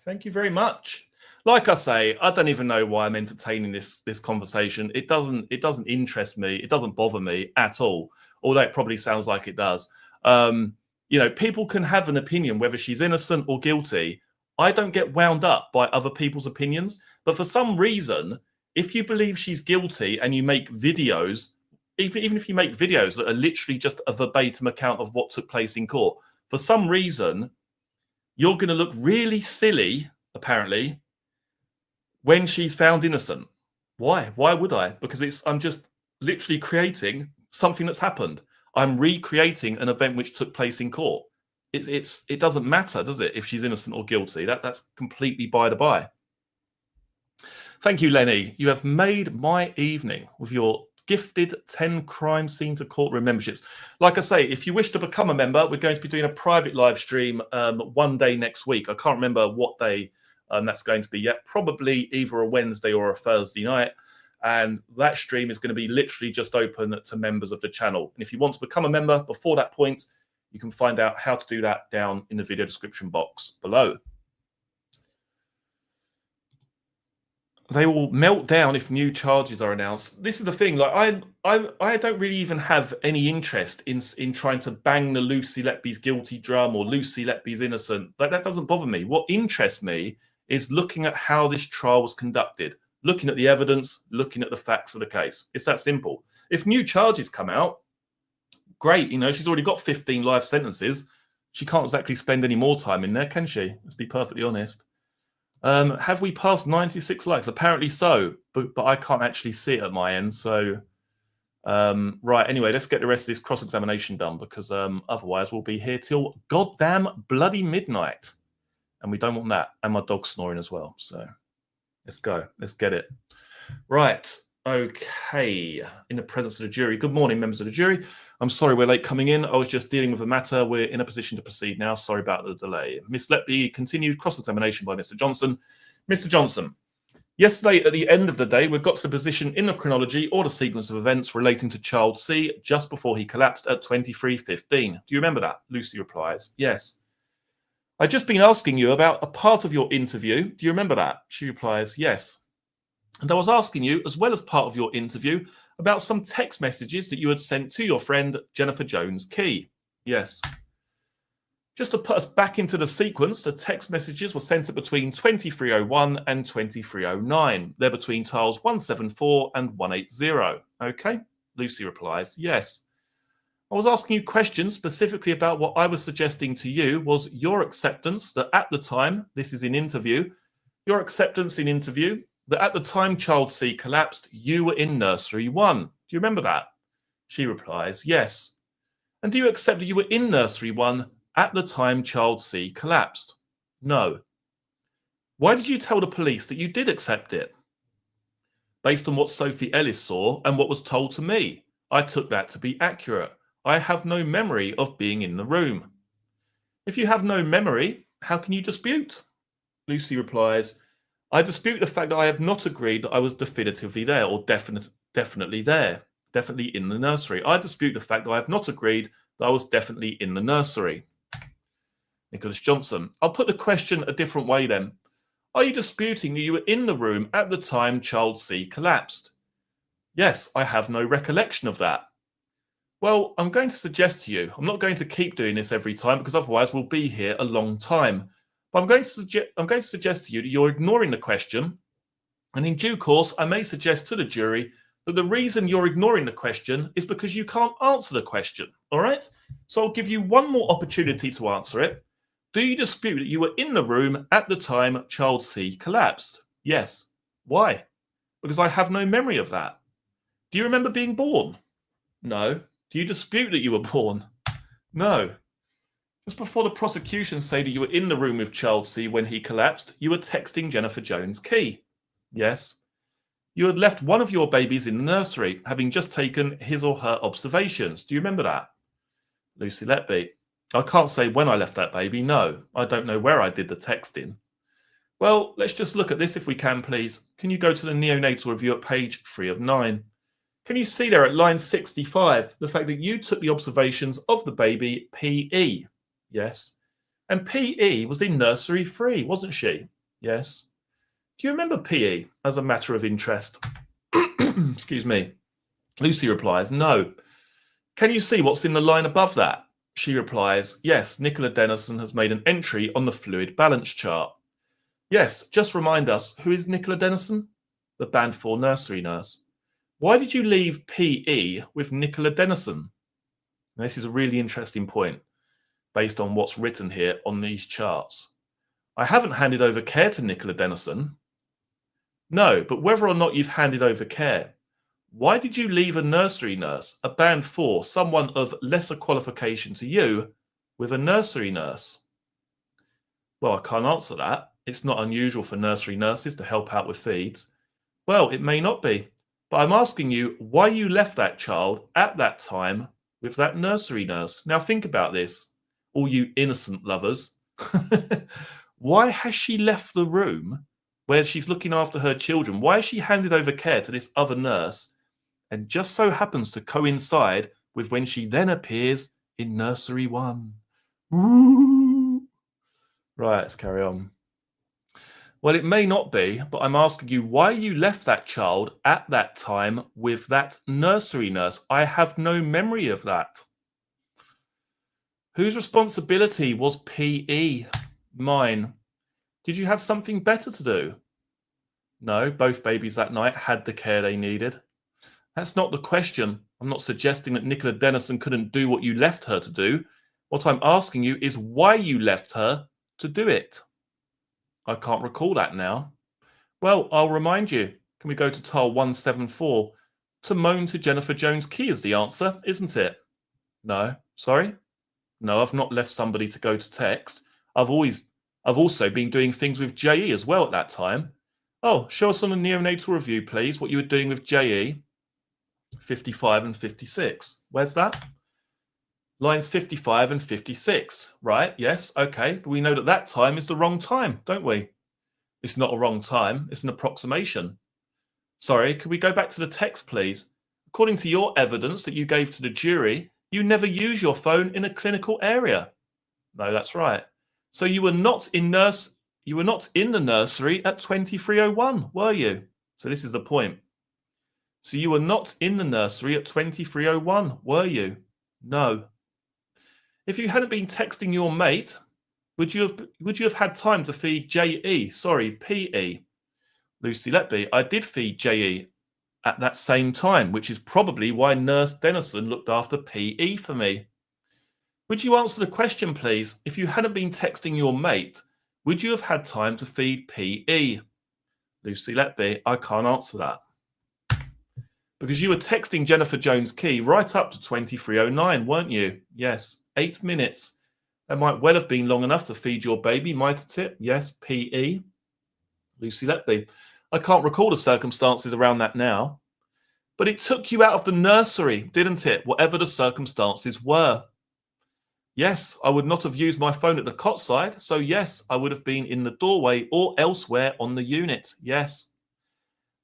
Thank you very much. Like I say, I don't even know why I'm entertaining this conversation. It doesn't interest me. It doesn't bother me at all, although it probably sounds like it does. You know, people can have an opinion whether she's innocent or guilty. I don't get wound up by other people's opinions. But for some reason, if you believe she's guilty and you make videos, even if you make videos that are literally just a verbatim account of what took place in court, for some reason, you're going to look really silly, apparently, when she's found innocent. Why? Why would I? Because I'm just literally creating something that's happened. I'm recreating an event which took place in court. It doesn't matter, does it, if she's innocent or guilty? That's completely by the by. Thank you, Lenny. You have made my evening with your gifted 10 crime scene to courtroom memberships. Like I say, if you wish to become a member, we're going to be doing a private live stream one day next week. I can't remember what day that's going to be yet. Probably either a Wednesday or a Thursday night. And that stream is going to be literally just open to members of the channel. And if you want to become a member before that point, you can find out how to do that down in the video description box below. They will melt down if new charges are announced. This is the thing. Like I don't really even have any interest in trying to bang the Lucy Letby's guilty drum or Lucy Letby's innocent. Like, that doesn't bother me. What interests me is looking at how this trial was conducted, looking at the evidence, looking at the facts of the case. It's that simple. If new charges come out, great. She's already got 15 life sentences. She can't exactly spend any more time in there, can she? Let's be perfectly honest. Have we passed 96 likes? Apparently so, but I can't actually see it at my end. So, right. Anyway, let's get the rest of this cross-examination done, because otherwise we'll be here till goddamn bloody midnight. And we don't want that. And my dog's snoring as well. So let's go. Let's get it. Right. Okay. In the presence of the jury. Good morning, members of the jury. I'm sorry we're late coming in. I was just dealing with a matter. We're in a position to proceed now. Sorry about the delay. Miss Letby continued cross-examination by Mr. Johnson. Mr. Johnson, yesterday at the end of the day, we've got to the position in the chronology or the sequence of events relating to child C just before he collapsed at 23:15. Do you remember that? Lucy replies, yes. I've just been asking you about a part of your interview. Do you remember that? She replies, yes. And I was asking you, as well as part of your interview, about some text messages that you had sent to your friend, Jennifer Jones-Key. Yes. Just to put us back into the sequence, the text messages were sent at between 23:01 and 23:09. They're between tiles 174 and 180. Okay? Lucy replies, yes. I was asking you questions specifically about what I was suggesting to you was your acceptance that at the time, this is in interview, your acceptance in interview that at the time child C collapsed, you were in nursery 1. Do you remember that? She replies, yes. And do you accept that you were in nursery 1 at the time child C collapsed? No. Why did you tell the police that you did accept it? Based on what Sophie Ellis saw and what was told to me, I took that to be accurate. I have no memory of being in the room. If you have no memory, how can you dispute? Lucy replies, I dispute the fact that I have not agreed that I was definitively there or definitely there, definitely in the nursery. I dispute the fact that I have not agreed that I was definitely in the nursery. Nicholas Johnson, I'll put the question a different way then. Are you disputing that you were in the room at the time child C collapsed? Yes, I have no recollection of that. Well, I'm going to suggest to you, I'm not going to keep doing this every time because otherwise we'll be here a long time. But I'm going to suggest to you that you're ignoring the question, and in due course, I may suggest to the jury that the reason you're ignoring the question is because you can't answer the question. All right? So I'll give you one more opportunity to answer it. Do you dispute that you were in the room at the time child C collapsed? Yes. Why? Because I have no memory of that. Do you remember being born? No. Do you dispute that you were born? No. Just before the prosecution say that you were in the room with child C when he collapsed, you were texting Jennifer Jones-Key. Yes. You had left one of your babies in the nursery, having just taken his or her observations. Do you remember that? Lucy Letby. I can't say when I left that baby. No, I don't know where I did the texting. Well, let's just look at this if we can, please. Can you go to the neonatal review at page 3 of 9? Can you see there at line 65 the fact that you took the observations of the baby PE? Yes. And PE was in nursery 3, wasn't she? Yes. Do you remember PE as a matter of interest? Excuse me. Lucy replies, no. Can you see what's in the line above that? She replies, yes, Nicola Dennison has made an entry on the fluid balance chart. Yes, just remind us, who is Nicola Dennison? The Band 4 nursery nurse. Why did you leave PE with Nicola Dennison? And this is a really interesting point based on what's written here on these charts. I haven't handed over care to Nicola Dennison. No, but whether or not you've handed over care, why did you leave a nursery nurse, a Band 4, someone of lesser qualification to you, with a nursery nurse? Well, I can't answer that. It's not unusual for nursery nurses to help out with feeds. Well, it may not be. But I'm asking you why you left that child at that time with that nursery nurse. Now think about this, all you innocent lovers. Why has she left the room where she's looking after her children? Why has she handed over care to this other nurse and just so happens to coincide with when she then appears in nursery 1? Ooh. Right, let's carry on. Well, it may not be, but I'm asking you why you left that child at that time with that nursery nurse. I have no memory of that. Whose responsibility was PE? Mine. Did you have something better to do? No, both babies that night had the care they needed. That's not the question. I'm not suggesting that Nicola Denison couldn't do what you left her to do. What I'm asking you is why you left her to do it. I can't recall that now. Well, I'll remind you. Can we go to tile 174? To moan to Jennifer Jones Key is the answer, isn't it? No. Sorry? No, I've not left somebody to go to text. I've also been doing things with JE as well at that time. Oh, show us on the neonatal review, please, what you were doing with JE. 55 and 56. Where's that? Lines 55 and 56. Right, yes, okay. But we know that that time is the wrong time, don't we? It's not a wrong time. It's an approximation. Sorry, could we go back to the text, please? According to your evidence that you gave to the jury, you never use your phone in a clinical area. No, that's right. So you were not in the nursery at 23:01, were you? So this is the point. So you were not in the nursery at 23:01, were you? No. If you hadn't been texting your mate, would you have had time to feed PE? Lucy Letby, I did feed JE at that same time, which is probably why Nurse Denison looked after PE for me. Would you answer the question, please? If you hadn't been texting your mate, would you have had time to feed PE? Lucy Letby, I can't answer that. Because you were texting Jennifer Jones Key right up to 23:09, weren't you? Yes, 8 minutes. That might well have been long enough to feed your baby, mightn't it? Yes, PE. Lucy Letby, I can't recall the circumstances around that now. But it took you out of the nursery, didn't it? Whatever the circumstances were. Yes, I would not have used my phone at the cot side. So yes, I would have been in the doorway or elsewhere on the unit. Yes.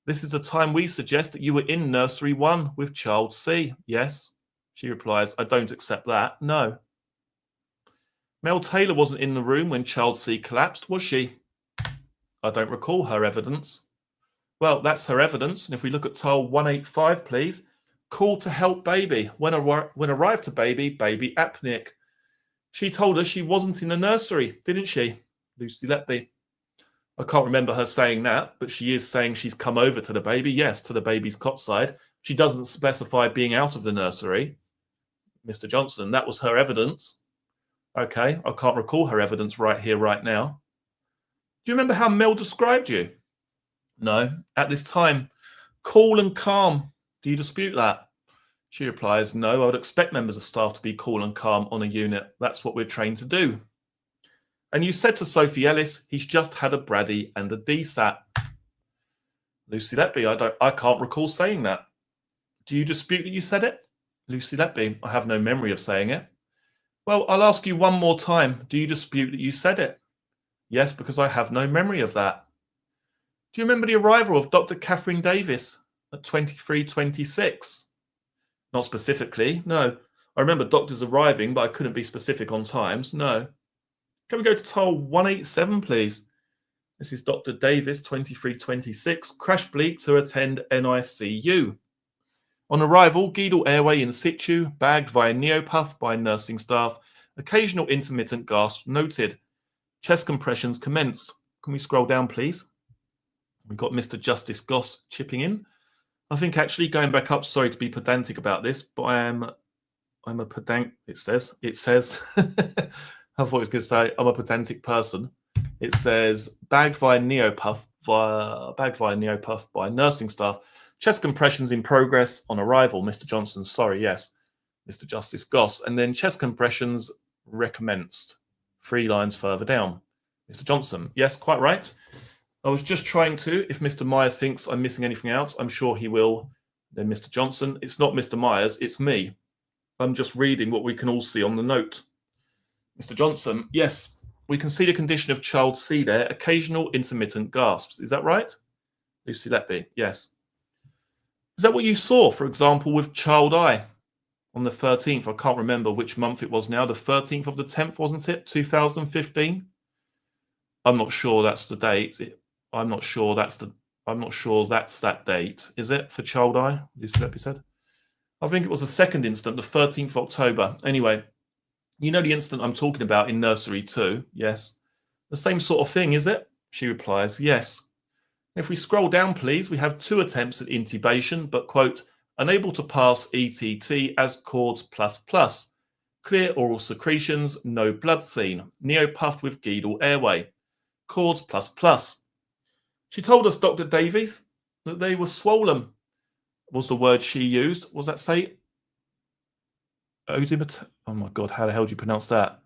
This is the time we suggest that you were in nursery 1 with child C. Yes. She replies, I don't accept that. No. Mel Taylor wasn't in the room when child C collapsed, was she? I don't recall her evidence. Well, that's her evidence. And if we look at tile 185, please. Call to help baby. When arrived to baby apneic. She told us she wasn't in the nursery, didn't she? Lucy Letby. I can't remember her saying that, but she is saying she's come over to the baby. Yes, to the baby's cot side. She doesn't specify being out of the nursery. Mr. Johnson, that was her evidence. Okay, I can't recall her evidence right here, right now. Do you remember how Mel described you? No. At this time, cool and calm. Do you dispute that? She replies, no, I would expect members of staff to be cool and calm on a unit. That's what we're trained to do. And you said to Sophie Ellis, he's just had a Braddy and a DSAT. Lucy Letby, I can't recall saying that. Do you dispute that you said it? Lucy Letby, I have no memory of saying it. Well, I'll ask you one more time. Do you dispute that you said it? Yes, because I have no memory of that. Do you remember the arrival of Dr. Catherine Davis at 23:26? Not specifically, no. I remember doctors arriving, but I couldn't be specific on times, no. Can we go to tile 187, please? This is Dr. Davis, 23:26, crash bleep to attend NICU. On arrival, Guidal airway in situ, bagged via neopuff by nursing staff. Occasional intermittent gasp noted. Chest compressions commenced. Can we scroll down, please? We've got Mr. Justice Goss chipping in. I think actually going back up, sorry to be pedantic about this, but I'm a pedant. It says. I thought it was going to say I'm a pedantic person. It says bagged via neopuff by nursing staff. Chest compressions in progress on arrival. Mr. Johnson, sorry, yes. Mr. Justice Goss. And then chest compressions recommenced. 3 lines further down. Mr. Johnson, yes, quite right. I was just trying to, if Mr. Myers thinks I'm missing anything out, I'm sure he will. Then Mr. Johnson, it's not Mr. Myers, it's me. I'm just reading what we can all see on the note. Mr. Johnson, yes, we can see the condition of child C there, occasional intermittent gasps. Is that right? Lucy Letby, yes. Is that what you saw, for example, with child I on the 13th? I can't remember which month it was now. The 13th of the 10th, wasn't it? 2015? I'm not sure that's the date. I'm not sure that's that date. Is it for child I? Lucy Letby said. I think it was the second instant, the 13th of October. Anyway, you know the instant I'm talking about in nursery 2, yes? The same sort of thing, is it? She replies, yes. If we scroll down, please, we have 2 attempts at intubation, but, quote, unable to pass ETT as cords ++. Clear oral secretions, no blood seen. Neopuffed with Guidal airway. Cords ++. She told us, Dr. Davies, that they were swollen, was the word she used. Was that say? Odematous? Oh my God, how the hell do you pronounce that?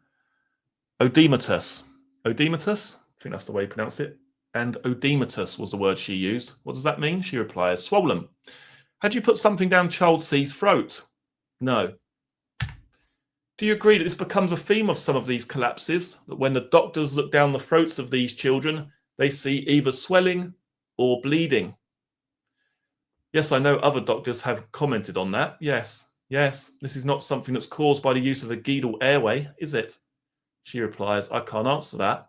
Odematous. Odematous? I think that's the way you pronounce it. And odematous was the word she used. What does that mean? She replies, swollen. Had you put something down child C's throat? No. Do you agree that this becomes a theme of some of these collapses, that when the doctors look down the throats of these children, they see either swelling or bleeding? Yes, I know other doctors have commented on that. Yes, this is not something that's caused by the use of a Guidal airway, is it? She replies, I can't answer that.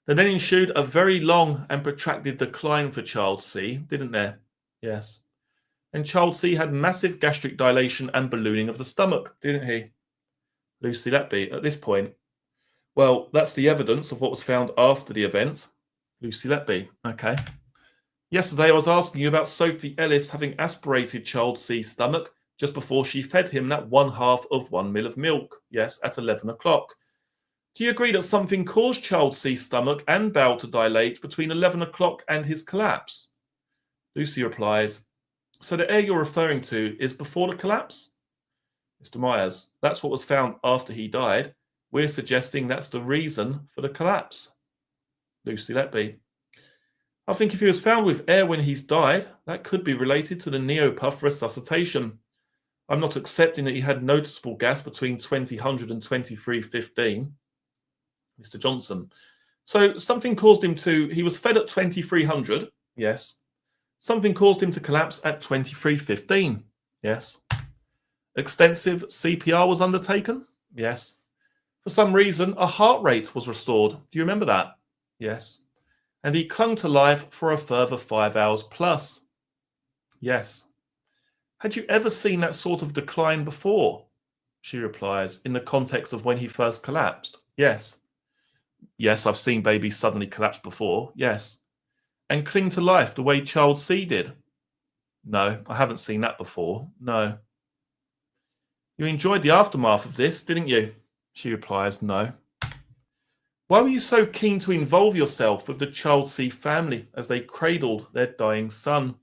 There then ensued a very long and protracted decline for child C, didn't there? Yes. And child C had massive gastric dilation and ballooning of the stomach, didn't he? Lucy Letby, at this point. Well, that's the evidence of what was found after the event. Lucy Letby, okay. Yesterday I was asking you about Sophie Ellis having aspirated child C's stomach just before she fed him that 1/2 of 1 ml of milk. Yes, at 11 o'clock. Do you agree that something caused child C's stomach and bowel to dilate between 11 o'clock and his collapse? Lucy replies, so the air you're referring to is before the collapse? Mr. Myers, that's what was found after he died. We're suggesting that's the reason for the collapse. Lucy Letby, I think if he was found with air when he's died, that could be related to the neopuff resuscitation. I'm not accepting that he had noticeable gas between 2000 and 2315. Mr. Johnson, so something caused him to, he was fed at 2300, yes. Something caused him to collapse at 2315, yes. Extensive CPR was undertaken, yes. For some reason, a heart rate was restored. Do you remember that? Yes. And he clung to life for a further 5 hours plus. Yes. Had you ever seen that sort of decline before? She replies, in the context of when he first collapsed. Yes. Yes, I've seen babies suddenly collapse before. Yes. And cling to life the way child C did? No, I haven't seen that before. No. You enjoyed the aftermath of this, didn't you? She replies, no. Why were you so keen to involve yourself with the child C family as they cradled their dying son?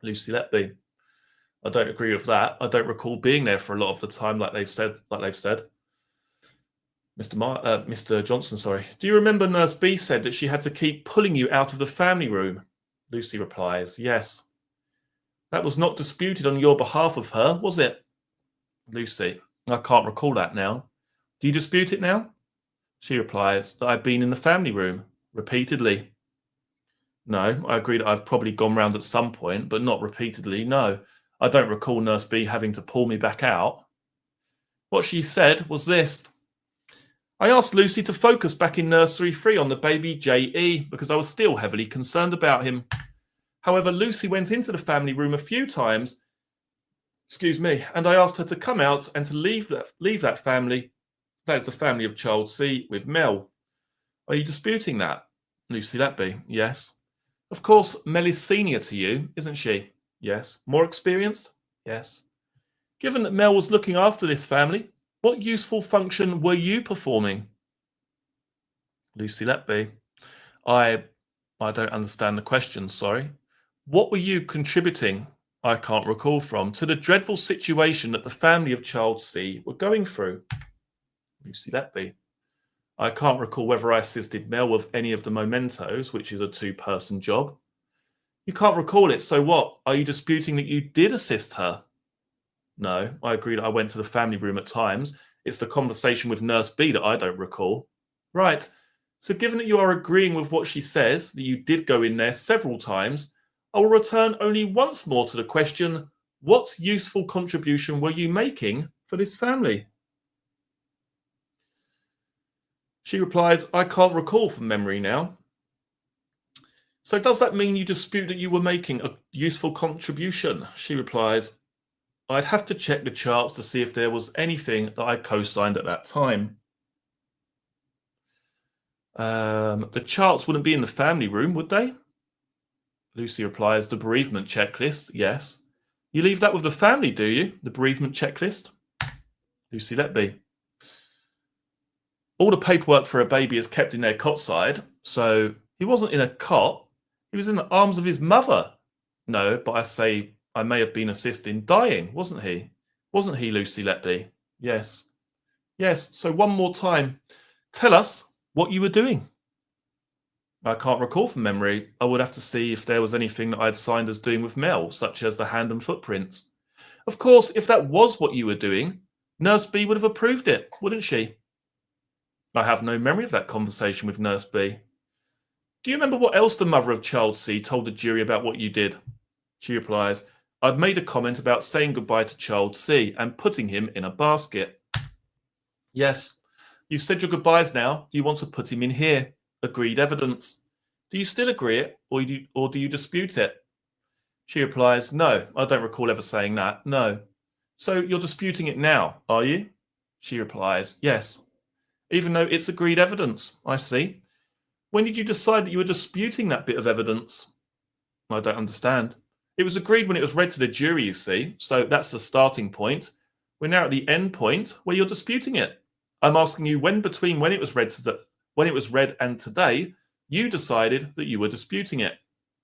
Lucy Letby, I don't agree with that. I don't recall being there for a lot of the time, like they've said. Mr. Johnson, sorry. Do you remember Nurse B said that she had to keep pulling you out of the family room? Lucy replies, yes. That was not disputed on your behalf of her, was it? Lucy, I can't recall that now. Do you dispute it now? She replies that I've been in the family room repeatedly. No, I agree that I've probably gone round at some point, but not repeatedly. No, I don't recall Nurse B having to pull me back out. What she said was this. I asked Lucy to focus back in nursery 3 on the baby J.E. because I was still heavily concerned about him. However, Lucy went into the family room a few times, and I asked her to come out and to leave that family, that is the family of child C, with Mel. Are you disputing that? Lucy Letby, yes. Of course, Mel is senior to you, isn't she? Yes. More experienced? Yes. Given that Mel was looking after this family, what useful function were you performing? Lucy Letby, I don't understand the question, sorry. What were you contributing, I can't recall from, to the dreadful situation that the family of child C were going through? Lucy Letby, I can't recall whether I assisted Mel with any of the mementos, which is a 2-person job. You can't recall it, so what? Are you disputing that you did assist her? No, I agree that I went to the family room at times. It's the conversation with Nurse B that I don't recall. Right, so given that you are agreeing with what she says, that you did go in there several times, I will return only once more to the question, what useful contribution were you making for this family? She replies, I can't recall from memory now. So does that mean you dispute that you were making a useful contribution? She replies, I'd have to check the charts to see if there was anything that I co-signed at that time. The charts wouldn't be in the family room, would they? Lucy replies, the bereavement checklist, yes. You leave that with the family, do you? The bereavement checklist? Lucy Letby. All the paperwork for a baby is kept in their cot side, so he wasn't in a cot. He was in the arms of his mother. No, but I say I may have been assisting dying, wasn't he? Wasn't he, Lucy Letby? Yes. Yes, so one more time. Tell us what you were doing. I can't recall from memory. I would have to see if there was anything that I'd signed as doing with Mel, such as the hand and footprints. Of course, if that was what you were doing, Nurse B would have approved it, wouldn't she? I have no memory of that conversation with Nurse B. Do you remember what else the mother of child C told the jury about what you did? She replies, I'd made a comment about saying goodbye to child C and putting him in a basket. Yes, you've said your goodbyes now. You want to put him in here. Agreed evidence. Do you still agree it, or do you dispute it? She replies, no, I don't recall ever saying that, no. So you're disputing it now, are you? She replies, yes. Even though it's agreed evidence, I see. When did you decide that you were disputing that bit of evidence? I don't understand. It was agreed when it was read to the jury, you see, so that's the starting point. We're now at the end point where you're disputing it. I'm asking you when between when it was read and today, you decided that you were disputing it.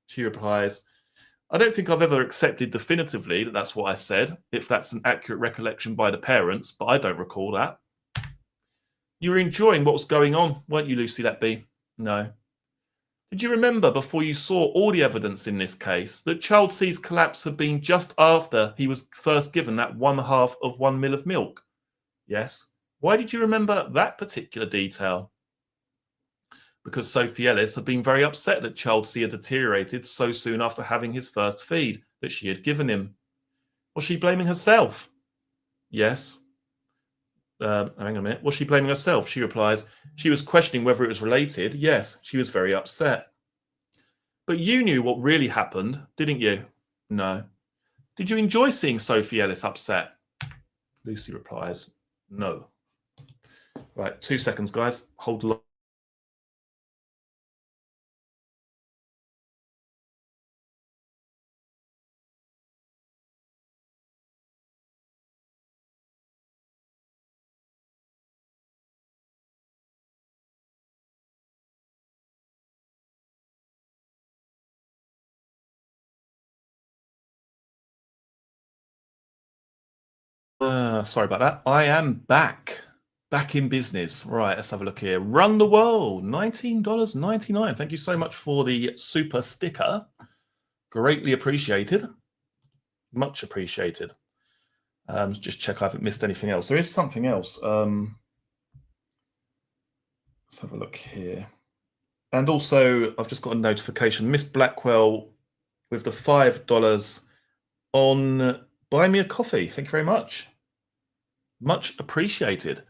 She replies, I don't think I've ever accepted definitively that that's what I said, if that's an accurate recollection by the parents, but I don't recall that. You were enjoying what was going on, weren't you, Lucy Letby? No. Did you remember before you saw all the evidence in this case that child C's collapse had been just after he was first given that 1/2 of 1 ml of milk? Yes. Why did you remember that particular detail? Because Sophie Ellis had been very upset that child C had deteriorated so soon after having his first feed that she had given him. Was she blaming herself? Yes. Hang on a minute. Was she blaming herself? She replies, she was questioning whether it was related. Yes, she was very upset. But you knew what really happened, didn't you? No. Did you enjoy seeing Sophie Ellis upset? Lucy replies, no. Right, 2 seconds, guys. Hold the line. Sorry about that. I am back in business. Right, let's have a look here. Run the world, $19.99. Thank you so much for the super sticker. Greatly appreciated. Much appreciated. Just check I haven't missed anything else. There is something else. Let's have a look here. And also, I've just got a notification. Miss Blackwell with the $5 on Buy Me a Coffee. Thank you very much. Much appreciated.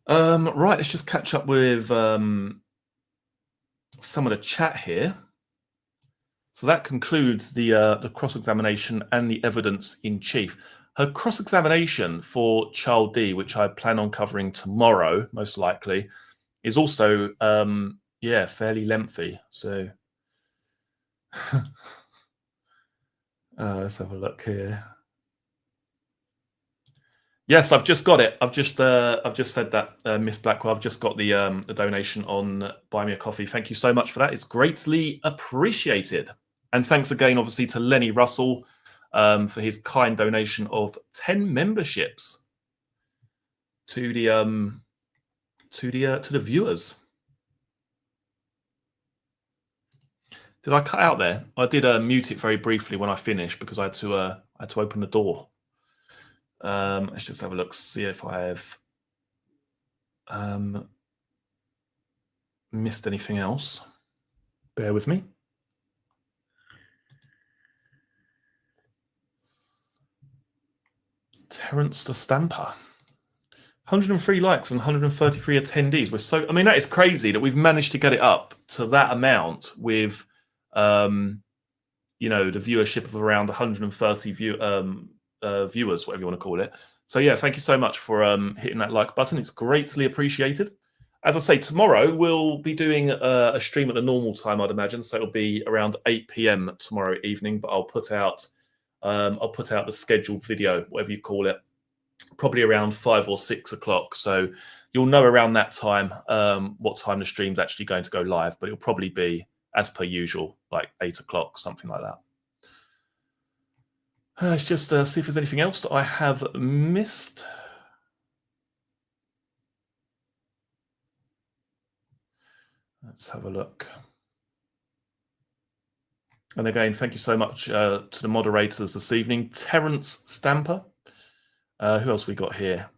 Right, let's just catch up with some of the chat here. So that concludes the cross-examination and the evidence in chief. Her cross-examination for Child D, which I plan on covering tomorrow, most likely, is also, fairly lengthy. So let's have a look here. Yes, I've just got it. I've just said that, Miss Blackwell. I've just got the donation on Buy Me a Coffee. Thank you so much for that. It's greatly appreciated. And thanks again, obviously, to Lenny Russell for his kind donation of 10 memberships to the viewers. Did I cut out there? I did mute it very briefly when I finished because I had to open the door. Let's just have a look, see if I have missed anything else. Bear with me. Terence the Stamper. 103 likes and 133 attendees. We're so, I mean, that is crazy that we've managed to get it up to that amount with, the viewership of around 130 viewers, whatever you want to call it. So yeah, thank you so much for hitting that like button. It's greatly appreciated. As I say, tomorrow we'll be doing a stream at a normal time, I'd imagine. So it'll be around 8 p.m. tomorrow evening. But I'll put out the scheduled video, whatever you call it, probably around 5 or 6 o'clock. So you'll know around that time what time the stream's actually going to go live. But it'll probably be, as per usual, like 8 o'clock, something like that. Let's just see if there's anything else that I have missed. Let's have a look. And again, thank you so much to the moderators this evening. Terence Stamper. Who else we got here?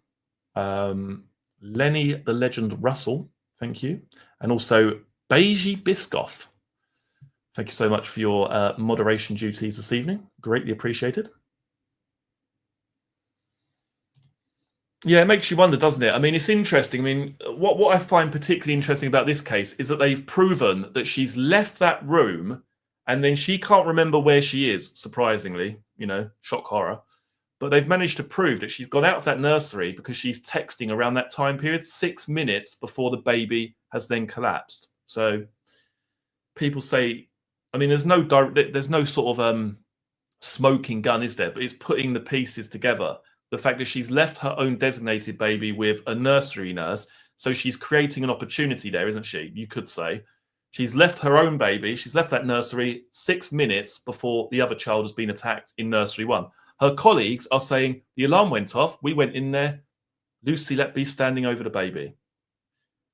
Lenny the Legend Russell. Thank you. And also Beiji Biscoff. Thank you so much for your moderation duties this evening. Greatly appreciated. Yeah, it makes you wonder, doesn't it? I mean, it's interesting. I mean, what I find particularly interesting about this case is that they've proven that she's left that room and then she can't remember where she is, surprisingly, you know, shock horror. But they've managed to prove that she's gone out of that nursery because she's texting around that time period, 6 minutes before the baby has then collapsed. So people say, I mean, there's no sort of smoking gun, is there? But it's putting the pieces together. The fact that she's left her own designated baby with a nursery nurse. So she's creating an opportunity there, isn't she? You could say. She's left her own baby. She's left that nursery 6 minutes before the other child has been attacked in nursery 1. Her colleagues are saying, the alarm went off. We went in there. Lucy Letby standing over the baby.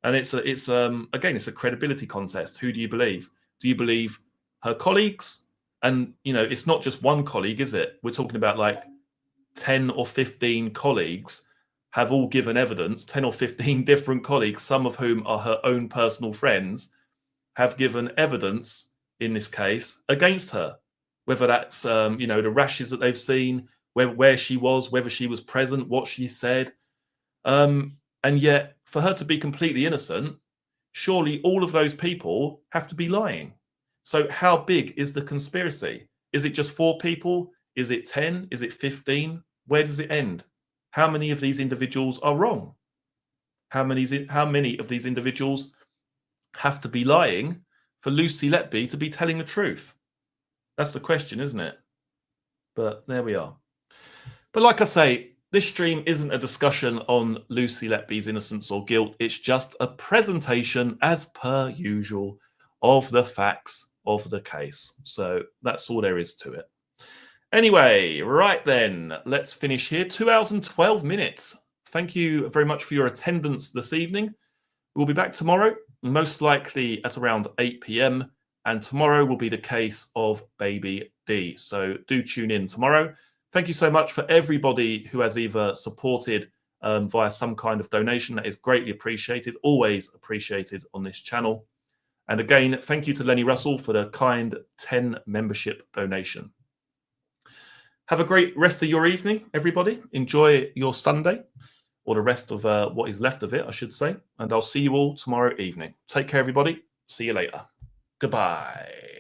And it's a credibility contest. Who do you believe? Do you believe her colleagues? And, you know, it's not just one colleague, is it? We're talking about like 10 or 15 colleagues have all given evidence, 10 or 15 different colleagues, some of whom are her own personal friends, have given evidence in this case against her. Whether that's, you know, the rashes that they've seen, where she was, whether she was present, what she said. And yet, for her to be completely innocent, surely all of those people have to be lying. So how big is the conspiracy? Is it just 4 people? Is it 10? Is it 15? Where does it end? How many of these individuals are wrong? How many of these individuals have to be lying for Lucy Letby to be telling the truth? That's the question, isn't it? But there we are. But like I say, this stream isn't a discussion on Lucy Letby's innocence or guilt. It's just a presentation, as per usual, of the facts of the case. So that's all there is to it. Anyway, right then, let's finish here. 2 hours and 12 minutes. Thank you very much for your attendance this evening. We'll be back tomorrow, most likely at around 8 p.m. And tomorrow will be the case of Baby D. So do tune in tomorrow. Thank you so much for everybody who has either supported via some kind of donation. That is greatly appreciated, always appreciated on this channel. And again, thank you to Lenny Russell for the kind 10 membership donation. Have a great rest of your evening, everybody. Enjoy your Sunday, or the rest of what is left of it, I should say. And I'll see you all tomorrow evening. Take care, everybody. See you later. Goodbye.